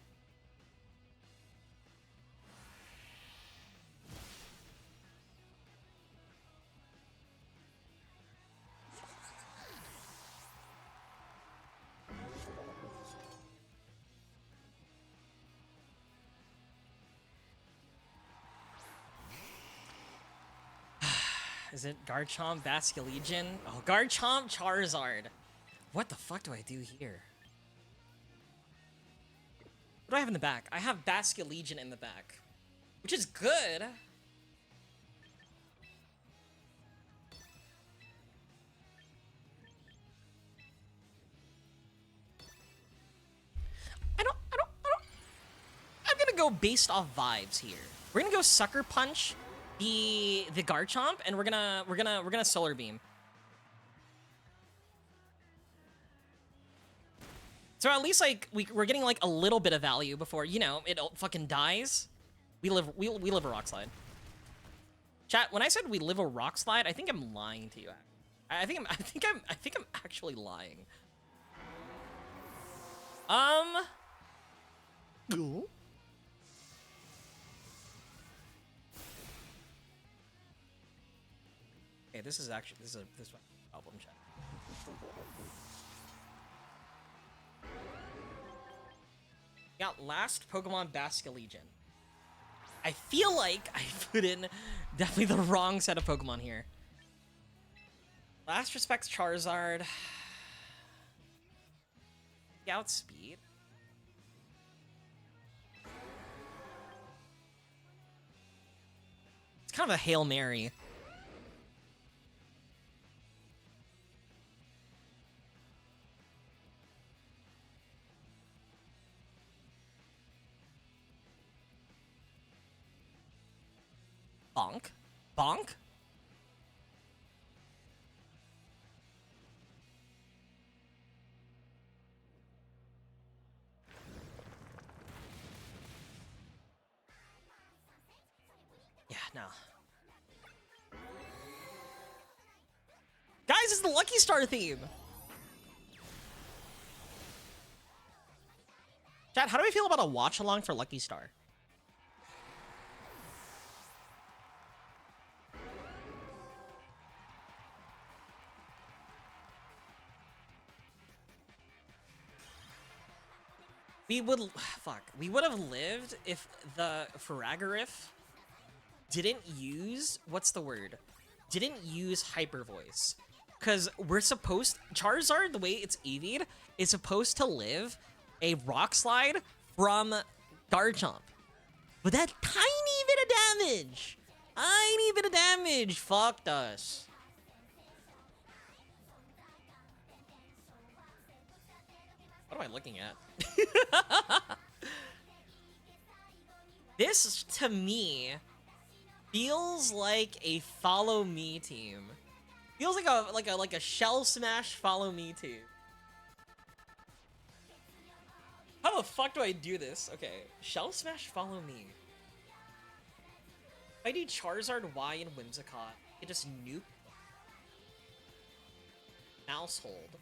Is it Garchomp, Basculegion? Oh, Garchomp, Charizard. What the fuck do I do here? What do I have in the back? I have Basculegion in the back, which is good. I'm gonna go based off vibes here. We're gonna go Sucker Punch the Garchomp, and we're gonna Solar Beam. So at least like we're getting like a little bit of value before, you know, it fucking dies. We live a Rock Slide. Chat, when I said we live a Rock Slide, I think I'm lying to you. I think I'm actually lying. Okay, this is a problem, chat. Got last Pokemon Basculegion. I feel like I put in definitely the wrong set of Pokemon here. Last respects Charizard. Outspeed. It's kind of a Hail Mary. Bonk. Bonk? Yeah, no. Guys, it's the Lucky Star theme! Chat, how do we feel about a watch-along for Lucky Star? We would... Fuck. We would have lived if the Faragorif didn't use... What's the word? Didn't use Hyper Voice. Because we're supposed... Charizard, the way it's EV'd, is supposed to live a Rock Slide from Garchomp. But that tiny bit of damage! Tiny bit of damage fucked us. What am I looking at? This, to me, feels like a follow me team. Feels like a Shell Smash follow me team. How the fuck do I do this? Okay, Shell Smash follow me. If I do Charizard, Y, and Whimsicott, it just nuke. Mouse Hold.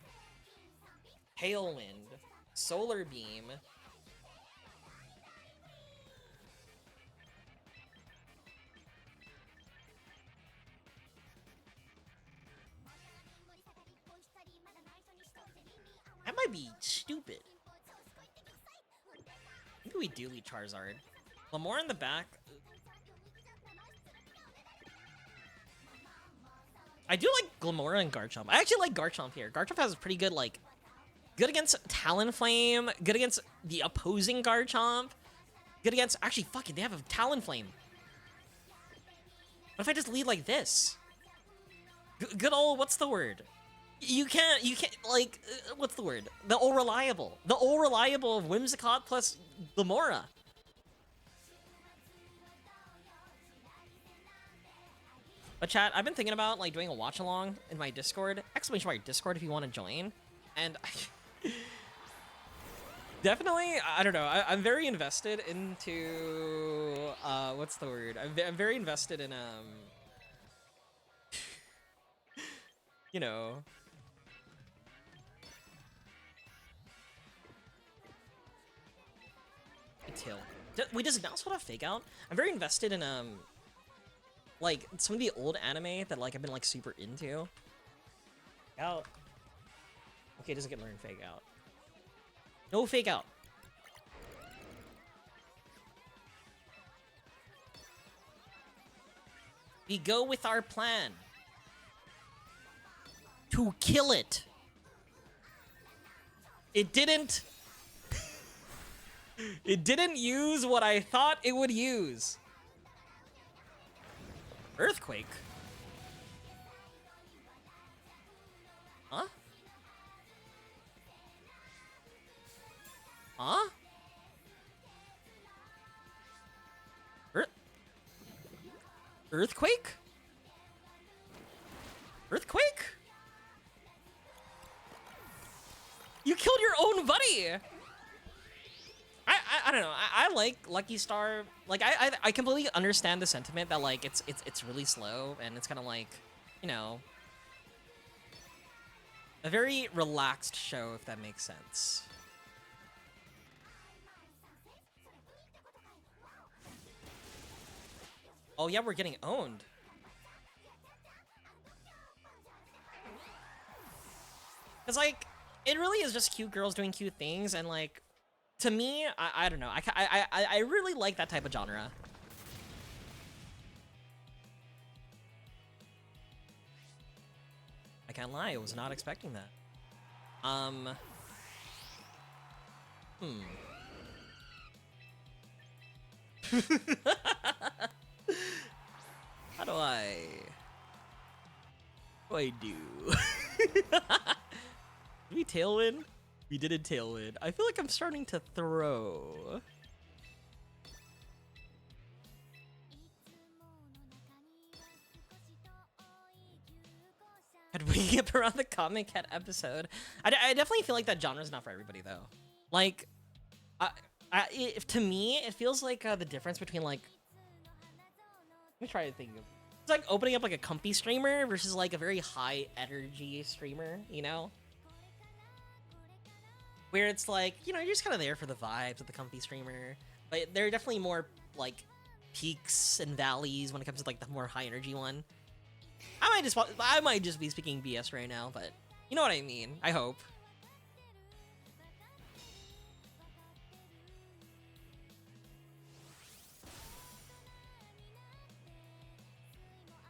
Tailwind. Solar Beam. That might be stupid. Maybe we do lead Charizard. Lamore in the back. I do like Glamora and Garchomp. I actually like Garchomp here. Garchomp has a pretty good, like, good against Talonflame, good against the opposing Garchomp, good against, actually, fuck it, they have a Talonflame. What if I just lead like this? Good old, what's the word? You can't, like, what's the word? The old reliable. The old reliable of Whimsicott plus Glamora. But chat, I've been thinking about, like, doing a watch-along in my Discord. Exclamation mark Discord if you want to join. And definitely, I don't know, I'm very invested into, what's the word? I'm very invested in, you know, Tail. Wait, does Mouse have Fake Out? I'm very invested in, like, some of the old anime that, like, I've been, like, super into. Out. Okay, it doesn't get learned Fake Out. No Fake Out. We go with our plan. To kill it. It didn't... It didn't use what I thought it would use. Earthquake? Huh? Huh? Earthquake? Earthquake? You killed your own buddy! I don't know. I like Lucky Star. Like I completely understand the sentiment that like it's really slow and it's kind of like, you know, a very relaxed show, if that makes sense. Oh yeah, we're getting owned. Cause like it really is just cute girls doing cute things, and like to me, I don't know. I really like that type of genre. I can't lie, I was not expecting that. How do I do? Did we Tailwind? We did a Tailwind. I feel like I'm starting to throw. Had we up around the Comic Cat episode. I definitely feel like that genre is not for everybody though. Like, to me, it feels like the difference between like. Let me try to think of. It's like opening up like a comfy streamer versus like a very high energy streamer, you know? Where it's like, you know, you're just kind of there for the vibes of the comfy streamer. But there are definitely more like peaks and valleys when it comes to like the more high energy one. I might just be speaking BS right now, but you know what I mean. I hope.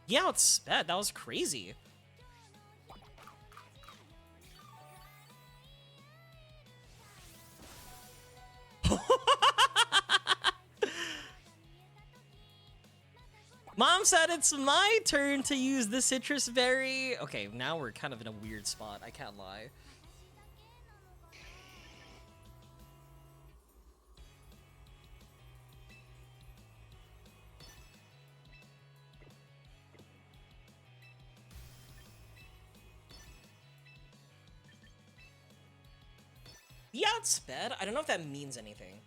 Yeah, it's sped. That was crazy. Mom said it's my turn to use the citrus berry. Okay, now we're kind of in a weird spot. I can't lie. Yeah, it's sped. I don't know if that means anything.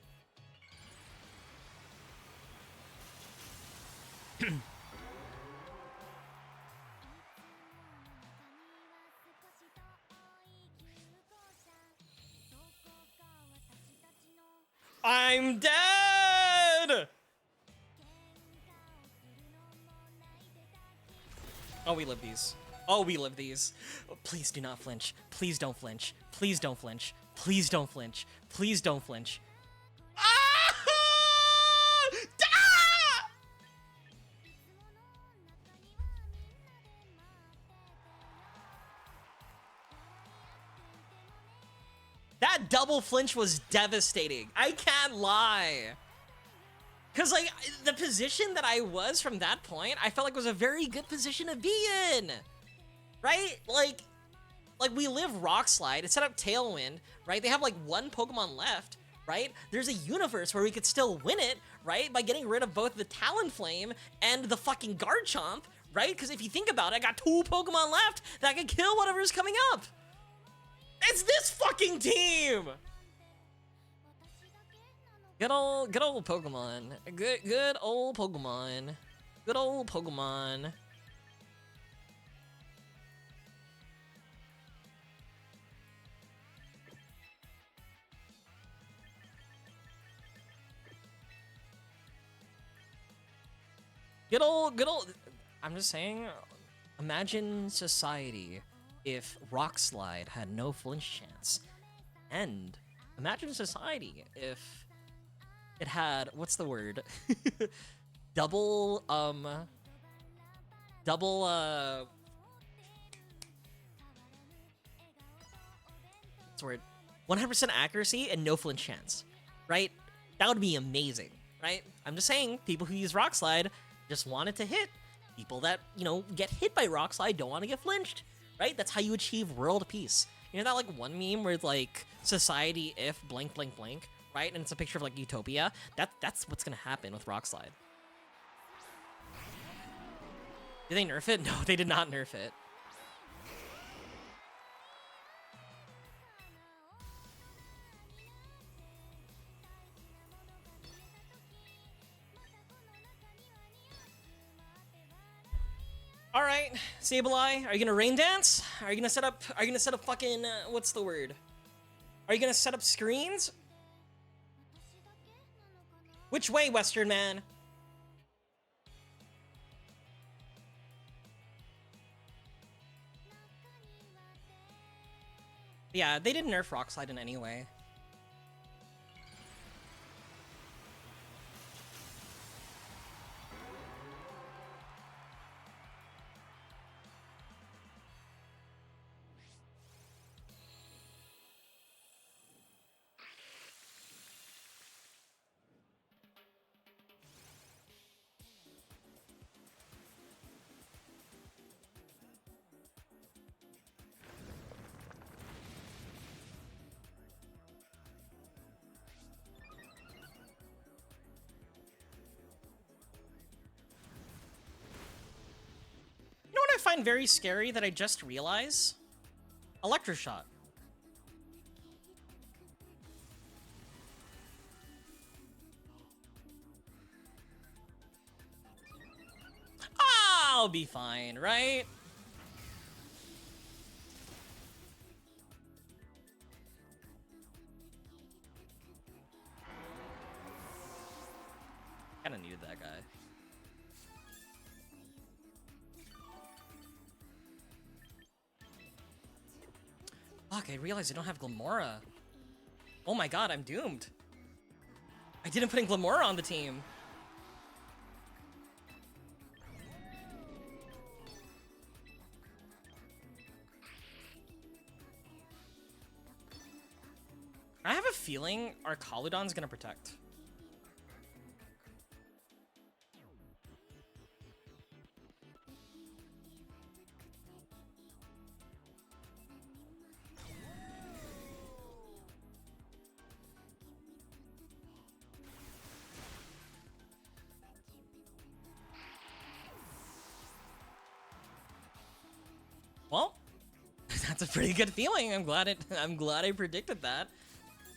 I'm dead! Oh, we live these. Oh, we live these. Oh, please do not flinch. Please don't flinch. Please don't flinch. Please don't flinch. Please don't flinch. Ah! Ah! That double flinch was devastating. I can't lie. Because, like, the position that I was from that point, I felt like was a very good position to be in. Right? Like we live Rock Slide. It set up Tailwind, right? They have, like, one Pokemon left, right? There's a universe where we could still win it, right? By getting rid of both the Talonflame and the fucking Garchomp, right? Because if you think about it, I got 2 Pokemon left that can kill whatever's coming up. It's this fucking team! Good old Pokemon. Good old Pokemon. Good old Pokemon. Good old. I'm just saying, imagine society if Rock Slide had no flinch chance. And imagine society if it had, what's the word? double, what's the word? 100% accuracy and no flinch chance, right? That would be amazing, right? I'm just saying, people who use Rock Slide just want it to hit. People that, you know, get hit by Rock Slide don't want to get flinched, right? That's how you achieve world peace. You know that, like, one meme where it's, like, society if blank, blank, blank, right? And it's a picture of, like, Utopia. That's what's gonna happen with Rock Slide. Did they nerf it? No, they did not nerf it. All right, Sableye, are you gonna rain dance? Are you gonna set up? Are you gonna set up fucking? What's the word? Are you gonna set up screens? Which way, Western man? Yeah, they didn't nerf Rock Slide in any way. find very scary that I just realize? Electroshot. I'll be fine, right? Kinda needed that guy. Fuck, I realized I don't have Glamora. Oh my god, I'm doomed. I didn't put in Glamora on the team. I have a feeling our Kaludon's gonna protect. Well, that's a pretty good feeling. I'm glad I predicted that.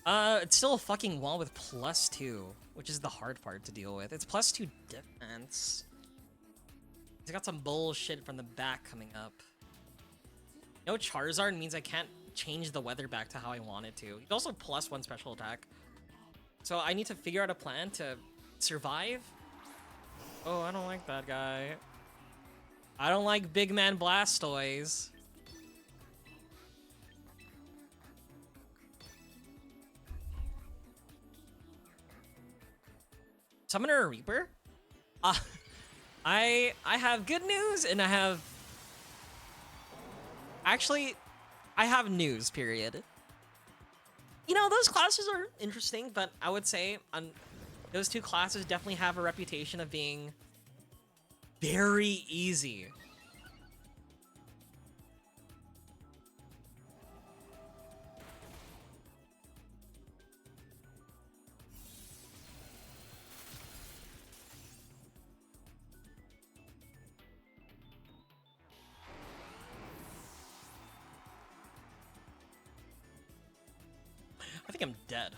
It's still a fucking wall with +2, which is the hard part to deal with. It's +2 defense. He's got some bullshit from the back coming up. No Charizard means I can't change the weather back to how I want it to. He's also +1 special attack. So I need to figure out a plan to survive. Oh, I don't like that guy. I don't like big man Blastoise. Summoner a Reaper? I have good news and I have... Actually, I have news, period. You know, those classes are interesting, but I would say those two classes definitely have a reputation of being very easy. I think I'm dead.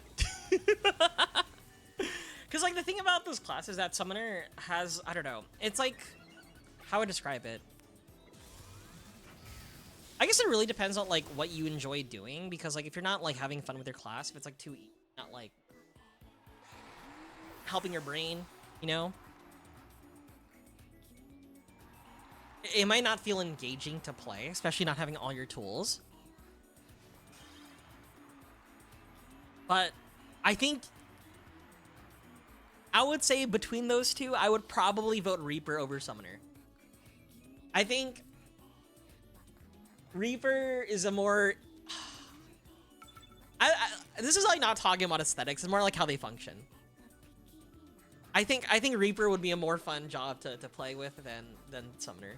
Because, like, the thing about this class is that Summoner has, I don't know, it's like, how I describe it. I guess it really depends on, like, what you enjoy doing, because, like, if you're not, like, having fun with your class, if it's, like, too, not, like, helping your brain, you know? It might not feel engaging to play, especially not having all your tools. But I think I would say between those two, I would probably vote Reaper over Summoner. I think Reaper is a more... this is like not talking about aesthetics, it's more like how they function. I think Reaper would be a more fun job to play with than Summoner.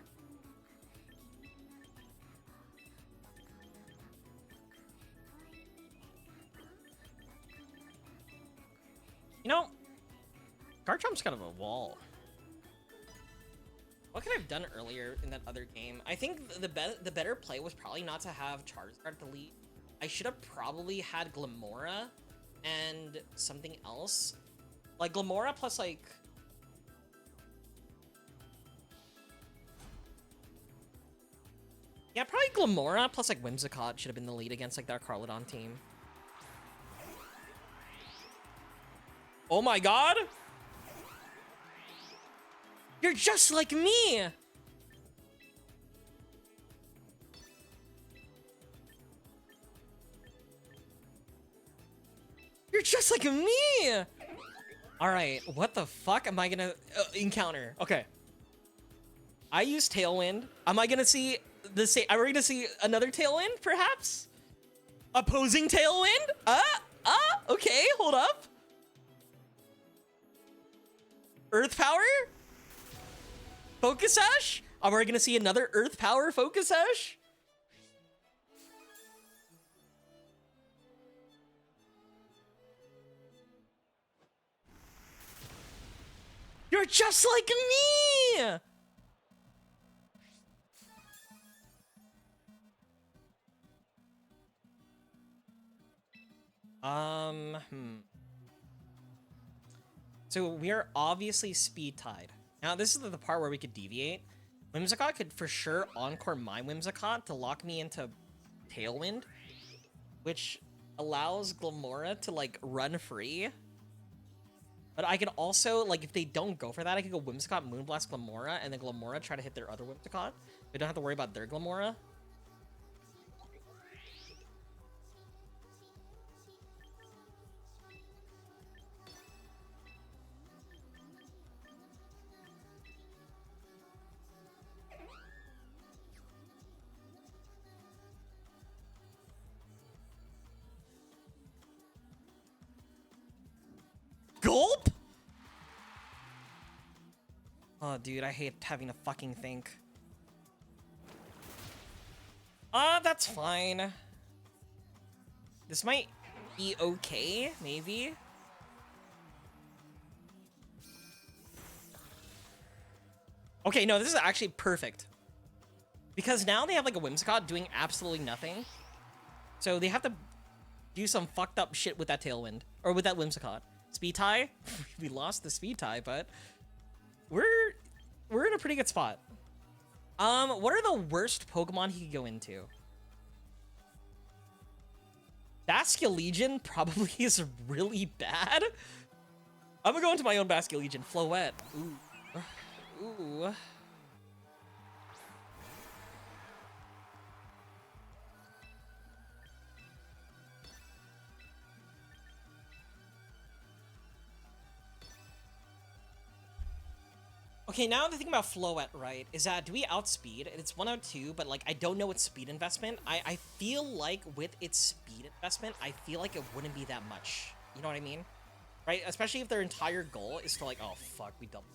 You know, Garchomp's kind of a wall. What could I have done earlier in that other game? I think the better play was probably not to have Charizard delete. I should have probably had Glamora and something else. Like Glamora plus like... Yeah, probably Glamora plus like Whimsicott should have been the lead against like that Carlodon team. Oh my god! You're just like me! You're just like me! Alright, what the fuck am I gonna encounter? Okay. I use Tailwind. Am I gonna see the same? Are we gonna see another Tailwind, perhaps? Opposing Tailwind? Okay, hold up. Earth Power? Focus Sash? Are we gonna see another Earth Power Focus Sash? You're just like me! So we are obviously speed tied. Now this is the part where we could deviate. Whimsicott could for sure encore my Whimsicott to lock me into Tailwind, which allows Glamora to like run free. But I could also, like, if they don't go for that, I could go Whimsicott, Moonblast, Glamora, and then Glamora try to hit their other Whimsicott. They don't have to worry about their Glamora. Gulp? Oh, dude, I hate having to fucking think. That's fine. This might be okay, maybe. Okay, no, this is actually perfect. Because now they have like a Whimsicott doing absolutely nothing. So they have to do some fucked up shit with that Tailwind. Or with that Whimsicott. Speed tie? We lost the speed tie, but we're in a pretty good spot. What are the worst Pokemon he could go into? Basculegion probably is really bad. I'm gonna go into my own Basculegion. Floette. Ooh. Ooh. Okay, now the thing about Floette, right, is that do we outspeed? It's 102, but like I don't know its speed investment. I feel like with its speed investment, I feel like it wouldn't be that much. You know what I mean? Right? Especially if their entire goal is to like, oh fuck, we doubled.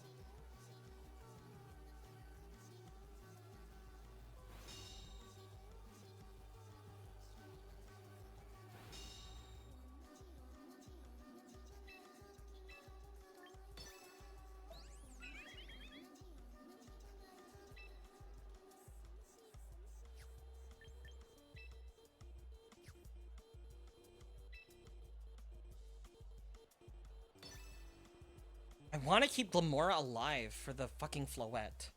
I want to keep Glamora alive for the fucking Floette.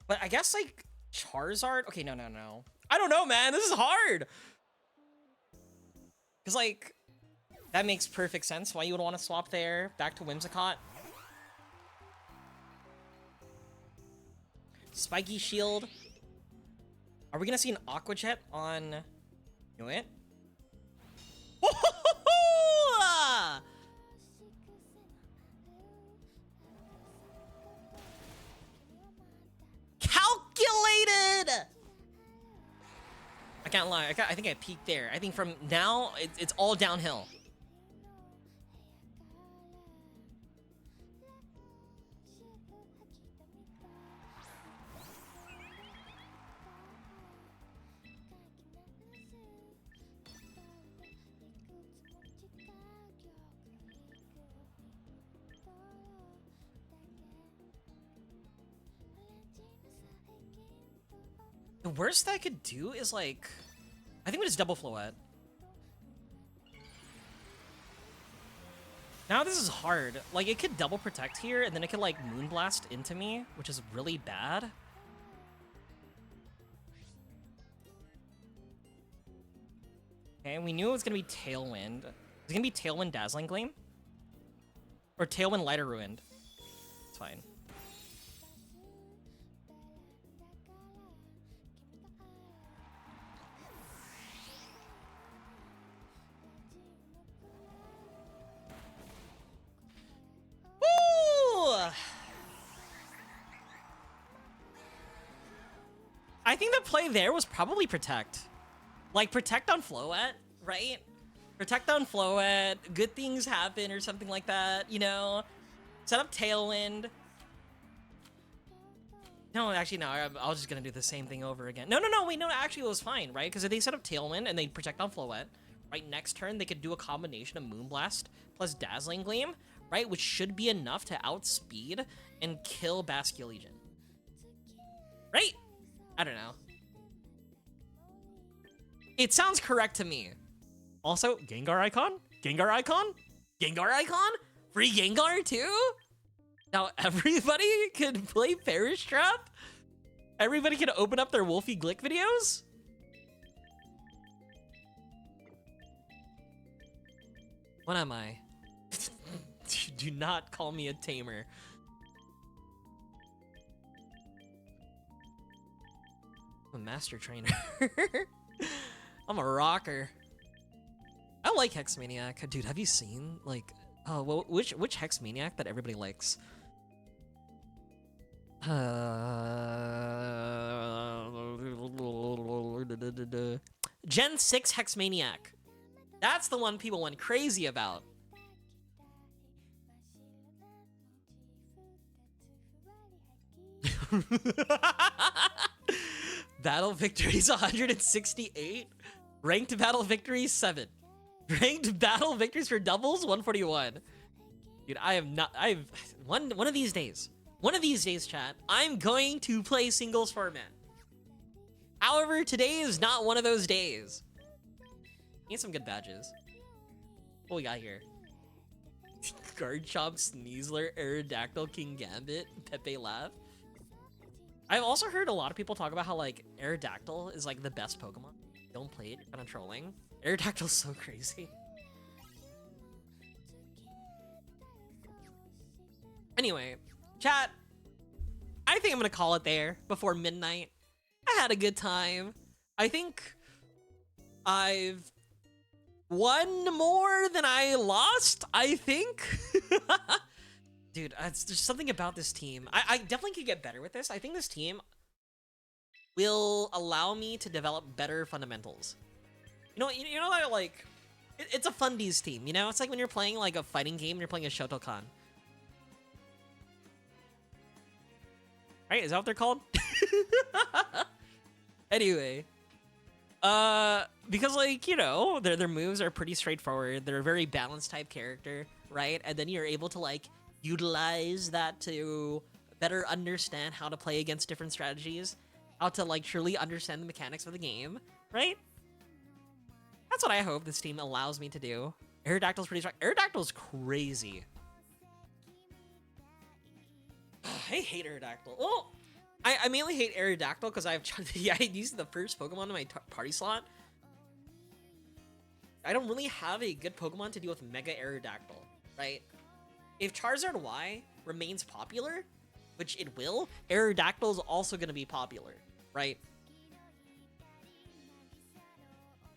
But I guess, like, Charizard? Okay, no. I don't know, man. This is hard. Because, like, that makes perfect sense why you would want to swap there. Back to Whimsicott. Spiky Shield. Are we going to see an Aqua Jet on Nuit? Calculated! I can't lie. I think I peaked there. I think from now, it's all downhill. The worst I could do is like, I think we just double Floette. Now this is hard. Like it could double protect here and then it could like Moonblast into me, which is really bad. Okay, we knew it was gonna be Tailwind. Is it gonna be Tailwind Dazzling Gleam? Or Tailwind Lighter Ruined? It's fine. I think the play there was probably Protect. Like, Protect on Floette, right? Protect on Floette, good things happen or something like that, you know? Set up Tailwind. No, actually, no, I was just gonna do the same thing over again. No, wait, no, actually it was fine, right? Because if they set up Tailwind and they Protect on Floette, right, next turn they could do a combination of Moonblast plus Dazzling Gleam, right? Which should be enough to outspeed and kill Basculegion. Right? I don't know. It sounds correct to me. Also, Gengar icon? Gengar icon? Gengar icon? Free Gengar too? Now everybody can play Perish Trap? Everybody can open up their Wolfie Glick videos? What am I? Do not call me a tamer. I'm a master trainer. I'm a rocker. I like Hex Maniac. Dude, have you seen, like, oh, well, which Hex Maniac that everybody likes? Gen 6 Hex Maniac. That's the one people went crazy about. Battle victories 168. Ranked battle victories 7. Ranked battle victories for doubles 141. Dude, one of these days. One of these days, chat, I'm going to play singles format. However, today is not one of those days. Need some good badges. What we got here? Garchomp, Sneasler, Aerodactyl, King Gambit, Pepe Laugh. I've also heard a lot of people talk about how, like, Aerodactyl is, like, the best Pokemon. Don't play it, kind of trolling. Aerodactyl's so crazy. Anyway, chat, I think I'm gonna call it there before midnight. I had a good time. I think I've won more than I lost, I think. Dude, there's something about this team. I definitely could get better with this. I think this team will allow me to develop better fundamentals. You know that, like, it's a fundies team, you know? It's like when you're playing, like, a fighting game and you're playing a Shotokan. Right? Is that what they're called? Anyway. Because, like, you know, their moves are pretty straightforward. They're a very balanced type character, right? And then you're able to, like, utilize that to better understand how to play against different strategies, how to, like, truly understand the mechanics of the game, right? That's what I hope this team allows me to do. Aerodactyl's pretty strong. Aerodactyl's crazy. I hate Aerodactyl. Well, I mainly hate Aerodactyl because I used the first Pokemon in my party slot. I don't really have a good Pokemon to deal with Mega Aerodactyl, right? If Charizard Y remains popular, which it will, Aerodactyl is also going to be popular, right?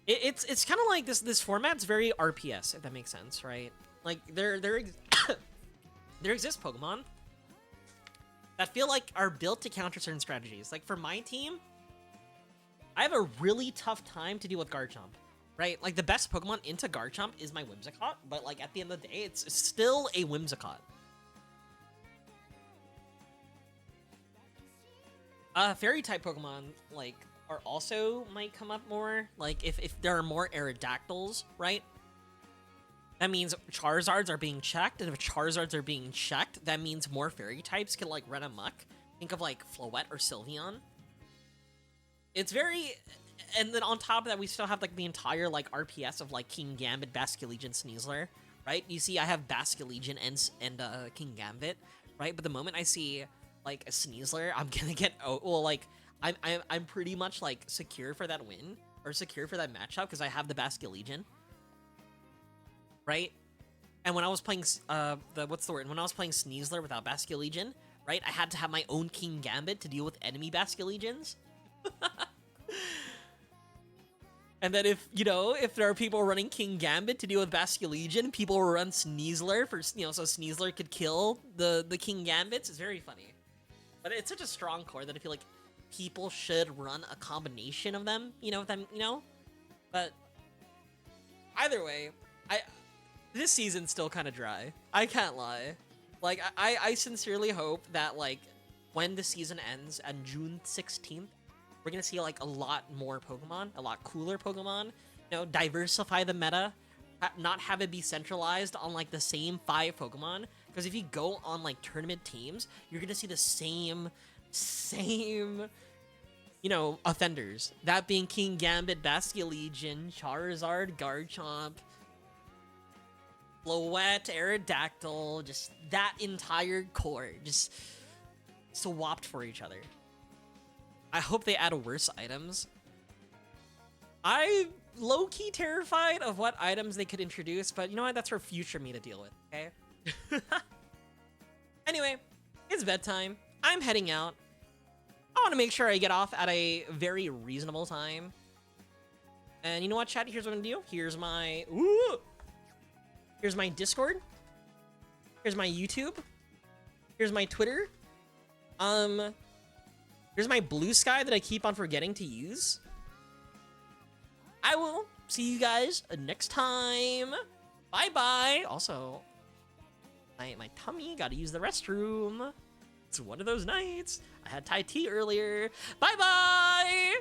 It's kind of like this format's very RPS, if that makes sense, right? Like there exist Pokemon that feel like are built to counter certain strategies. Like for my team, I have a really tough time to deal with Garchomp, right? Like the best Pokemon into Garchomp is my Whimsicott, but like at the end of the day, it's still a Whimsicott. Fairy type Pokemon like are also might come up more. Like if there are more Aerodactyls, right? That means Charizards are being checked, and if Charizards are being checked, that means more fairy types can, like, run amok. Think of, like, Floette or Sylveon. It's very... And then on top of that, we still have, like, the entire, like, RPS of, like, King Gambit, Basculegion, Sneasler, right? You see, I have Basculegion and King Gambit, right? But the moment I see, like, a Sneasler, I'm gonna get... Oh, well, like, I'm pretty much, like, secure for that win, or secure for that matchup, because I have the Basculegion. Right? And when I was playing, when I was playing Sneasler without Basculegion, right, I had to have my own King Gambit to deal with enemy Basculegions. And then if there are people running King Gambit to deal with Basculegion, people will run Sneasler for, so Sneasler could kill the King Gambits. It's very funny. But it's such a strong core that I feel like people should run a combination of them, But either way, this season's still kind of dry. I can't lie. Like, I sincerely hope that, like, when the season ends on June 16th, we're gonna see, like, a lot more Pokemon, a lot cooler Pokemon, diversify the meta, not have it be centralized on, like, the same 5 Pokemon, because if you go on, like, tournament teams, you're gonna see the same you know, offenders. That being King Gambit, Basculegion, Charizard, Garchomp, Floette, Aerodactyl, just that entire core just swapped for each other. I hope they add worse items. I'm low-key terrified of what items they could introduce, but you know what? That's for future me to deal with, okay? Anyway, it's bedtime. I'm heading out. I want to make sure I get off at a very reasonable time. And you know what, chat? Here's what I'm gonna do. Here's my here's my Discord. Here's my YouTube. Here's my Twitter. Here's my Blue Sky that I keep on forgetting to use. I will see you guys next time. Bye-bye. Also, my tummy, gotta use the restroom. It's one of those nights. I had Thai tea earlier. Bye-bye!